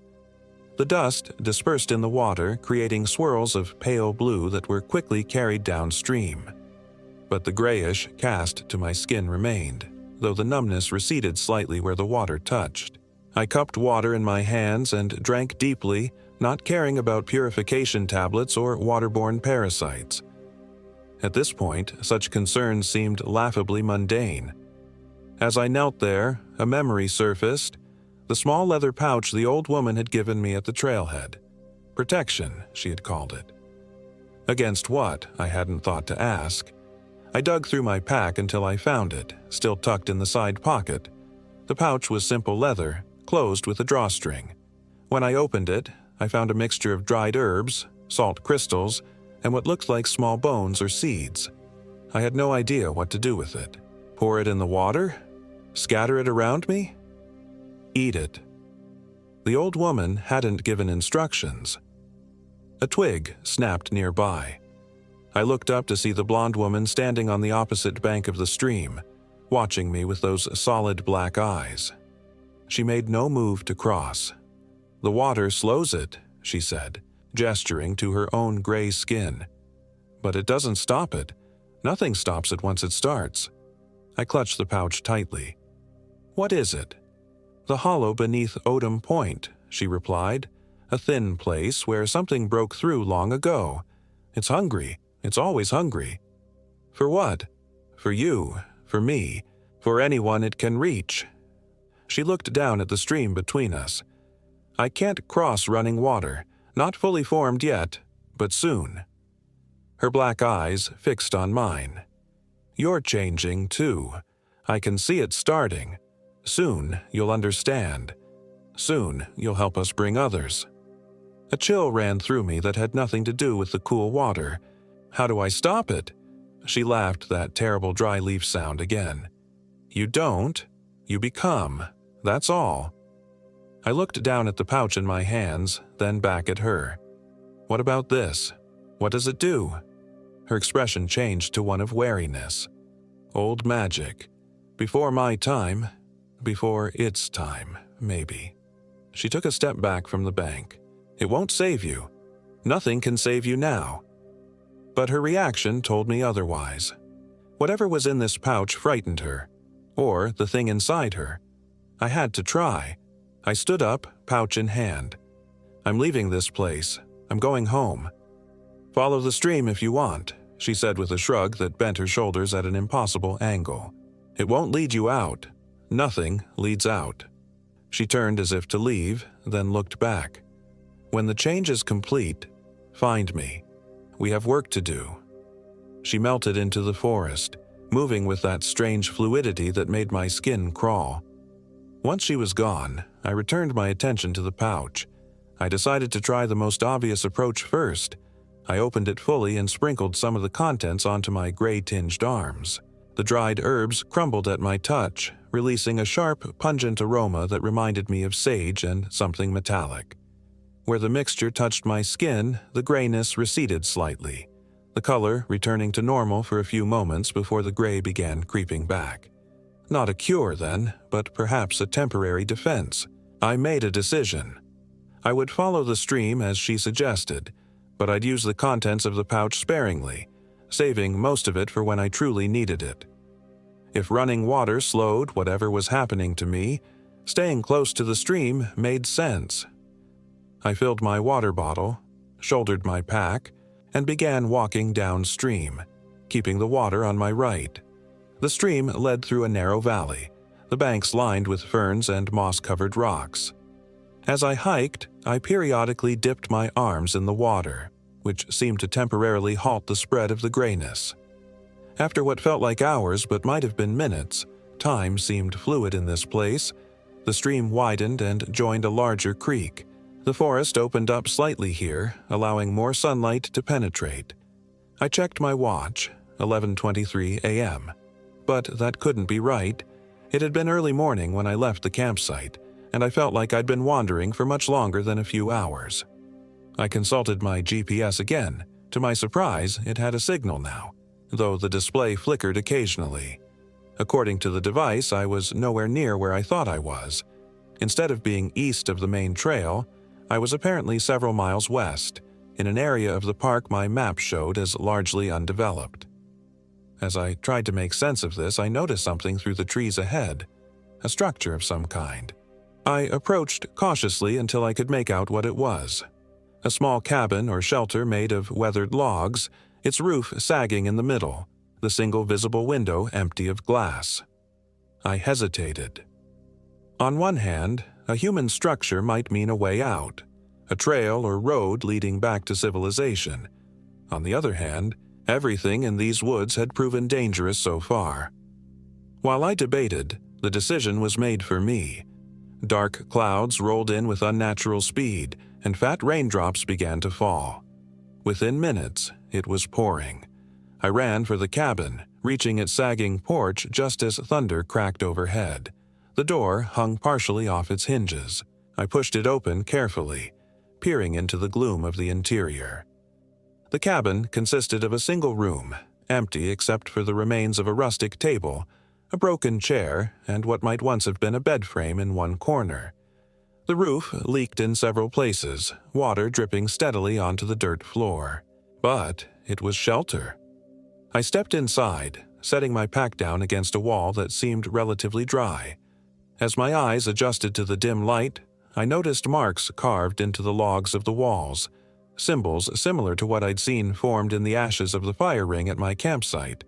S1: The dust dispersed in the water, creating swirls of pale blue that were quickly carried downstream. But the grayish cast to my skin remained. though the numbness receded slightly where the water touched. I cupped water in my hands and drank deeply, not caring about purification tablets or waterborne parasites. At this point, such concerns seemed laughably mundane. As I knelt there, a memory surfaced, the small leather pouch the old woman had given me at the trailhead. Protection, she had called it. Against what, I hadn't thought to ask. I dug through my pack until I found it, still tucked in the side pocket. The pouch was simple leather, closed with a drawstring. When I opened it, I found a mixture of dried herbs, salt crystals, and what looked like small bones or seeds. I had no idea what to do with it. Pour it in the water? Scatter it around me? Eat it. The old woman hadn't given instructions. A twig snapped nearby. I looked up to see the blonde woman standing on the opposite bank of the stream, watching me with those solid black eyes. She made no move to cross. "The water slows it," she said, gesturing to her own gray skin. "But it doesn't stop it. Nothing stops it once it starts." I clutched the pouch tightly. "What is it?" "The hollow beneath Odom Point," she replied. "A thin place where something broke through long ago. It's hungry. It's always hungry." "For what?" "For you, for me, for anyone it can reach." She looked down at the stream between us. "I can't cross running water, not fully formed yet, but soon." Her black eyes fixed on mine. "You're changing, too. I can see it starting. Soon you'll understand. Soon you'll help us bring others." A chill ran through me that had nothing to do with the cool water. "How do I stop it?" She laughed that terrible dry leaf sound again. "You don't. You become. That's all." I looked down at the pouch in my hands, then back at her. "What about this? What does it do?" Her expression changed to one of wariness. "Old magic. Before my time. Before its time, maybe." She took a step back from the bank. "It won't save you. Nothing can save you now." But her reaction told me otherwise. Whatever was in this pouch frightened her, or the thing inside her. I had to try. I stood up, pouch in hand. "I'm leaving this place. I'm going home." "Follow the stream if you want," she said with a shrug that bent her shoulders at an impossible angle. "It won't lead you out. Nothing leads out." She turned as if to leave, then looked back. "When the change is complete, find me. We have work to do." She melted into the forest, moving with that strange fluidity that made my skin crawl. Once she was gone, I returned my attention to the pouch. I decided to try the most obvious approach first. I opened it fully and sprinkled some of the contents onto my gray-tinged arms. The dried herbs crumbled at my touch, releasing a sharp, pungent aroma that reminded me of sage and something metallic. Where the mixture touched my skin, the grayness receded slightly, the color returning to normal for a few moments before the gray began creeping back. Not a cure, then, but perhaps a temporary defense. I made a decision. I would follow the stream as she suggested, but I'd use the contents of the pouch sparingly, saving most of it for when I truly needed it. If running water slowed whatever was happening to me, staying close to the stream made sense. I filled my water bottle, shouldered my pack, and began walking downstream, keeping the water on my right. The stream led through a narrow valley, the banks lined with ferns and moss-covered rocks. As I hiked, I periodically dipped my arms in the water, which seemed to temporarily halt the spread of the grayness. After what felt like hours but might have been minutes, time seemed fluid in this place. The stream widened and joined a larger creek. The forest opened up slightly here, allowing more sunlight to penetrate. I checked my watch, 11:23 a.m. But that couldn't be right. It had been early morning when I left the campsite, and I felt like I'd been wandering for much longer than a few hours. I consulted my GPS again. To my surprise, it had a signal now, though the display flickered occasionally. According to the device, I was nowhere near where I thought I was. Instead of being east of the main trail, I was apparently several miles west, in an area of the park my map showed as largely undeveloped. As I tried to make sense of this, I noticed something through the trees ahead, a structure of some kind. I approached cautiously until I could make out what it was. A small cabin or shelter made of weathered logs, its roof sagging in the middle, the single visible window empty of glass. I hesitated. On one hand, a human structure might mean a way out, a trail or road leading back to civilization. On the other hand, everything in these woods had proven dangerous so far. While I debated, the decision was made for me. Dark clouds rolled in with unnatural speed, and fat raindrops began to fall. Within minutes, it was pouring. I ran for the cabin, reaching its sagging porch just as thunder cracked overhead. The door hung partially off its hinges. I pushed it open carefully, peering into the gloom of the interior. The cabin consisted of a single room, empty except for the remains of a rustic table, a broken chair, and what might once have been a bed frame in one corner. The roof leaked in several places, water dripping steadily onto the dirt floor. But it was shelter. I stepped inside, setting my pack down against a wall that seemed relatively dry. As my eyes adjusted to the dim light, I noticed marks carved into the logs of the walls, symbols similar to what I'd seen formed in the ashes of the fire ring at my campsite.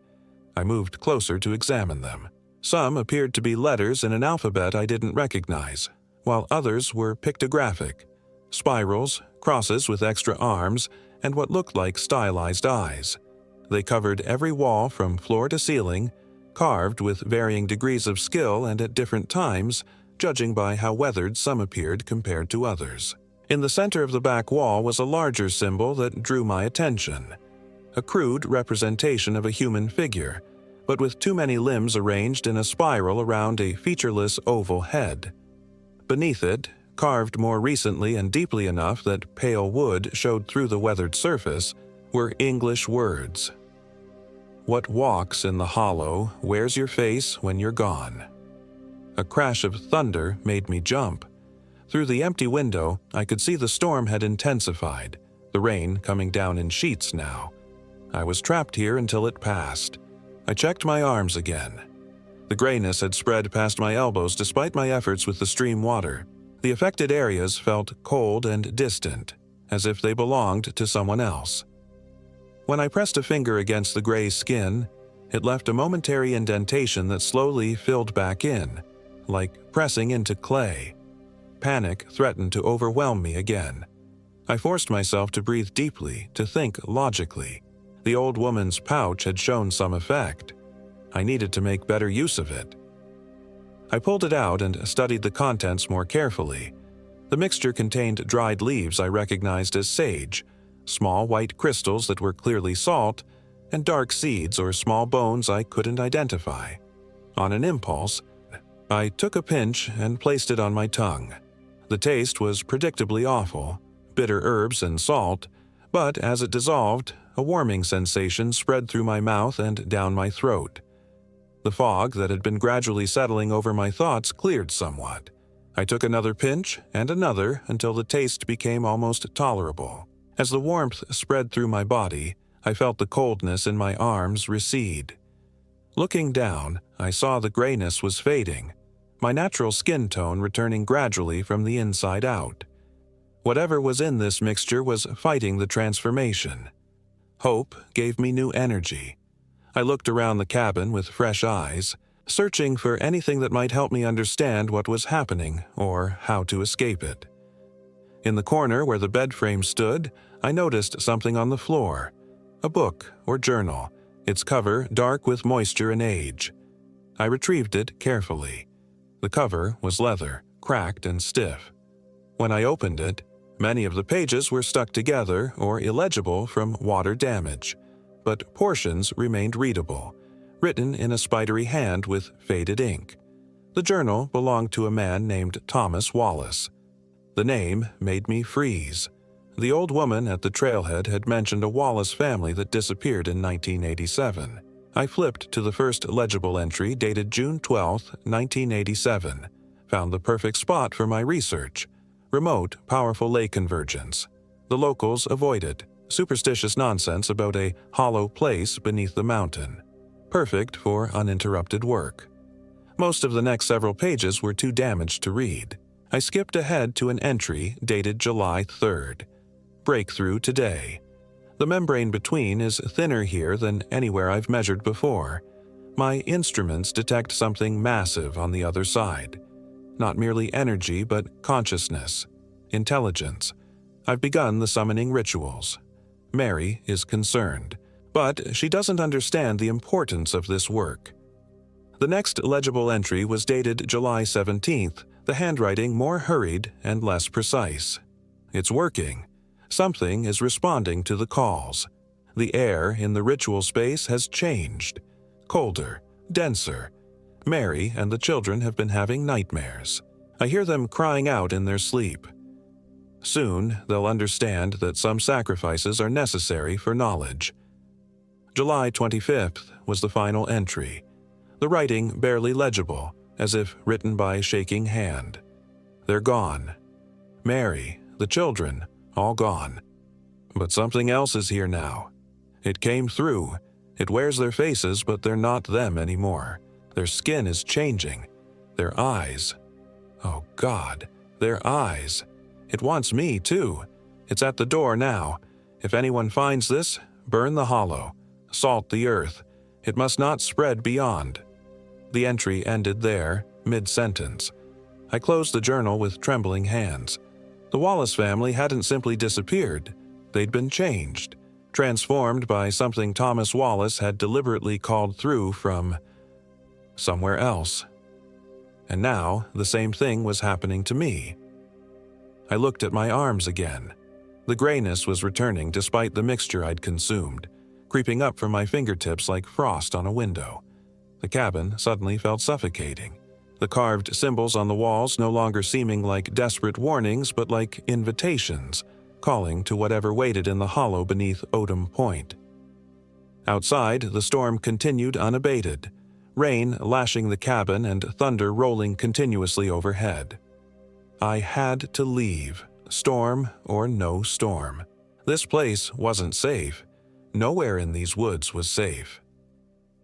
S1: I moved closer to examine them. Some appeared to be letters in an alphabet I didn't recognize, while others were pictographic, spirals, crosses with extra arms, and what looked like stylized eyes. They covered every wall from floor to ceiling, carved with varying degrees of skill and at different times, judging by how weathered some appeared compared to others. In the center of the back wall was a larger symbol that drew my attention. A crude representation of a human figure, but with too many limbs arranged in a spiral around a featureless oval head. Beneath it, carved more recently and deeply enough that pale wood showed through the weathered surface, were English words. "What walks in the hollow wears your face when you're gone." A crash of thunder made me jump. Through the empty window, I could see the storm had intensified, the rain coming down in sheets now. I was trapped here until it passed. I checked my arms again. The grayness had spread past my elbows despite my efforts with the stream water. The affected areas felt cold and distant, as if they belonged to someone else. When I pressed a finger against the gray skin, it left a momentary indentation that slowly filled back in, like pressing into clay. Panic threatened to overwhelm me again. I forced myself to breathe deeply, to think logically. The old woman's pouch had shown some effect. I needed to make better use of it. I pulled it out and studied the contents more carefully. The mixture contained dried leaves I recognized as sage, small white crystals that were clearly salt, and dark seeds or small bones I couldn't identify. On an impulse, I took a pinch and placed it on my tongue. The taste was predictably awful, bitter herbs and salt, but as it dissolved, a warming sensation spread through my mouth and down my throat. The fog that had been gradually settling over my thoughts cleared somewhat. I took another pinch and another until the taste became almost tolerable. As the warmth spread through my body, I felt the coldness in my arms recede. Looking down, I saw the grayness was fading, my natural skin tone returning gradually from the inside out. Whatever was in this mixture was fighting the transformation. Hope gave me new energy. I looked around the cabin with fresh eyes, searching for anything that might help me understand what was happening or how to escape it. In the corner where the bed frame stood, I noticed something on the floor, a book or journal, its cover dark with moisture and age. I retrieved it carefully. The cover was leather, cracked and stiff. When I opened it, many of the pages were stuck together or illegible from water damage, but portions remained readable, written in a spidery hand with faded ink. The journal belonged to a man named Thomas Wallace. The name made me freeze. The old woman at the trailhead had mentioned a Wallace family that disappeared in 1987. I flipped to the first legible entry dated June 12, 1987, found the perfect spot for my research. Remote, powerful lake convergence. The locals avoided superstitious nonsense about a hollow place beneath the mountain. perfect for uninterrupted work. Most of the next several pages were too damaged to read. I skipped ahead to an entry dated July 3rd. Breakthrough today. The membrane between is thinner here than anywhere I've measured before. My instruments detect something massive on the other side. Not merely energy, but consciousness, intelligence. I've begun the summoning rituals. Mary is concerned, but she doesn't understand the importance of this work. The next legible entry was dated July 17th, the handwriting more hurried and less precise. It's working. Something is responding to the calls. The air in the ritual space has changed. Colder, denser. Mary and the children have been having nightmares. I hear them crying out in their sleep. Soon, they'll understand that some sacrifices are necessary for knowledge. July 25th was the final entry. The writing barely legible, as if written by a shaking hand. They're gone. Mary, the children, all gone. But something else is here now. It came through. It wears their faces, but they're not them anymore. Their skin is changing. Their eyes. Oh God, their eyes. It wants me, too. It's at the door now. If anyone finds this, burn the hollow. Salt the earth. It must not spread beyond. The entry ended there, mid-sentence. I closed the journal with trembling hands. The Wallace family hadn't simply disappeared. They'd been changed, transformed by something Thomas Wallace had deliberately called through from somewhere else. And now the same thing was happening to me. I looked at my arms again. The grayness was returning despite the mixture I'd consumed, creeping up from my fingertips like frost on a window. The cabin suddenly felt suffocating. The carved symbols on the walls no longer seeming like desperate warnings but like invitations, calling to whatever waited in the hollow beneath Odom Point. Outside, the storm continued unabated, rain lashing the cabin and thunder rolling continuously overhead. I had to leave, storm or no storm. This place wasn't safe. Nowhere in these woods was safe.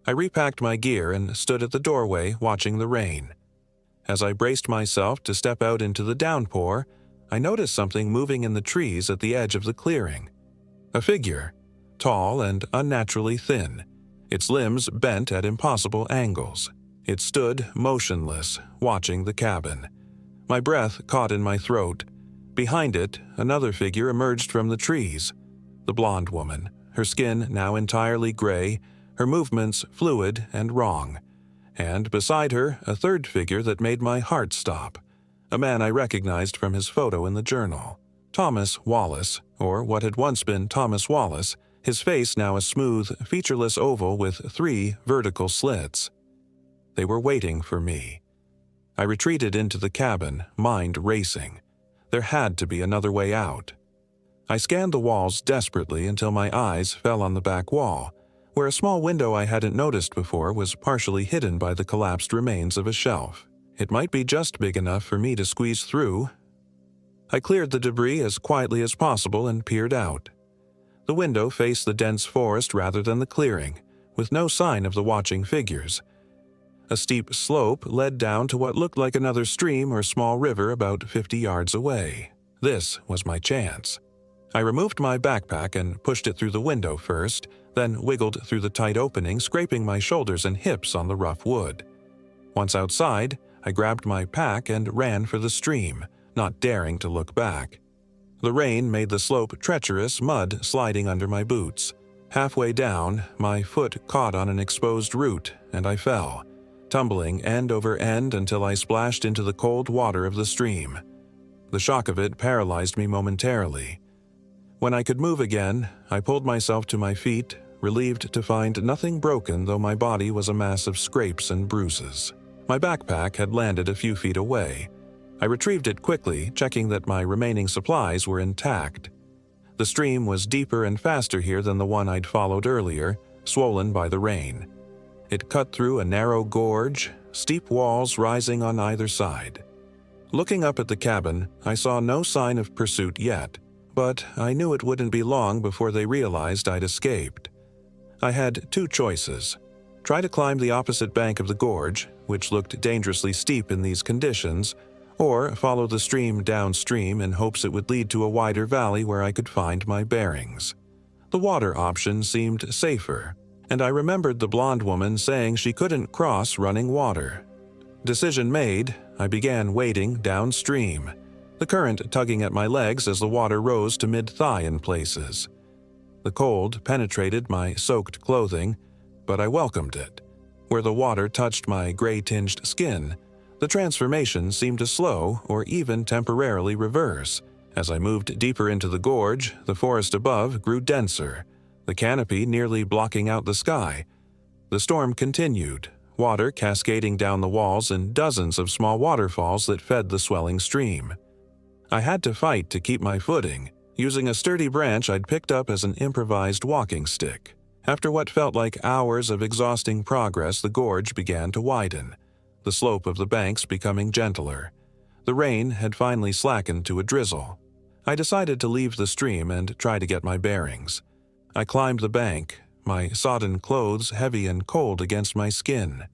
S1: I repacked my gear and stood at the doorway watching the rain. As I braced myself to step out into the downpour, I noticed something moving in the trees at the edge of the clearing. A figure, tall and unnaturally thin, its limbs bent at impossible angles. It stood motionless, watching the cabin. My breath caught in my throat. Behind it, another figure emerged from the trees. The blonde woman, her skin now entirely gray, her movements fluid and wrong. And beside her, a third figure that made my heart stop. A man I recognized from his photo in the journal. Thomas Wallace, or what had once been Thomas Wallace, his face now a smooth, featureless oval with 3 vertical slits. They were waiting for me. I retreated into the cabin, mind racing. There had to be another way out. I scanned the walls desperately until my eyes fell on the back wall, where a small window I hadn't noticed before was partially hidden by the collapsed remains of a shelf. It might be just big enough for me to squeeze through. I cleared the debris as quietly as possible and peered out. The window faced the dense forest rather than the clearing, with no sign of the watching figures. A steep slope led down to what looked like another stream or small river about 50 yards away. This was my chance. I removed my backpack and pushed it through the window first, then wiggled through the tight opening, scraping my shoulders and hips on the rough wood. Once outside, I grabbed my pack and ran for the stream, not daring to look back. The rain made the slope treacherous, mud sliding under my boots. Halfway down, my foot caught on an exposed root, and I fell, tumbling end over end until I splashed into the cold water of the stream. The shock of it paralyzed me momentarily. When I could move again, I pulled myself to my feet, relieved to find nothing broken, though my body was a mass of scrapes and bruises. My backpack had landed a few feet away. I retrieved it quickly, checking that my remaining supplies were intact. The stream was deeper and faster here than the one I'd followed earlier, swollen by the rain. It cut through a narrow gorge, steep walls rising on either side. Looking up at the cabin, I saw no sign of pursuit yet, but I knew it wouldn't be long before they realized I'd escaped. I had 2 choices: try to climb the opposite bank of the gorge, which looked dangerously steep in these conditions, or follow the stream downstream in hopes it would lead to a wider valley where I could find my bearings. The water option seemed safer, and I remembered the blonde woman saying she couldn't cross running water. Decision made, I began wading downstream, the current tugging at my legs as the water rose to mid-thigh in places. The cold penetrated my soaked clothing, but I welcomed it. Where the water touched my gray-tinged skin, the transformation seemed to slow or even temporarily reverse. As I moved deeper into the gorge, the forest above grew denser, the canopy nearly blocking out the sky. The storm continued, water cascading down the walls in dozens of small waterfalls that fed the swelling stream. I had to fight to keep my footing, using a sturdy branch I'd picked up as an improvised walking stick. After what felt like hours of exhausting progress, the gorge began to widen, the slope of the banks becoming gentler. The rain had finally slackened to a drizzle. I decided to leave the stream and try to get my bearings. I climbed the bank, my sodden clothes heavy and cold against my skin.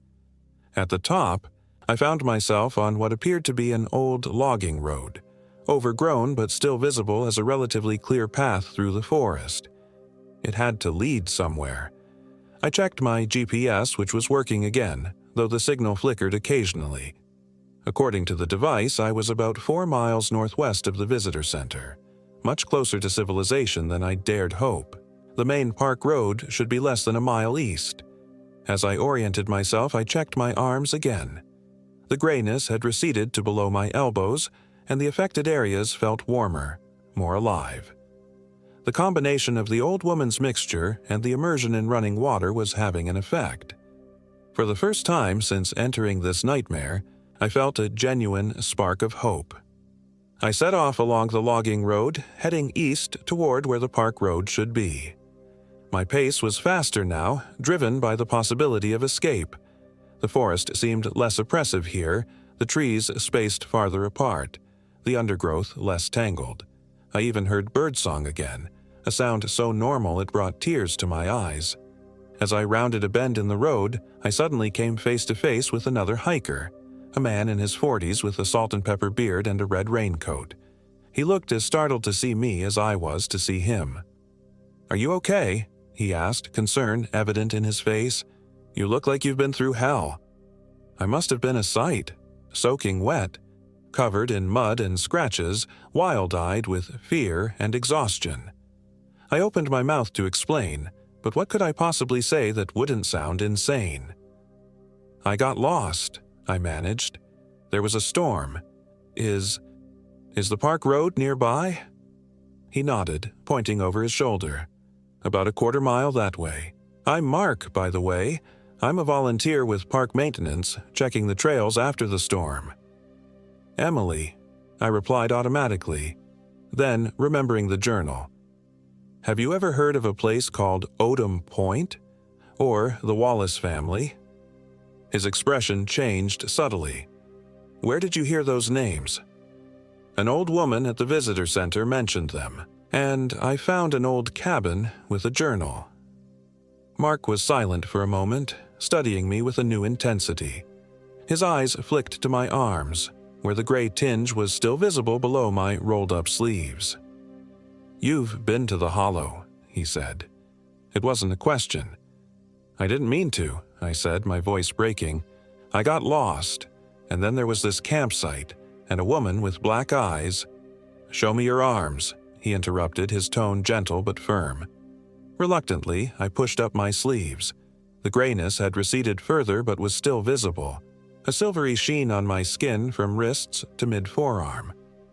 S1: At the top, I found myself on what appeared to be an old logging road, overgrown but still visible as a relatively clear path through the forest. It had to lead somewhere. I checked my GPS, which was working again, though the signal flickered occasionally. According to the device, I was about 4 miles northwest of the visitor center, much closer to civilization than I dared hope. The main park road should be less than a mile east. As I oriented myself, I checked my arms again. The grayness had receded to below my elbows, and the affected areas felt warmer, more alive. The combination of the old woman's mixture and the immersion in running water was having an effect. For the first time since entering this nightmare, I felt a genuine spark of hope. I set off along the logging road, heading east toward where the park road should be. My pace was faster now, driven by the possibility of escape. The forest seemed less oppressive here, the trees spaced farther apart, the undergrowth less tangled. I even heard birdsong again, a sound so normal it brought tears to my eyes. As I rounded a bend in the road, I suddenly came face to face with another hiker, a man in his 40s with a salt and pepper beard and a red raincoat. He looked as startled to see me as I was to see him. "Are you okay?" he asked, concern evident in his face. "You look like you've been through hell." I must have been a sight, soaking wet, covered in mud and scratches, wild-eyed with fear and exhaustion. I opened my mouth to explain, but what could I possibly say that wouldn't sound insane? "I got lost," I managed. "There was a storm. Is the park road nearby?" He nodded, pointing over his shoulder. "About a quarter mile that way. I'm Mark, by the way. I'm a volunteer with park maintenance, checking the trails after the storm." "Emily," I replied automatically. Then, remembering the journal. "Have you ever heard of a place called Odom Point? Or the Wallace family?" His expression changed subtly. "Where did you hear those names?" "An old woman at the visitor center mentioned them, and I found an old cabin with a journal." Mark was silent for a moment, studying me with a new intensity. His eyes flicked to my arms, where the gray tinge was still visible below my rolled-up sleeves. "You've been to the Hollow," he said. It wasn't a question. "I didn't mean to," I said, my voice breaking. "I got lost, and then there was this campsite, and a woman with black eyes." "Show me your arms," he interrupted, his tone gentle but firm. Reluctantly, I pushed up my sleeves. The grayness had receded further but was still visible, a silvery sheen on my skin from wrists to mid-forearm.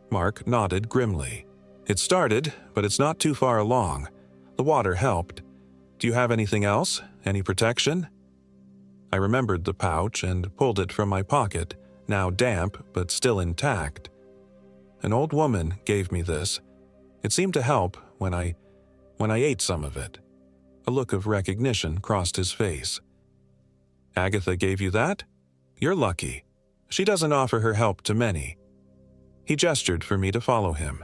S1: Mark nodded grimly. "It started, but it's not too far along. The water helped. Do you have anything else? Any protection?" I remembered the pouch and pulled it from my pocket, now damp but still intact. "An old woman gave me this. It seemed to help when I ate some of it." A look of recognition crossed his face. "Agatha gave you that? You're lucky. She doesn't offer her help to many." He gestured for me to follow him.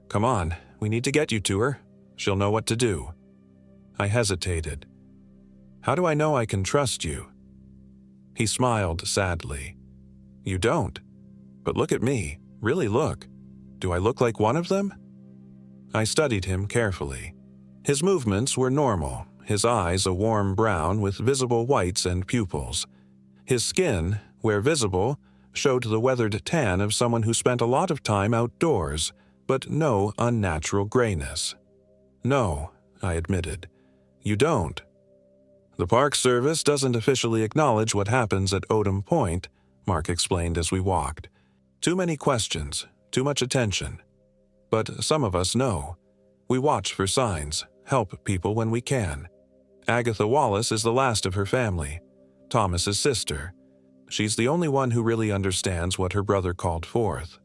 S1: "Come on, we need to get you to her. She'll know what to do." I hesitated. How do I know I can trust you?" He smiled sadly. "You don't. But look at me. Really look. Do I look like one of them?" I studied him carefully. His movements were normal, his eyes a warm brown with visible whites and pupils. His skin, where visible, showed the weathered tan of someone who spent a lot of time outdoors, but no unnatural grayness. "No," I admitted. "You don't. The Park Service doesn't officially acknowledge what happens at Odom Point," Mark explained as we walked. "Too many questions, too much attention. But some of us know. We watch for signs, help people when we can. Agatha Wallace is the last of her family, Thomas's sister. She's the only one who really understands what her brother called forth.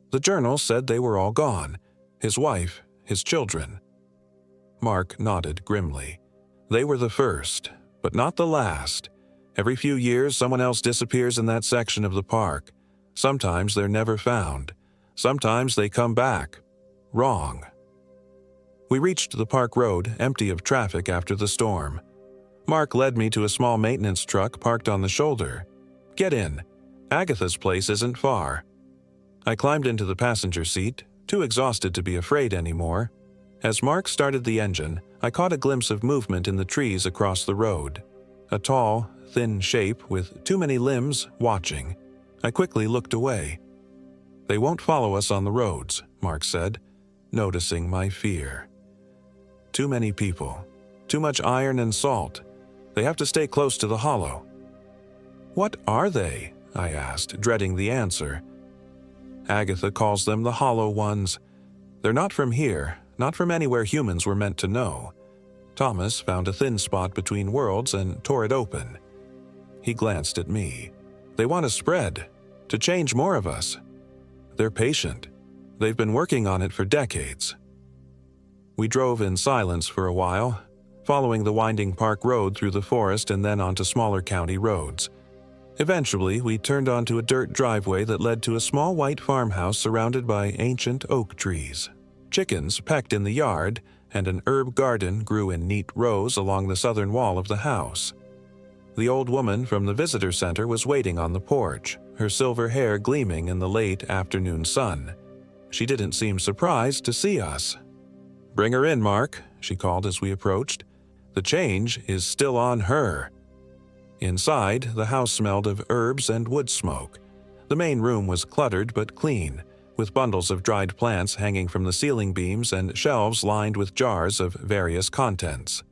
S1: The journal said they were all gone, his wife, his children." Mark nodded grimly. "They were the first, but not the last. Every few years someone else disappears in that section of the park. Sometimes they're never found. Sometimes they come back. Wrong." We reached the park road, empty of traffic after the storm. Mark led me to a small maintenance truck parked on the shoulder. "Get in. Agatha's place isn't far." I climbed into the passenger seat, too exhausted to be afraid anymore. As Mark started the engine, I caught a glimpse of movement in the trees across the road. A tall, thin shape with too many limbs watching. I quickly looked away. "They won't follow us on the roads," Mark said, noticing my fear. "Too many people. Too much iron and salt. They have to stay close to the hollow." "What are they?" I asked, dreading the answer. "Agatha calls them the Hollow Ones. They're not from here, not from anywhere humans were meant to know. Thomas found a thin spot between worlds and tore it open." He glanced at me. "They want to spread, to change more of us. They're patient. They've been working on it for decades." We drove in silence for a while, following the winding park road through the forest and then onto smaller county roads. Eventually, we turned onto a dirt driveway that led to a small white farmhouse surrounded by ancient oak trees. Chickens pecked in the yard, and an herb garden grew in neat rows along the southern wall of the house. The old woman from the visitor center was waiting on the porch, her silver hair gleaming in the late afternoon sun. She didn't seem surprised to see us. "Bring her in, Mark," she called as we approached. "The change is still on her." Inside, the house smelled of herbs and wood smoke. The main room was cluttered but clean, with bundles of dried plants hanging from the ceiling beams and shelves lined with jars of various contents.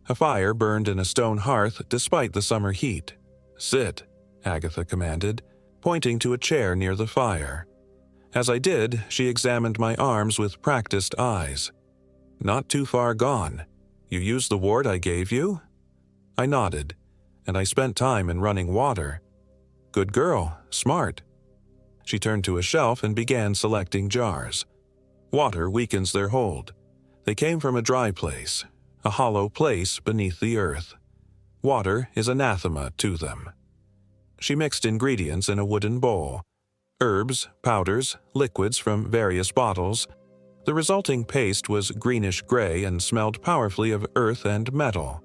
S1: A fire burned in a stone hearth despite the summer heat. "Sit," Agatha commanded, pointing to a chair near the fire. As I did, she examined my arms with practiced eyes. "Not too far gone. You used the wart I gave you?" I nodded, and I spent time in running water. "Good girl, smart." She turned to a shelf and began selecting jars. Water weakens their hold. They came from a dry place, a hollow place beneath the earth. Water is anathema to them. She mixed ingredients in a wooden bowl. Herbs, powders, liquids from various bottles. The resulting paste was greenish-gray and smelled powerfully of earth and metal.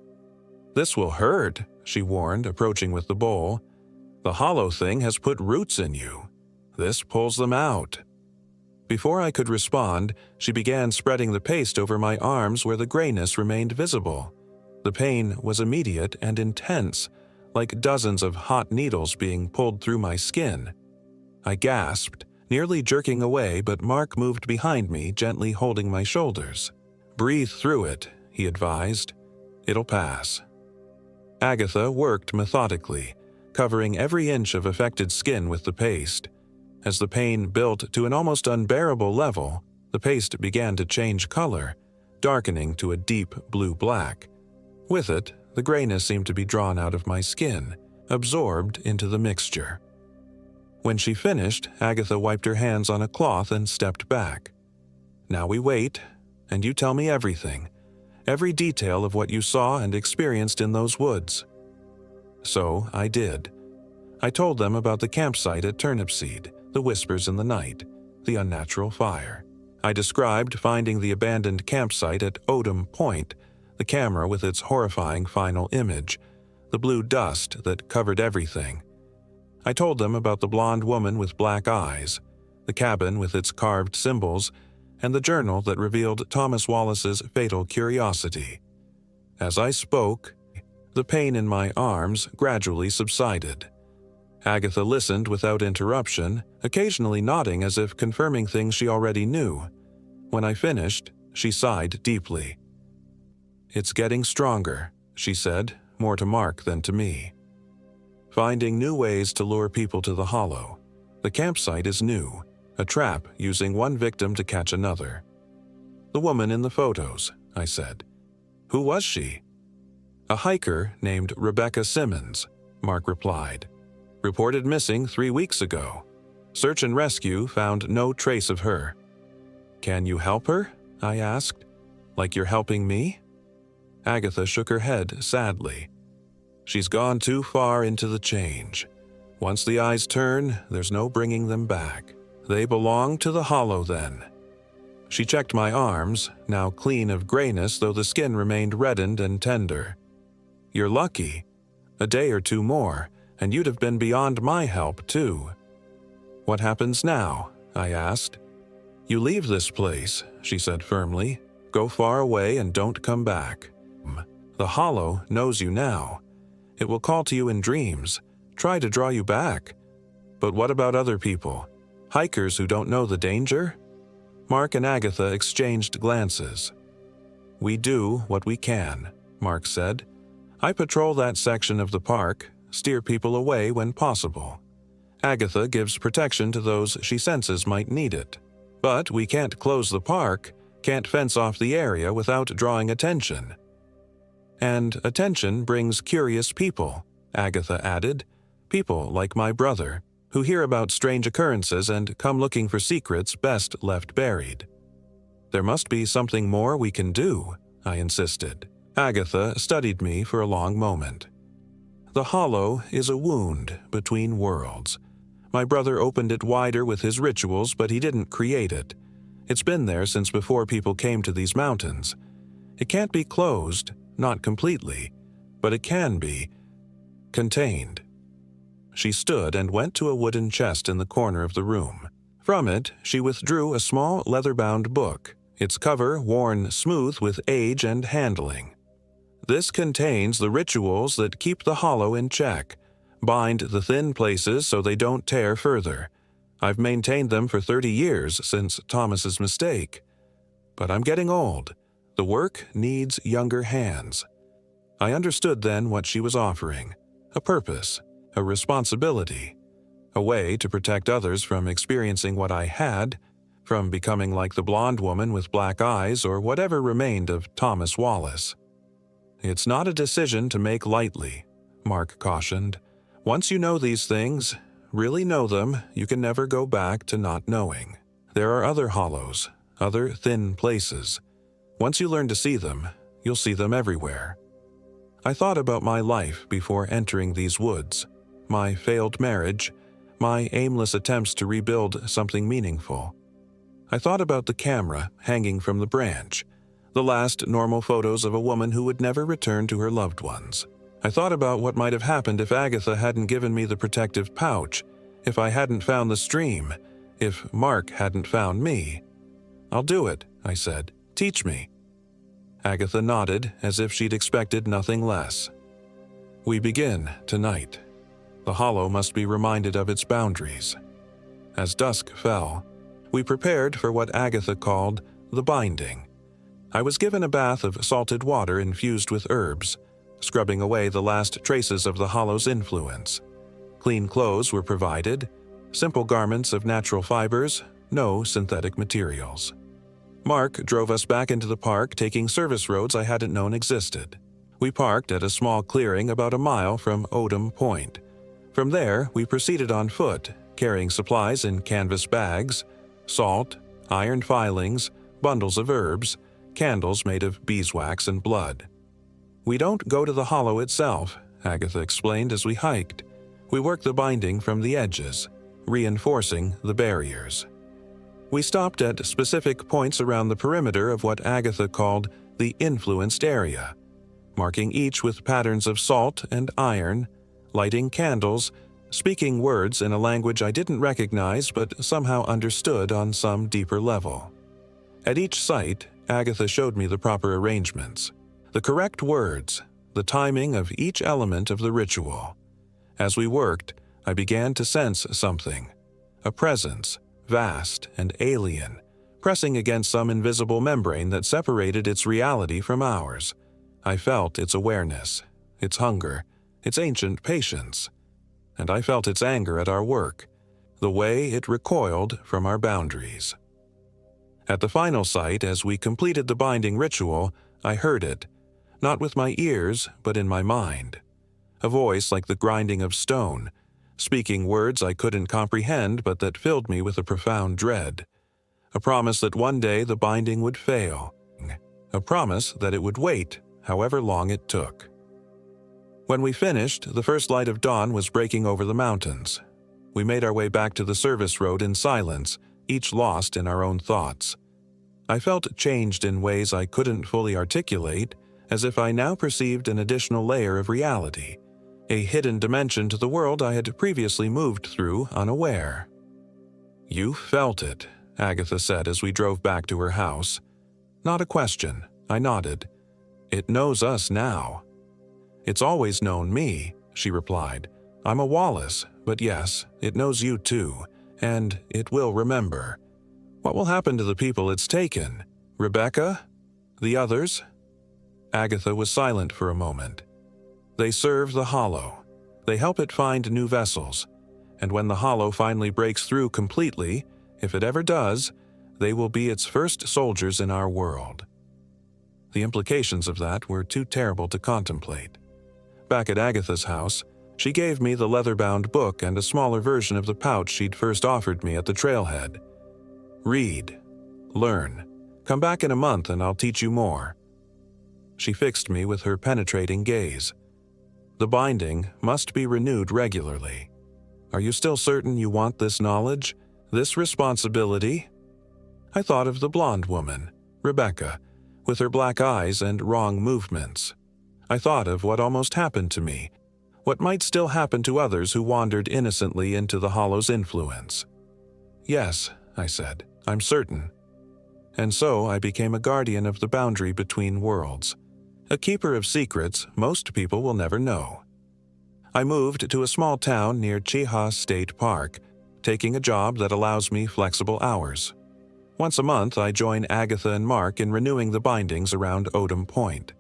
S1: "This will hurt," she warned, approaching with the bowl. "The hollow thing has put roots in you. This pulls them out." Before I could respond, she began spreading the paste over my arms where the grayness remained visible. The pain was immediate and intense, like dozens of hot needles being pulled through my skin. I gasped, nearly jerking away, but Mark moved behind me, gently holding my shoulders. "Breathe through it," he advised. "It'll pass." Agatha worked methodically, covering every inch of affected skin with the paste. As the pain built to an almost unbearable level, the paste began to change color, darkening to a deep blue-black. With it, the grayness seemed to be drawn out of my skin, absorbed into the mixture. When she finished, Agatha wiped her hands on a cloth and stepped back. "Now we wait, and you tell me everything, every detail of what you saw and experienced in those woods." So I did. I told them about the campsite at Turnipseed, the whispers in the night, the unnatural fire. I described finding the abandoned campsite at Odom Point, the camera with its horrifying final image, the blue dust that covered everything. I told them about the blonde woman with black eyes, the cabin with its carved symbols, and the journal that revealed Thomas Wallace's fatal curiosity. As I spoke, the pain in my arms gradually subsided. Agatha listened without interruption, occasionally nodding as if confirming things she already knew. When I finished, she sighed deeply. "It's getting stronger," she said, more to Mark than to me. "Finding new ways to lure people to the hollow. The campsite is new, a trap using one victim to catch another." "The woman in the photos," I said. "Who was she?" "A hiker named Rebecca Simmons," Mark replied. "Reported missing 3 weeks ago. Search and rescue found no trace of her." "Can you help her?" I asked. "Like you're helping me?" Agatha shook her head sadly. "She's gone too far into the change. Once the eyes turn, there's no bringing them back. They belong to the hollow then." She checked my arms, now clean of grayness though the skin remained reddened and tender. "You're lucky. A day or two more, and you'd have been beyond my help too." "What happens now?" I asked. "You leave this place," she said firmly. "Go far away and don't come back. The hollow knows you now. It will call to you in dreams, try to draw you back. But what about other people? Hikers who don't know the danger?" Mark and Agatha exchanged glances. "We do what we can," Mark said. "I patrol that section of the park, steer people away when possible. Agatha gives protection to those she senses might need it. But we can't close the park, can't fence off the area without drawing attention." "And attention brings curious people," Agatha added. "People like my brother, who hear about strange occurrences and come looking for secrets best left buried." "There must be something more we can do," I insisted. Agatha studied me for a long moment. "The hollow is a wound between worlds. My brother opened it wider with his rituals, but he didn't create it. It's been there since before people came to these mountains. It can't be closed, not completely, but it can be contained." She stood and went to a wooden chest in the corner of the room. From it, she withdrew a small leather-bound book, its cover worn smooth with age and handling. "This contains the rituals that keep the hollow in check, bind the thin places so they don't tear further. I've maintained them for 30 years since Thomas's mistake. But I'm getting old. The work needs younger hands." I understood then what she was offering: a purpose, a responsibility, a way to protect others from experiencing what I had, from becoming like the blonde woman with black eyes or whatever remained of Thomas Wallace. "It's not a decision to make lightly," Mark cautioned. "Once you know these things, really know them, you can never go back to not knowing. There are other hollows, other thin places. Once you learn to see them, you'll see them everywhere." I thought about my life before entering these woods, my failed marriage, my aimless attempts to rebuild something meaningful. I thought about the camera hanging from the branch, the last normal photos of a woman who would never return to her loved ones. I thought about what might have happened if Agatha hadn't given me the protective pouch, if I hadn't found the stream, if Mark hadn't found me. "I'll do it," I said. "Teach me." Agatha nodded as if she'd expected nothing less. "We begin tonight. The hollow must be reminded of its boundaries." As dusk fell, we prepared for what Agatha called the binding. I was given a bath of salted water infused with herbs, scrubbing away the last traces of the hollow's influence. Clean clothes were provided, simple garments of natural fibers, no synthetic materials. Mark drove us back into the park, taking service roads I hadn't known existed. We parked at a small clearing about a mile from Odom Point. From there, we proceeded on foot, carrying supplies in canvas bags, salt, iron filings, bundles of herbs, candles made of beeswax and blood. "We don't go to the hollow itself," Agatha explained as we hiked. "We work the binding from the edges, reinforcing the barriers." We stopped at specific points around the perimeter of what Agatha called the influenced area, marking each with patterns of salt and iron, lighting candles, speaking words in a language I didn't recognize but somehow understood on some deeper level. At each site, Agatha showed me the proper arrangements, the correct words, the timing of each element of the ritual. As we worked, I began to sense something, a presence, vast and alien, pressing against some invisible membrane that separated its reality from ours. I felt its awareness, its hunger, its ancient patience, and I felt its anger at our work, the way it recoiled from our boundaries. At the final site, as we completed the binding ritual, I heard it, not with my ears, but in my mind. A voice like the grinding of stone, speaking words I couldn't comprehend but that filled me with a profound dread. A promise that one day the binding would fail. A promise that it would wait, however long it took. When we finished, the first light of dawn was breaking over the mountains. We made our way back to the service road in silence, each lost in our own thoughts. I felt changed in ways I couldn't fully articulate, as if I now perceived an additional layer of reality, a hidden dimension to the world I had previously moved through unaware. "You felt it," Agatha said as we drove back to her house. Not a question, I nodded. "It knows us now." "It's always known me," she replied. "I'm a Wallace, but yes, it knows you too, and it will remember. What will happen to the people it's taken? Rebecca? The others?" Agatha was silent for a moment. "They serve the Hollow. They help it find new vessels, and when the Hollow finally breaks through completely, if it ever does, they will be its first soldiers in our world." The implications of that were too terrible to contemplate. Back at Agatha's house, she gave me the leather-bound book and a smaller version of the pouch she'd first offered me at the trailhead. "Read. Learn. Come back in a month and I'll teach you more." She fixed me with her penetrating gaze. "The binding must be renewed regularly. Are you still certain you want this knowledge, this responsibility?" I thought of the blonde woman, Rebecca, with her black eyes and wrong movements. I thought of what almost happened to me, what might still happen to others who wandered innocently into the Hollow's influence. "Yes," I said, "I'm certain." And so I became a guardian of the boundary between worlds, a keeper of secrets most people will never know. I moved to a small town near Chehaw State Park, taking a job that allows me flexible hours. Once a month, I join Agatha and Mark in renewing the bindings around Odom Point.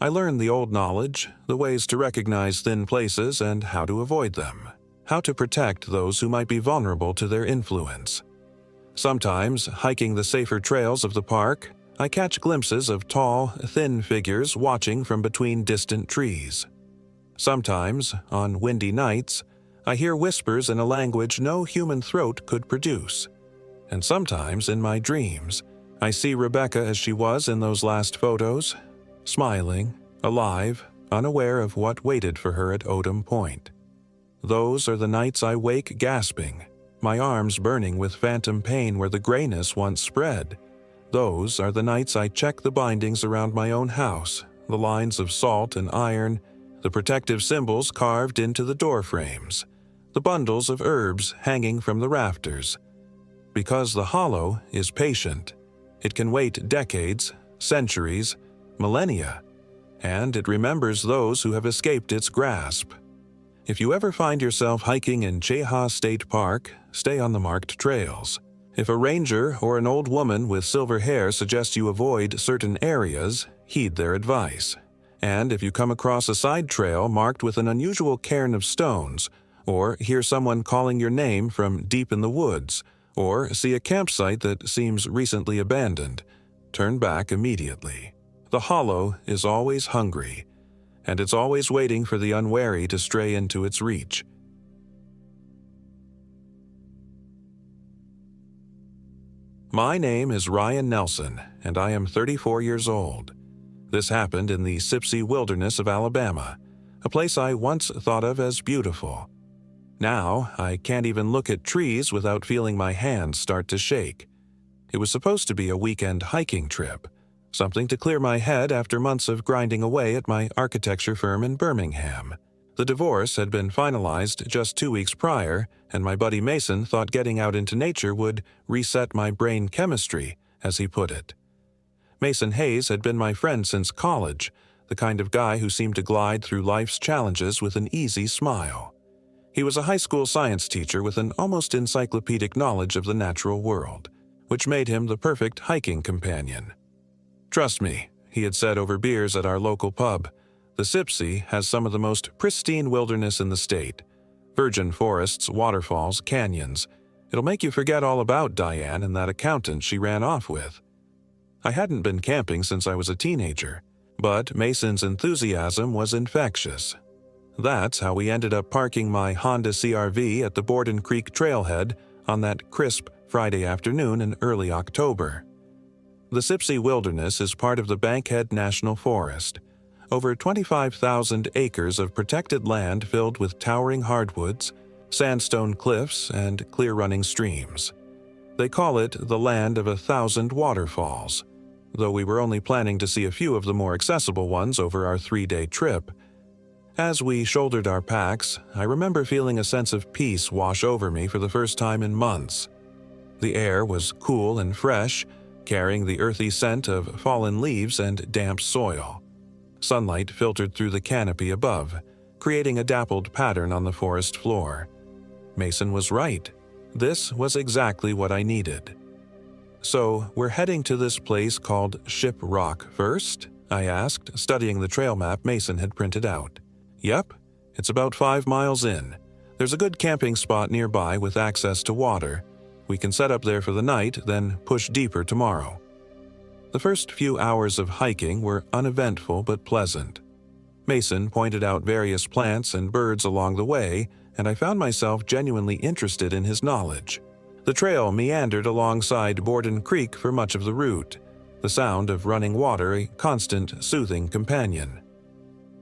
S1: I learn the old knowledge, the ways to recognize thin places and how to avoid them, how to protect those who might be vulnerable to their influence. Sometimes, hiking the safer trails of the park, I catch glimpses of tall, thin figures watching from between distant trees. Sometimes, on windy nights, I hear whispers in a language no human throat could produce. And sometimes, in my dreams, I see Rebecca as she was in those last photos, smiling, alive, unaware of what waited for her at Odom Point. Those are the nights I wake gasping, my arms burning with phantom pain where the grayness once spread. Those are the nights I check the bindings around my own house, the lines of salt and iron, the protective symbols carved into the door frames, the bundles of herbs hanging from the rafters. Because the Hollow is patient. It can wait decades, centuries, millennia, and it remembers those who have escaped its grasp. If you ever find yourself hiking in Chehaw State Park, stay on the marked trails. If a ranger or an old woman with silver hair suggests you avoid certain areas, heed their advice. And if you come across a side trail marked with an unusual cairn of stones, or hear someone calling your name from deep in the woods, or see a campsite that seems recently abandoned, turn back immediately. The Hollow is always hungry, and it's always waiting for the unwary to stray into its reach. My name is Ryan Nelson, and I am 34 years old. This happened in the Sipsey Wilderness of Alabama, a place I once thought of as beautiful. Now, I can't even look at trees without feeling my hands start to shake. It was supposed to be a weekend hiking trip, something to clear my head after months of grinding away at my architecture firm in Birmingham. The divorce had been finalized just 2 weeks prior, and my buddy Mason thought getting out into nature would reset my brain chemistry, as he put it. Mason Hayes had been my friend since college, the kind of guy who seemed to glide through life's challenges with an easy smile. He was a high school science teacher with an almost encyclopedic knowledge of the natural world, which made him the perfect hiking companion. "Trust me," he had said over beers at our local pub, "the Sipsey has some of the most pristine wilderness in the state. Virgin forests, waterfalls, canyons. It'll make you forget all about Diane and that accountant she ran off with." I hadn't been camping since I was a teenager, but Mason's enthusiasm was infectious. That's how we ended up parking my Honda CR-V at the Borden Creek trailhead on that crisp Friday afternoon in early October. The Sipsey Wilderness is part of the Bankhead National Forest, over 25,000 acres of protected land filled with towering hardwoods, sandstone cliffs, and clear-running streams. They call it the land of 1,000 waterfalls, though we were only planning to see a few of the more accessible ones over our 3-day trip. As we shouldered our packs, I remember feeling a sense of peace wash over me for the first time in months. The air was cool and fresh, carrying the earthy scent of fallen leaves and damp soil. Sunlight filtered through the canopy above, creating a dappled pattern on the forest floor. Mason was right. This was exactly what I needed. "So, we're heading to this place called Ship Rock first?" I asked, studying the trail map Mason had printed out. "Yep, it's about 5 miles in. There's a good camping spot nearby with access to water. We can set up there for the night, then push deeper tomorrow." The first few hours of hiking were uneventful but pleasant. Mason pointed out various plants and birds along the way, and I found myself genuinely interested in his knowledge. The trail meandered alongside Borden Creek for much of the route, the sound of running water a constant, soothing companion.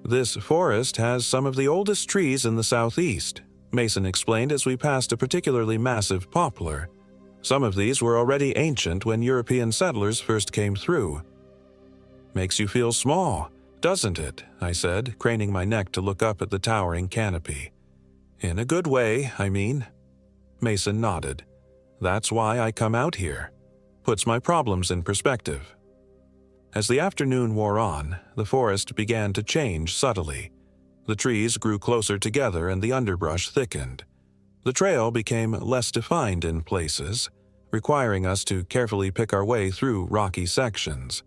S1: "This forest has some of the oldest trees in the southeast," Mason explained as we passed a particularly massive poplar. "Some of these were already ancient when European settlers first came through." "Makes you feel small, doesn't it?" I said, craning my neck to look up at the towering canopy. "In a good way, I mean." Mason nodded. "That's why I come out here. Puts my problems in perspective." As the afternoon wore on, the forest began to change subtly. The trees grew closer together and the underbrush thickened. The trail became less defined in places, requiring us to carefully pick our way through rocky sections.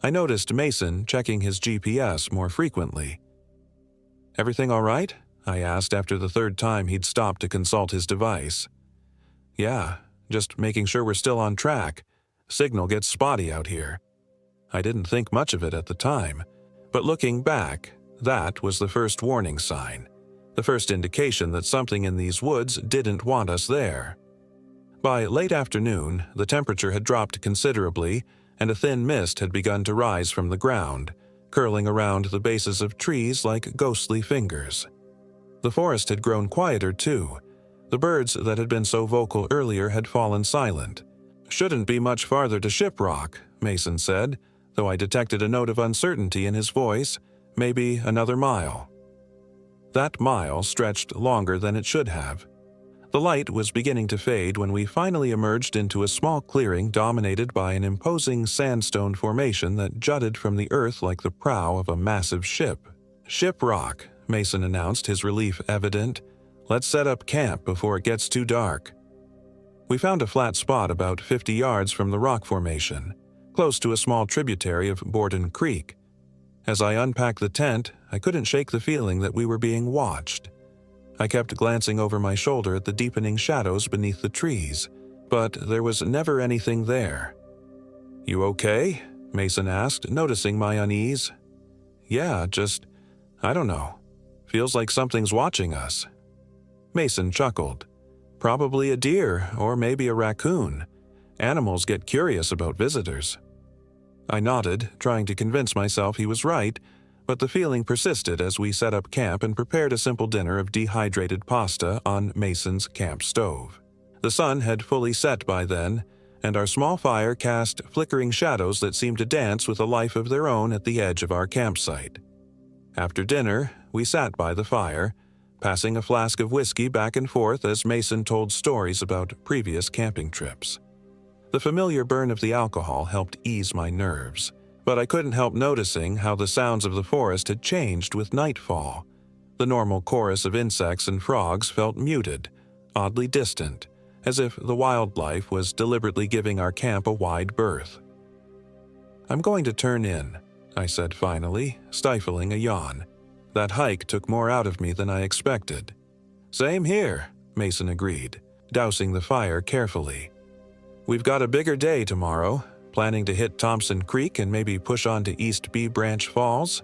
S1: I noticed Mason checking his GPS more frequently. "Everything all right?" I asked after the 3rd time he'd stopped to consult his device. "Yeah, just making sure we're still on track. Signal gets spotty out here." I didn't think much of it at the time, but looking back, that was the first warning sign, the first indication that something in these woods didn't want us there. By late afternoon, the temperature had dropped considerably, and a thin mist had begun to rise from the ground, curling around the bases of trees like ghostly fingers. The forest had grown quieter, too. The birds that had been so vocal earlier had fallen silent. "Shouldn't be much farther to Ship Rock," Mason said, though I detected a note of uncertainty in his voice, maybe another mile. That mile stretched longer than it should have. The light was beginning to fade when we finally emerged into a small clearing dominated by an imposing sandstone formation that jutted from the earth like the prow of a massive ship. "Ship Rock," Mason announced, his relief evident. "Let's set up camp before it gets too dark." We found a flat spot about 50 yards from the rock formation, close to a small tributary of Borden Creek. As I unpacked the tent, I couldn't shake the feeling that we were being watched. I kept glancing over my shoulder at the deepening shadows beneath the trees, but there was never anything there. "You okay?" Mason asked, noticing my unease. "Yeah, I don't know. Feels like something's watching us." Mason chuckled. "Probably a deer, or maybe a raccoon. Animals get curious about visitors." I nodded, trying to convince myself he was right, but the feeling persisted as we set up camp and prepared a simple dinner of dehydrated pasta on Mason's camp stove. The sun had fully set by then, and our small fire cast flickering shadows that seemed to dance with a life of their own at the edge of our campsite. After dinner, we sat by the fire, passing a flask of whiskey back and forth as Mason told stories about previous camping trips. The familiar burn of the alcohol helped ease my nerves, but I couldn't help noticing how the sounds of the forest had changed with nightfall. The normal chorus of insects and frogs felt muted, oddly distant, as if the wildlife was deliberately giving our camp a wide berth. "I'm going to turn in," I said finally, stifling a yawn. That hike took more out of me than I expected. "Same here," Mason agreed, dousing the fire carefully. "We've got a bigger day tomorrow, planning to hit Thompson Creek and maybe push on to East Bee Branch Falls."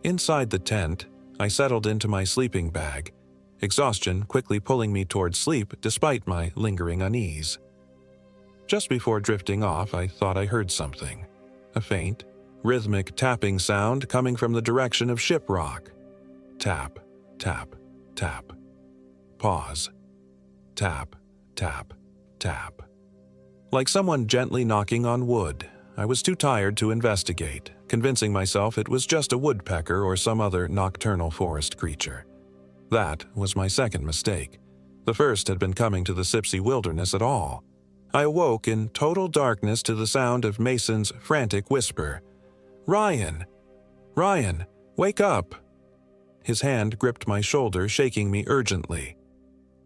S1: Inside the tent, I settled into my sleeping bag, exhaustion quickly pulling me toward sleep despite my lingering unease. Just before drifting off, I thought I heard something. A faint, rhythmic tapping sound coming from the direction of Shiprock. Tap, tap, tap. Pause. Tap, tap, tap. Like someone gently knocking on wood, I was too tired to investigate, convincing myself it was just a woodpecker or some other nocturnal forest creature. That was my second mistake. The first had been coming to the Sipsey Wilderness at all. I awoke in total darkness to the sound of Mason's frantic whisper. "Ryan! Ryan, wake up!" His hand gripped my shoulder, shaking me urgently.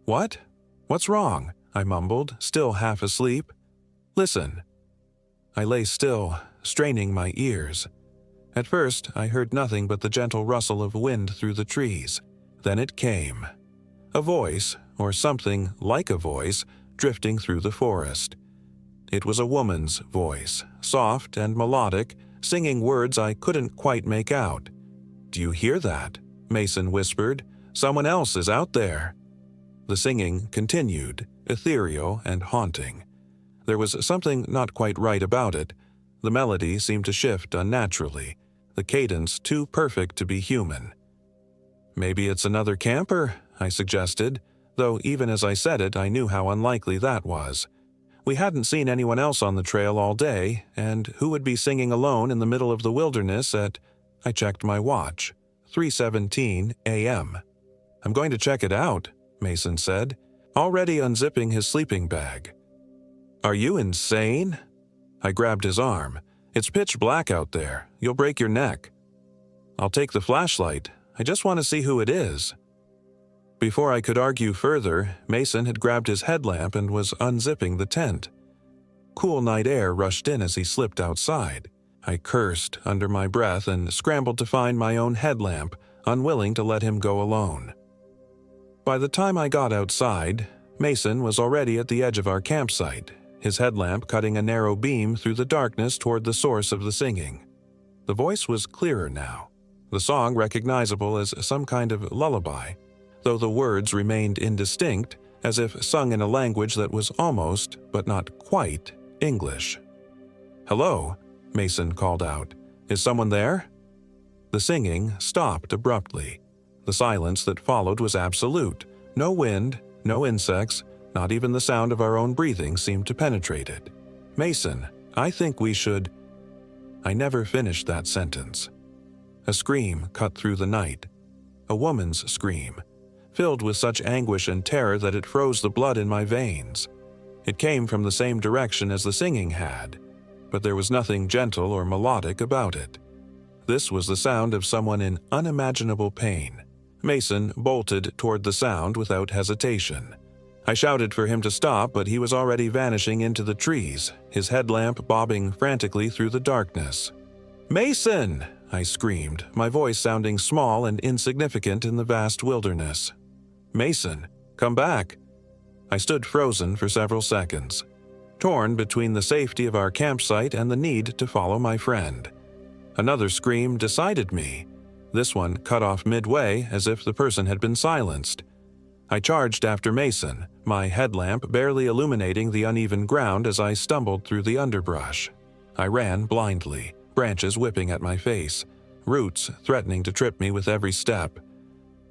S1: "What? What's wrong?" I mumbled, still half asleep. "Listen." I lay still, straining my ears. At first, I heard nothing but the gentle rustle of wind through the trees. Then it came. A voice, or something like a voice, drifting through the forest. It was a woman's voice, soft and melodic, singing words I couldn't quite make out. "Do you hear that?" Mason whispered. "Someone else is out there." The singing continued, ethereal and haunting. There was something not quite right about it. The melody seemed to shift unnaturally, the cadence too perfect to be human. "Maybe it's another camper," I suggested, though even as I said it, I knew how unlikely that was. We hadn't seen anyone else on the trail all day, and who would be singing alone in the middle of the wilderness at, I checked my watch, 3:17 a.m. "I'm going to check it out," Mason said, already unzipping his sleeping bag. "Are you insane?" I grabbed his arm. "It's pitch black out there. You'll break your neck." "I'll take the flashlight. I just want to see who it is." Before I could argue further, Mason had grabbed his headlamp and was unzipping the tent. Cool night air rushed in as he slipped outside. I cursed under my breath and scrambled to find my own headlamp, unwilling to let him go alone. By the time I got outside, Mason was already at the edge of our campsite, his headlamp cutting a narrow beam through the darkness toward the source of the singing. The voice was clearer now, the song recognizable as some kind of lullaby, though the words remained indistinct, as if sung in a language that was almost, but not quite, English. "Hello," Mason called out. "Is someone there?" The singing stopped abruptly. The silence that followed was absolute. No wind, no insects, not even the sound of our own breathing seemed to penetrate it. "Mason, I think we should—" I never finished that sentence. A scream cut through the night. A woman's scream, filled with such anguish and terror that it froze the blood in my veins. It came from the same direction as the singing had, but there was nothing gentle or melodic about it. This was the sound of someone in unimaginable pain. Mason bolted toward the sound without hesitation. I shouted for him to stop, but he was already vanishing into the trees, his headlamp bobbing frantically through the darkness. "Mason!" I screamed, my voice sounding small and insignificant in the vast wilderness. "Mason, come back!" I stood frozen for several seconds, torn between the safety of our campsite and the need to follow my friend. Another scream decided me, this one cut off midway as if the person had been silenced. I charged after Mason, my headlamp barely illuminating the uneven ground as I stumbled through the underbrush. I ran blindly, branches whipping at my face, roots threatening to trip me with every step.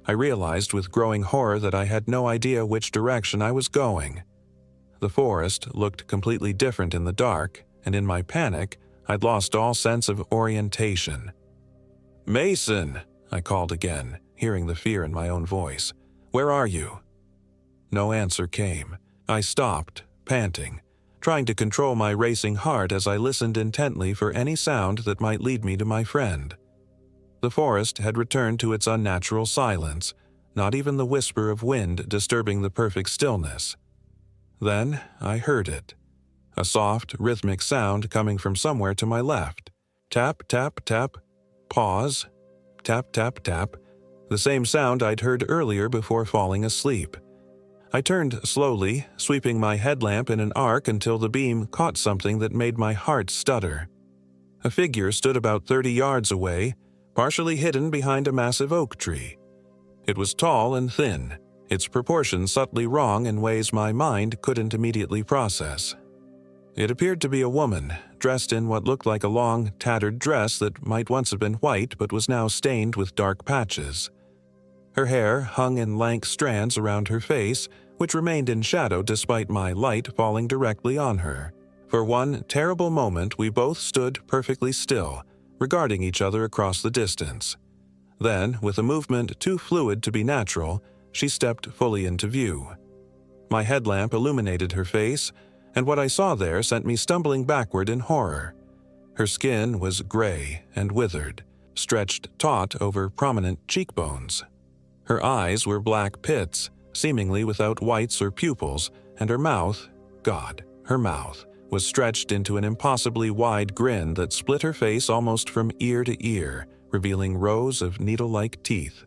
S1: I realized with growing horror that I had no idea which direction I was going. The forest looked completely different in the dark, and in my panic, I'd lost all sense of orientation. "Mason!" I called again, hearing the fear in my own voice. "Where are you?" No answer came. I stopped, panting, trying to control my racing heart as I listened intently for any sound that might lead me to my friend. The forest had returned to its unnatural silence, not even the whisper of wind disturbing the perfect stillness. Then I heard it. A soft, rhythmic sound coming from somewhere to my left. Tap, tap, tap. Pause. Tap, tap, tap. The same sound I'd heard earlier before falling asleep. I turned slowly, sweeping my headlamp in an arc until the beam caught something that made my heart stutter. A figure stood about 30 yards away, partially hidden behind a massive oak tree. It was tall and thin, its proportions subtly wrong in ways my mind couldn't immediately process. It appeared to be a woman, dressed in what looked like a long, tattered dress that might once have been white but was now stained with dark patches. Her hair hung in lank strands around her face, which remained in shadow despite my light falling directly on her. For one terrible moment, we both stood perfectly still, regarding each other across the distance. Then, with a movement too fluid to be natural, she stepped fully into view. My headlamp illuminated her face, and what I saw there sent me stumbling backward in horror. Her skin was gray and withered, stretched taut over prominent cheekbones. Her eyes were black pits, seemingly without whites or pupils, and her mouth, her mouth, was stretched into an impossibly wide grin that split her face almost from ear to ear, revealing rows of needle-like teeth.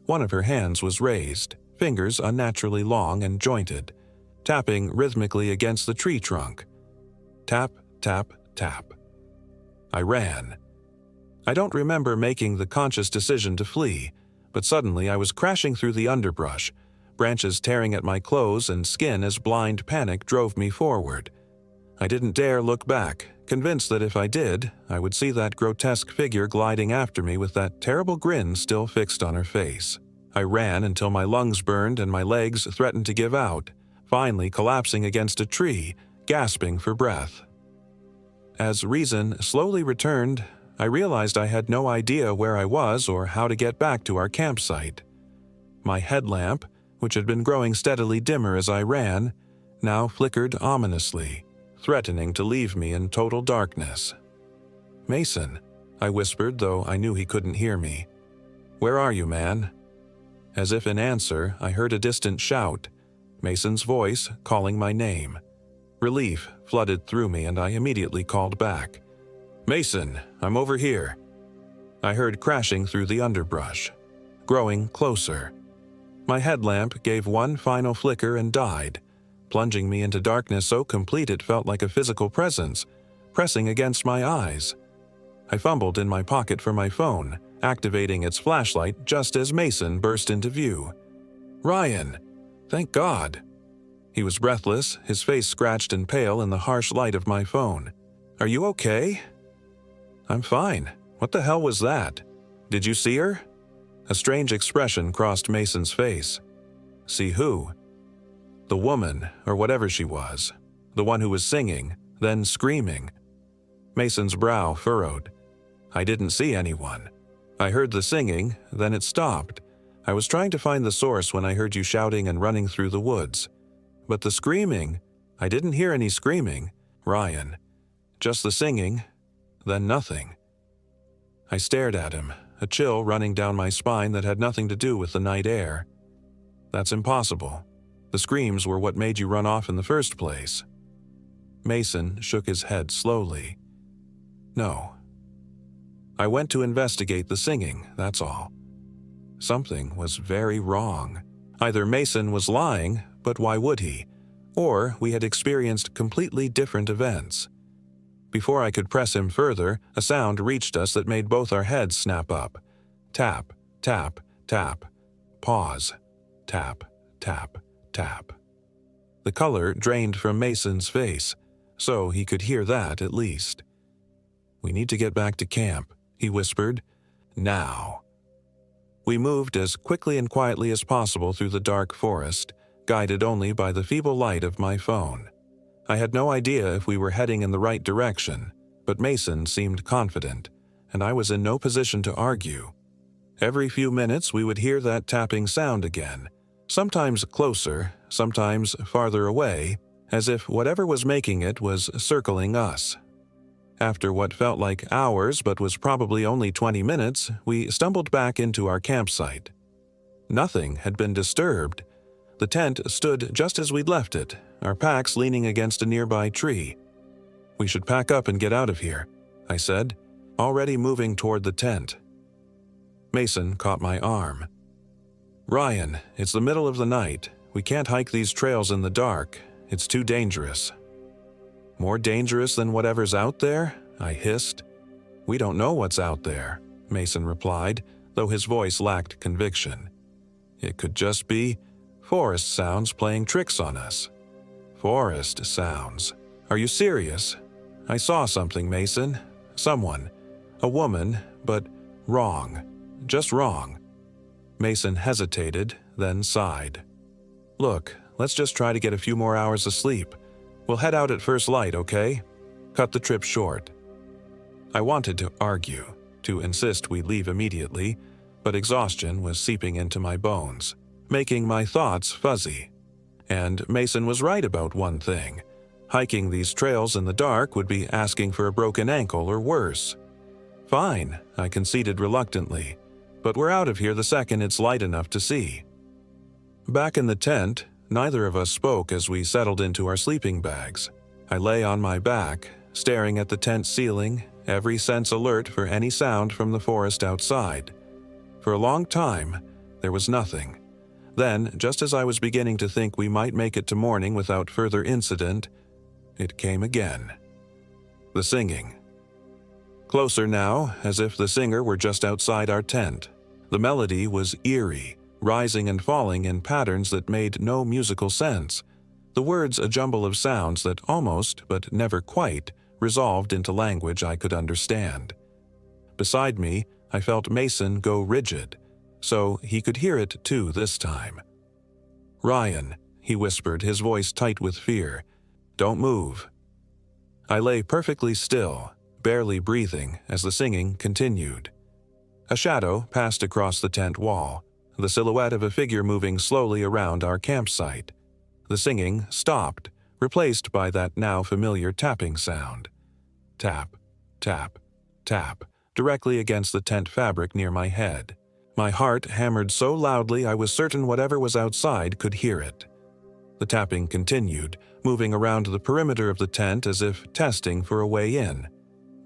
S1: One of her hands was raised, fingers unnaturally long and jointed, tapping rhythmically against the tree trunk. Tap, tap, tap. I ran. I don't remember making the conscious decision to flee, but suddenly I was crashing through the underbrush, branches tearing at my clothes and skin as blind panic drove me forward. I didn't dare look back, convinced that if I did, I would see that grotesque figure gliding after me with that terrible grin still fixed on her face. I ran until my lungs burned and my legs threatened to give out, finally collapsing against a tree, gasping for breath. As reason slowly returned, I realized I had no idea where I was or how to get back to our campsite. My headlamp, which had been growing steadily dimmer as I ran, now flickered ominously, threatening to leave me in total darkness. "Mason," I whispered, though I knew he couldn't hear me. "Where are you, man?" As if in answer, I heard a distant shout, Mason's voice calling my name. Relief flooded through me and I immediately called back. "Mason, I'm over here." I heard crashing through the underbrush, growing closer. My headlamp gave one final flicker and died, plunging me into darkness so complete it felt like a physical presence, pressing against my eyes. I fumbled in my pocket for my phone, activating its flashlight just as Mason burst into view. "Ryan! Thank God!" He was breathless, his face scratched and pale in the harsh light of my phone. "Are you okay?" "I'm fine. What the hell was that? Did you see her?" A strange expression crossed Mason's face. "See who?" "The woman, or whatever she was. The one who was singing, then screaming." Mason's brow furrowed. "I didn't see anyone. I heard the singing, then it stopped. I was trying to find the source when I heard you shouting and running through the woods. But the screaming, I didn't hear any screaming, Ryan. Just the singing, then nothing." I stared at him, a chill running down my spine that had nothing to do with the night air. "That's impossible. The screams were what made you run off in the first place." Mason shook his head slowly. "No. I went to investigate the singing, that's all. Something was very wrong. Either Mason was lying, but why would he? Or we had experienced completely different events. Before I could press him further, a sound reached us that made both our heads snap up. Tap, tap, tap. Pause. Tap, tap, tap. The color drained from Mason's face, so he could hear that at least. "We need to get back to camp," he whispered. "Now." We moved as quickly and quietly as possible through the dark forest, guided only by the feeble light of my phone. I had no idea if we were heading in the right direction, but Mason seemed confident, and I was in no position to argue. Every few minutes we would hear that tapping sound again, sometimes closer, sometimes farther away, as if whatever was making it was circling us. After what felt like hours but was probably only 20 minutes, we stumbled back into our campsite. Nothing had been disturbed. The tent stood just as we'd left it, our packs leaning against a nearby tree. "We should pack up and get out of here," I said, already moving toward the tent. Mason caught my arm. "Ryan, it's the middle of the night. We can't hike these trails in the dark. It's too dangerous." "More dangerous than whatever's out there?" I hissed. "We don't know what's out there," Mason replied, though his voice lacked conviction. "It could just be forest sounds playing tricks on us." "Forest sounds? Are you serious?" "I saw something, Mason. Someone. A woman, but wrong. Just wrong." Mason hesitated, then sighed. "Look, let's just try to get a few more hours of sleep. We'll head out at first light, okay? Cut the trip short." I wanted to argue, to insist we leave immediately, but exhaustion was seeping into my bones, making my thoughts fuzzy. And Mason was right about one thing. Hiking these trails in the dark would be asking for a broken ankle or worse. "Fine," I conceded reluctantly, "but we're out of here the second it's light enough to see." Back in the tent, neither of us spoke as we settled into our sleeping bags. I lay on my back, staring at the tent ceiling, every sense alert for any sound from the forest outside. For a long time, there was nothing. Then, just as I was beginning to think we might make it to morning without further incident, it came again. The singing. Closer now, as if the singer were just outside our tent. The melody was eerie, rising and falling in patterns that made no musical sense, the words a jumble of sounds that almost, but never quite, resolved into language I could understand. Beside me, I felt Mason go rigid, so he could hear it too this time. "Ryan," he whispered, his voice tight with fear, "don't move." I lay perfectly still, barely breathing as the singing continued. A shadow passed across the tent wall, the silhouette of a figure moving slowly around our campsite. The singing stopped, replaced by that now familiar tapping sound. Tap, tap, tap, directly against the tent fabric near my head. My heart hammered so loudly I was certain whatever was outside could hear it. The tapping continued, moving around the perimeter of the tent as if testing for a way in.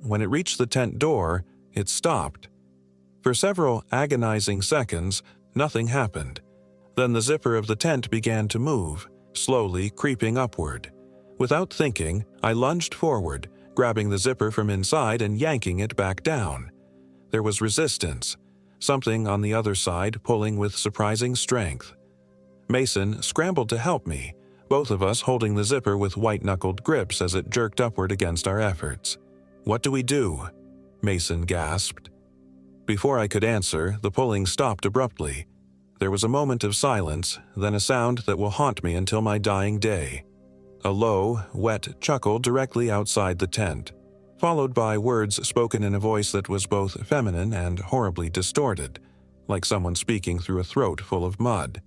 S1: When it reached the tent door, it stopped. For several agonizing seconds, nothing happened. Then the zipper of the tent began to move, slowly creeping upward. Without thinking, I lunged forward, grabbing the zipper from inside and yanking it back down. There was resistance, something on the other side pulling with surprising strength. Mason scrambled to help me, both of us holding the zipper with white-knuckled grips as it jerked upward against our efforts. "What do we do?" Mason gasped. Before I could answer, the pulling stopped abruptly. There was a moment of silence, then a sound that will haunt me until my dying day. A low, wet chuckle directly outside the tent, followed by words spoken in a voice that was both feminine and horribly distorted, like someone speaking through a throat full of mud.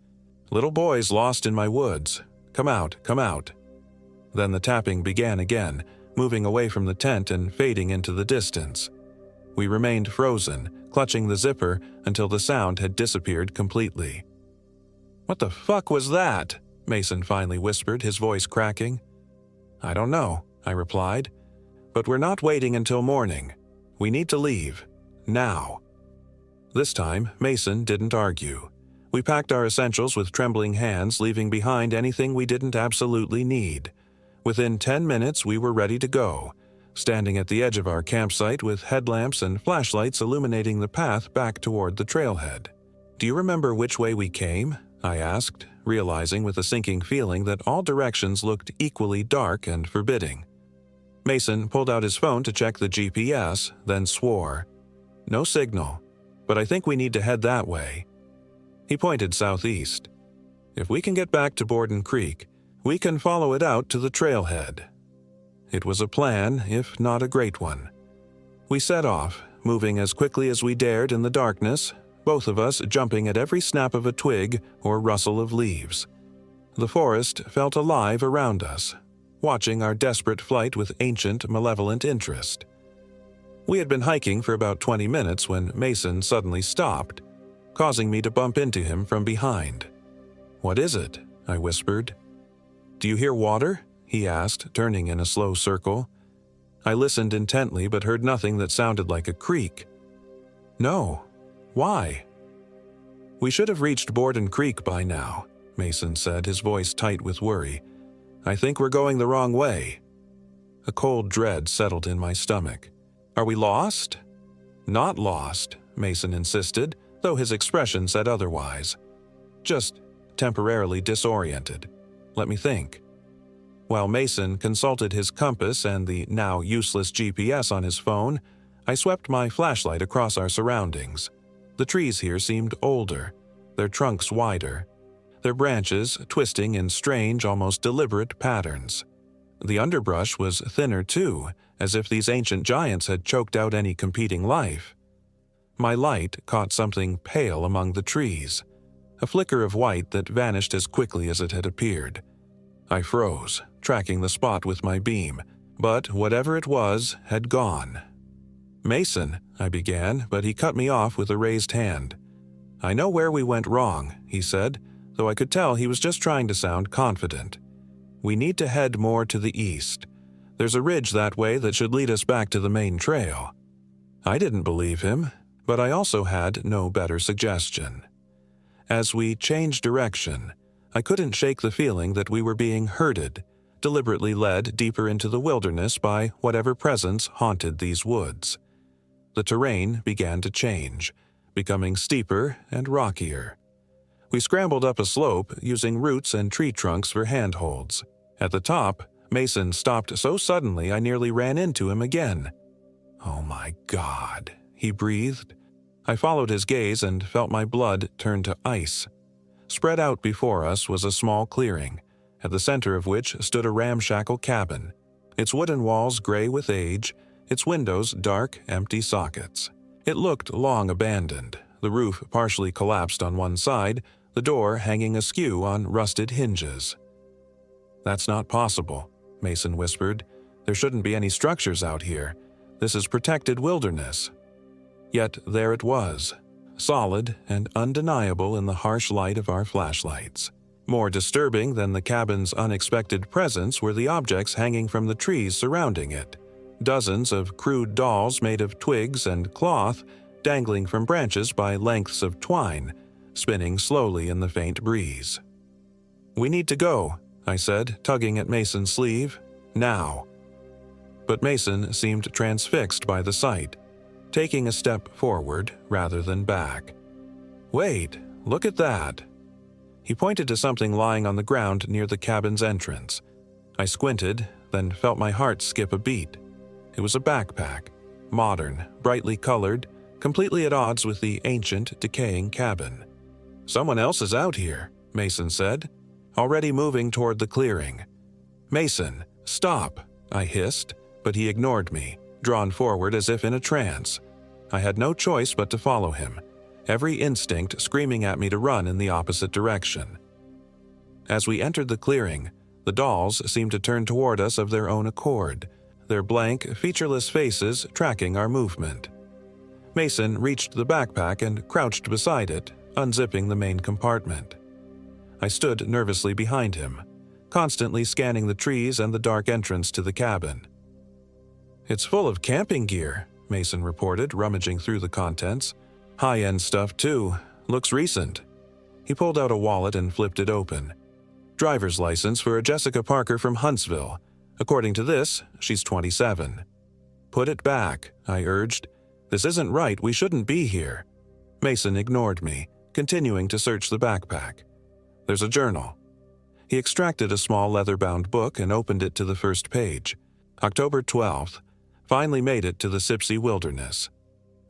S1: "Little boy's lost in my woods. Come out, come out." Then the tapping began again, moving away from the tent and fading into the distance. We remained frozen, clutching the zipper until the sound had disappeared completely. "What the fuck was that?" Mason finally whispered, his voice cracking. "I don't know," I replied. "But we're not waiting until morning. We need to leave. Now." This time, Mason didn't argue. We packed our essentials with trembling hands, leaving behind anything we didn't absolutely need. Within 10 minutes, we were ready to go, standing at the edge of our campsite with headlamps and flashlights illuminating the path back toward the trailhead. "Do you remember which way we came?" I asked, realizing with a sinking feeling that all directions looked equally dark and forbidding. Mason pulled out his phone to check the GPS, then swore. "No signal, but I think we need to head that way." He pointed southeast. If we can get back to Borden Creek, we can follow it out to the trailhead." It was a plan, if not a great one. We set off, moving as quickly as we dared in the darkness, both of us jumping at every snap of a twig or rustle of leaves. The forest felt alive around us, watching our desperate flight with ancient, malevolent interest. We had been hiking for about 20 minutes when Mason suddenly stopped, causing me to bump into him from behind. "What is it?" I whispered. "Do you hear water?" he asked, turning in a slow circle. I listened intently but heard nothing that sounded like a creek. "No. Why?" "We should have reached Borden Creek by now," Mason said, his voice tight with worry. "I think we're going the wrong way." A cold dread settled in my stomach. "Are we lost?" "Not lost," Mason insisted, though his expression said otherwise. "Just temporarily disoriented. Let me think." While Mason consulted his compass and the now useless GPS on his phone, I swept my flashlight across our surroundings. The trees here seemed older, their trunks wider, their branches twisting in strange, almost deliberate patterns. The underbrush was thinner too, as if these ancient giants had choked out any competing life. My light caught something pale among the trees, a flicker of white that vanished as quickly as it had appeared. I froze, tracking the spot with my beam, but whatever it was had gone. "Mason," I began, but he cut me off with a raised hand. "I know where we went wrong," he said, though I could tell he was just trying to sound confident. "We need to head more to the east. There's a ridge that way that should lead us back to the main trail." I didn't believe him, but I also had no better suggestion. As we changed direction, I couldn't shake the feeling that we were being herded, deliberately led deeper into the wilderness by whatever presence haunted these woods. The terrain began to change, becoming steeper and rockier. We scrambled up a slope using roots and tree trunks for handholds. At the top, Mason stopped so suddenly I nearly ran into him again. "Oh my God," he breathed. I followed his gaze and felt my blood turn to ice. Spread out before us was a small clearing, at the center of which stood a ramshackle cabin, its wooden walls gray with age, its windows dark, empty sockets. It looked long abandoned, the roof partially collapsed on one side, the door hanging askew on rusted hinges. "That's not possible," Mason whispered. "There shouldn't be any structures out here. This is protected wilderness." Yet there it was, solid and undeniable in the harsh light of our flashlights. More disturbing than the cabin's unexpected presence were the objects hanging from the trees surrounding it. Dozens of crude dolls made of twigs and cloth, dangling from branches by lengths of twine, spinning slowly in the faint breeze. "We need to go," I said, tugging at Mason's sleeve. "Now." But Mason seemed transfixed by the sight, taking a step forward rather than back. "Wait, look at that." He pointed to something lying on the ground near the cabin's entrance. I squinted, then felt my heart skip a beat. It was a backpack, modern, brightly colored, completely at odds with the ancient, decaying cabin. "Someone else is out here," Mason said, already moving toward the clearing. "Mason, stop," I hissed, but he ignored me, drawn forward as if in a trance. I had no choice but to follow him, every instinct screaming at me to run in the opposite direction. As we entered the clearing, the dolls seemed to turn toward us of their own accord, their blank, featureless faces tracking our movement. Mason reached the backpack and crouched beside it, unzipping the main compartment. I stood nervously behind him, constantly scanning the trees and the dark entrance to the cabin. "It's full of camping gear," Mason reported, rummaging through the contents. "High-end stuff, too. Looks recent." He pulled out a wallet and flipped it open. "Driver's license for a Jessica Parker from Huntsville. According to this, she's 27. "Put it back," I urged. "This isn't right. We shouldn't be here." Mason ignored me, continuing to search the backpack. "There's a journal." He extracted a small leather-bound book and opened it to the first page. October 12th. Finally made it to the Sipsey Wilderness.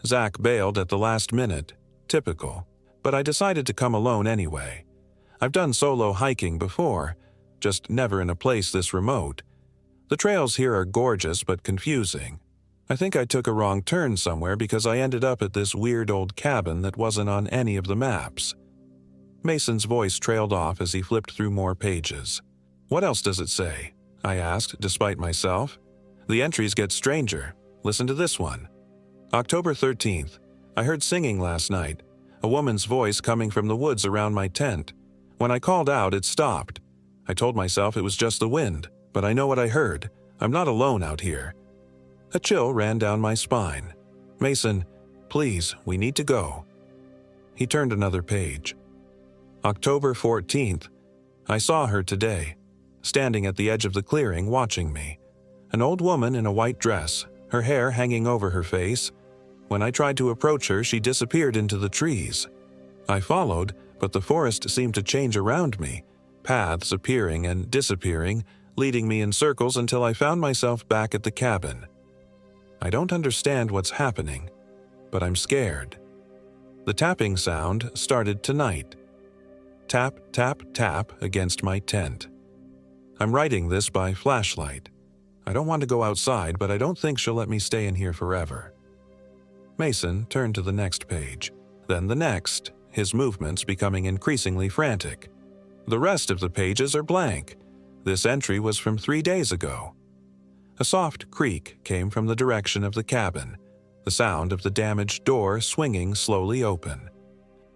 S1: Zach bailed at the last minute. Typical. But I decided to come alone anyway. I've done solo hiking before, just never in a place this remote. The trails here are gorgeous but confusing. I think I took a wrong turn somewhere because I ended up at this weird old cabin that wasn't on any of the maps." Mason's voice trailed off as he flipped through more pages. "What else does it say?" I asked, despite myself. "The entries get stranger. Listen to this one. October 13th. I heard singing last night, a woman's voice coming from the woods around my tent. When I called out, it stopped. I told myself it was just the wind, but I know what I heard. I'm not alone out here." A chill ran down my spine. "Mason, please, we need to go." He turned another page. October 14th. I saw her today, standing at the edge of the clearing watching me. An old woman in a white dress, her hair hanging over her face. When I tried to approach her, she disappeared into the trees. I followed, but the forest seemed to change around me, paths appearing and disappearing, leading me in circles until I found myself back at the cabin. I don't understand what's happening, but I'm scared. The tapping sound started tonight. Tap, tap, tap against my tent. I'm writing this by flashlight. I don't want to go outside, but I don't think she'll let me stay in here forever. Mason turned to the next page, then the next, his movements becoming increasingly frantic. The rest of the pages are blank. This entry was from 3 days ago. A soft creak came from the direction of the cabin, the sound of the damaged door swinging slowly open.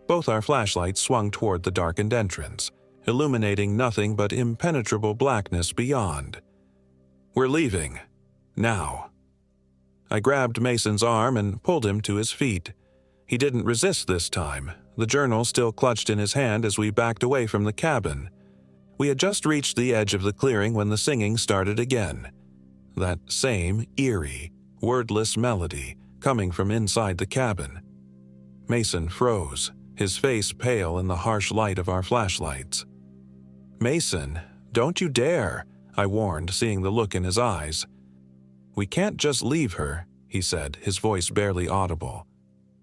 S1: Both our flashlights swung toward the darkened entrance, illuminating nothing but impenetrable blackness beyond. "We're leaving. Now." I grabbed Mason's arm and pulled him to his feet. He didn't resist this time, the journal still clutched in his hand as we backed away from the cabin. We had just reached the edge of the clearing when the singing started again. That same eerie, wordless melody coming from inside the cabin. Mason froze, his face pale in the harsh light of our flashlights. "Mason, don't you dare," I warned, seeing the look in his eyes. "We can't just leave her," he said, his voice barely audible.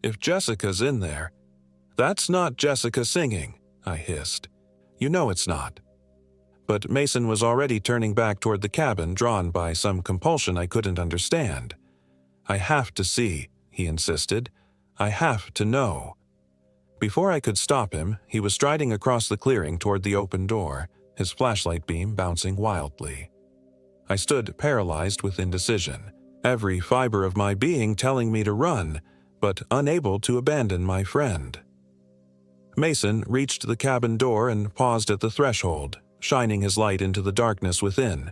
S1: "If Jessica's in there—" "That's not Jessica singing," I hissed. "You know it's not." But Mason was already turning back toward the cabin, drawn by some compulsion I couldn't understand. "I have to see," he insisted. "I have to know." Before I could stop him, he was striding across the clearing toward the open door, his flashlight beam bouncing wildly. I stood paralyzed with indecision, every fiber of my being telling me to run, but unable to abandon my friend. Mason reached the cabin door and paused at the threshold, shining his light into the darkness within.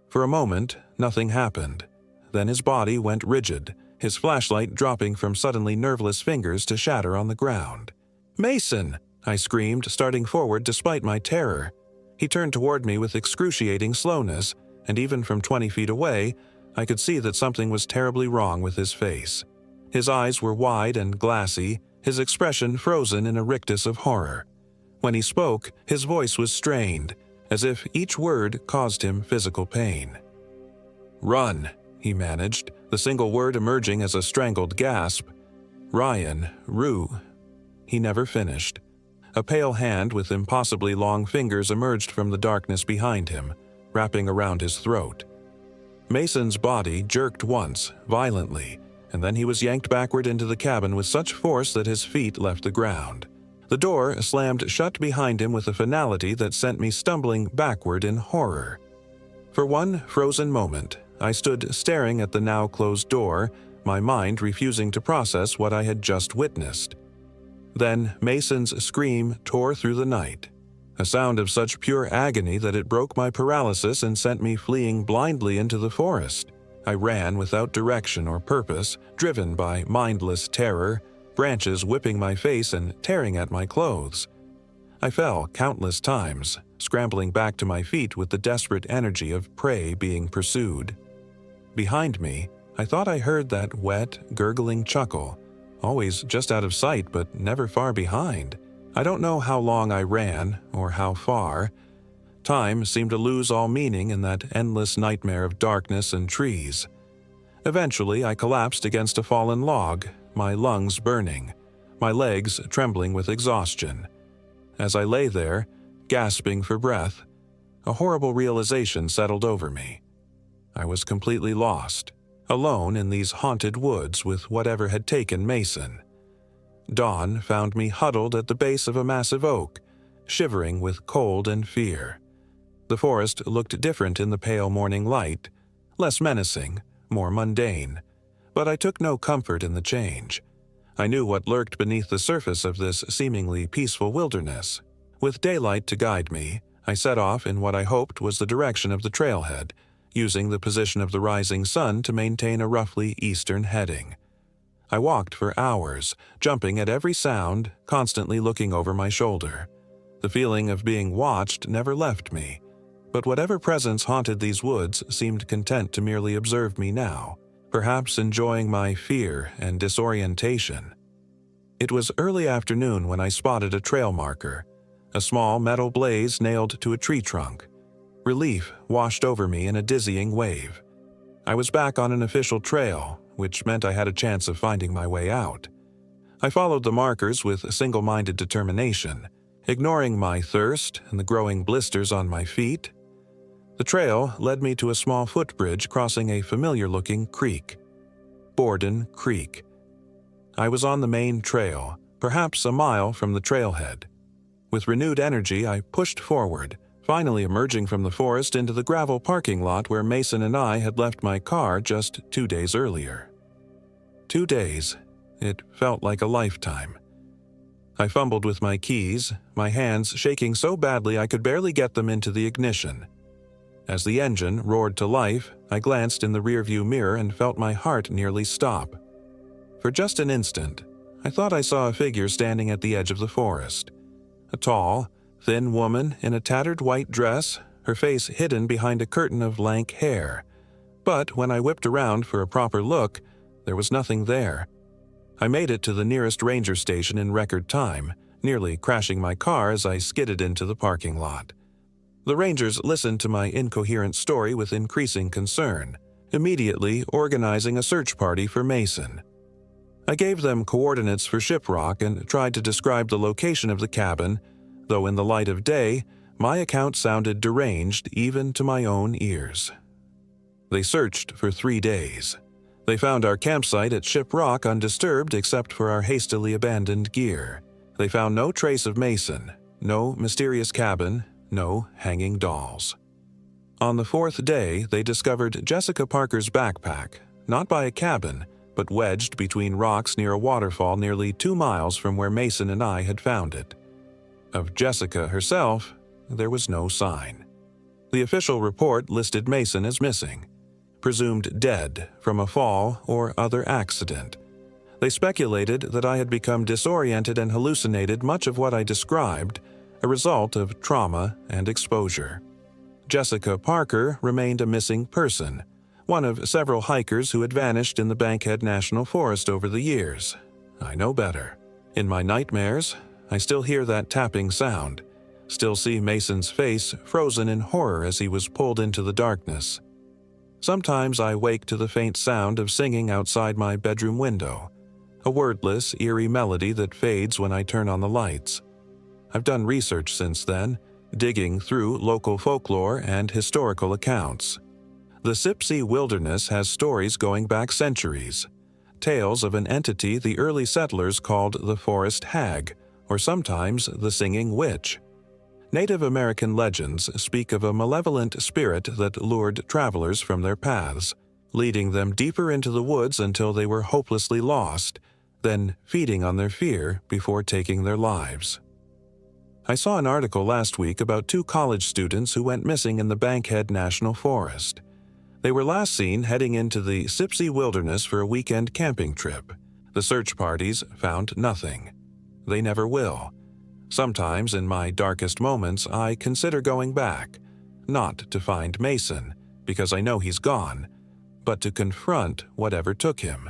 S1: For a moment, nothing happened. Then his body went rigid, his flashlight dropping from suddenly nerveless fingers to shatter on the ground. "Mason!" I screamed, starting forward despite my terror. He turned toward me with excruciating slowness, and even from 20 feet away, I could see that something was terribly wrong with his face. His eyes were wide and glassy, his expression frozen in a rictus of horror. When he spoke, his voice was strained, as if each word caused him physical pain. "Run," he managed, the single word emerging as a strangled gasp. "Ryan, Rue." He never finished. A pale hand with impossibly long fingers emerged from the darkness behind him, wrapping around his throat. Mason's body jerked once, violently, and then he was yanked backward into the cabin with such force that his feet left the ground. The door slammed shut behind him with a finality that sent me stumbling backward in horror. For one frozen moment, I stood staring at the now closed door, my mind refusing to process what I had just witnessed. Then Mason's scream tore through the night, a sound of such pure agony that it broke my paralysis and sent me fleeing blindly into the forest. I ran without direction or purpose, driven by mindless terror, branches whipping my face and tearing at my clothes. I fell countless times, scrambling back to my feet with the desperate energy of prey being pursued. Behind me, I thought I heard that wet, gurgling chuckle, always just out of sight but never far behind. I don't know how long I ran, or how far. Time seemed to lose all meaning in that endless nightmare of darkness and trees. Eventually, I collapsed against a fallen log, my lungs burning, my legs trembling with exhaustion. As I lay there, gasping for breath, a horrible realization settled over me. I was completely lost, alone in these haunted woods with whatever had taken Mason. Dawn found me huddled at the base of a massive oak, shivering with cold and fear. The forest looked different in the pale morning light, less menacing, more mundane, but I took no comfort in the change. I knew what lurked beneath the surface of this seemingly peaceful wilderness. With daylight to guide me, I set off in what I hoped was the direction of the trailhead, using the position of the rising sun to maintain a roughly eastern heading. I walked for hours, jumping at every sound, constantly looking over my shoulder. The feeling of being watched never left me, but whatever presence haunted these woods seemed content to merely observe me now, perhaps enjoying my fear and disorientation. It was early afternoon when I spotted a trail marker, a small metal blaze nailed to a tree trunk. Relief washed over me in a dizzying wave. I was back on an official trail, which meant I had a chance of finding my way out. I followed the markers with single-minded determination, ignoring my thirst and the growing blisters on my feet. The trail led me to a small footbridge crossing a familiar-looking creek. Borden Creek. I was on the main trail, perhaps a mile from the trailhead. With renewed energy, I pushed forward, finally emerging from the forest into the gravel parking lot where Mason and I had left my car just 2 days earlier. 2 days. It felt like a lifetime. I fumbled with my keys, my hands shaking so badly I could barely get them into the ignition. As the engine roared to life, I glanced in the rearview mirror and felt my heart nearly stop. For just an instant, I thought I saw a figure standing at the edge of the forest. A tall, thin woman in a tattered white dress, her face hidden behind a curtain of lank hair. But when I whipped around for a proper look, there was nothing there. I made it to the nearest ranger station in record time, nearly crashing my car as I skidded into the parking lot. The rangers listened to my incoherent story with increasing concern, immediately organizing a search party for Mason. I gave them coordinates for Shiprock and tried to describe the location of the cabin, though in the light of day, my account sounded deranged even to my own ears. They searched for 3 days. They found our campsite at Shiprock undisturbed except for our hastily abandoned gear. They found no trace of Mason, no mysterious cabin, no hanging dolls. On the 4th day, they discovered Jessica Parker's backpack, not by a cabin, but wedged between rocks near a waterfall nearly 2 miles from where Mason and I had found it. Of Jessica herself, there was no sign. The official report listed Mason as missing, presumed dead from a fall or other accident. They speculated that I had become disoriented and hallucinated much of what I described, a result of trauma and exposure. Jessica Parker remained a missing person, one of several hikers who had vanished in the Bankhead National Forest over the years. I know better. In my nightmares, I still hear that tapping sound, still see Mason's face frozen in horror as he was pulled into the darkness. Sometimes I wake to the faint sound of singing outside my bedroom window, a wordless, eerie melody that fades when I turn on the lights. I've done research since then, digging through local folklore and historical accounts. The Sipsey Wilderness has stories going back centuries, tales of an entity the early settlers called the Forest Hag, or sometimes the Singing Witch. Native American legends speak of a malevolent spirit that lured travelers from their paths, leading them deeper into the woods until they were hopelessly lost, then feeding on their fear before taking their lives. I saw an article last week about 2 college students who went missing in the Bankhead National Forest. They were last seen heading into the Sipsey Wilderness for a weekend camping trip. The search parties found nothing. They never will. Sometimes in my darkest moments, I consider going back, not to find Mason, because I know he's gone, but to confront whatever took him,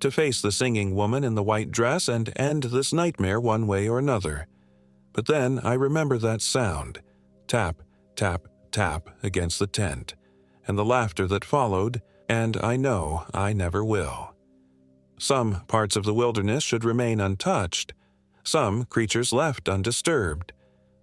S1: to face the singing woman in the white dress and end this nightmare one way or another. But then I remember that sound, tap, tap, tap against the tent, and the laughter that followed, and I know I never will. Some parts of the wilderness should remain untouched, some creatures left undisturbed,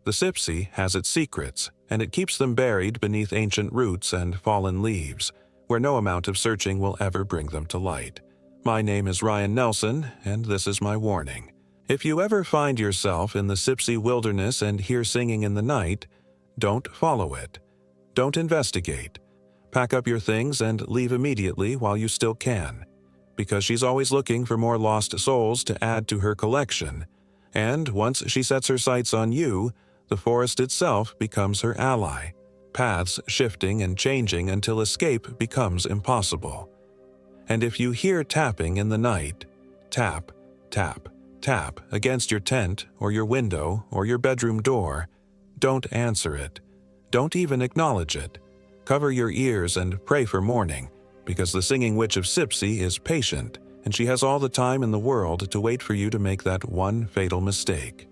S1: The Sipsey has its secrets, and it keeps them buried beneath ancient roots and fallen leaves, where no amount of searching will ever bring them to light. My name is Ryan Nelson, and this is my warning. If you ever find yourself in the Sipsey wilderness and hear singing in the night, don't follow it. Don't investigate. Pack up your things and leave immediately while you still can, because she's always looking for more lost souls to add to her collection, and once she sets her sights on you, the forest itself becomes her ally, paths shifting and changing until escape becomes impossible. And if you hear tapping in the night, tap, tap, tap against your tent or your window or your bedroom door, don't answer it. Don't even acknowledge it. Cover your ears and pray for morning, because the singing witch of Sipsey is patient, and she has all the time in the world to wait for you to make that one fatal mistake.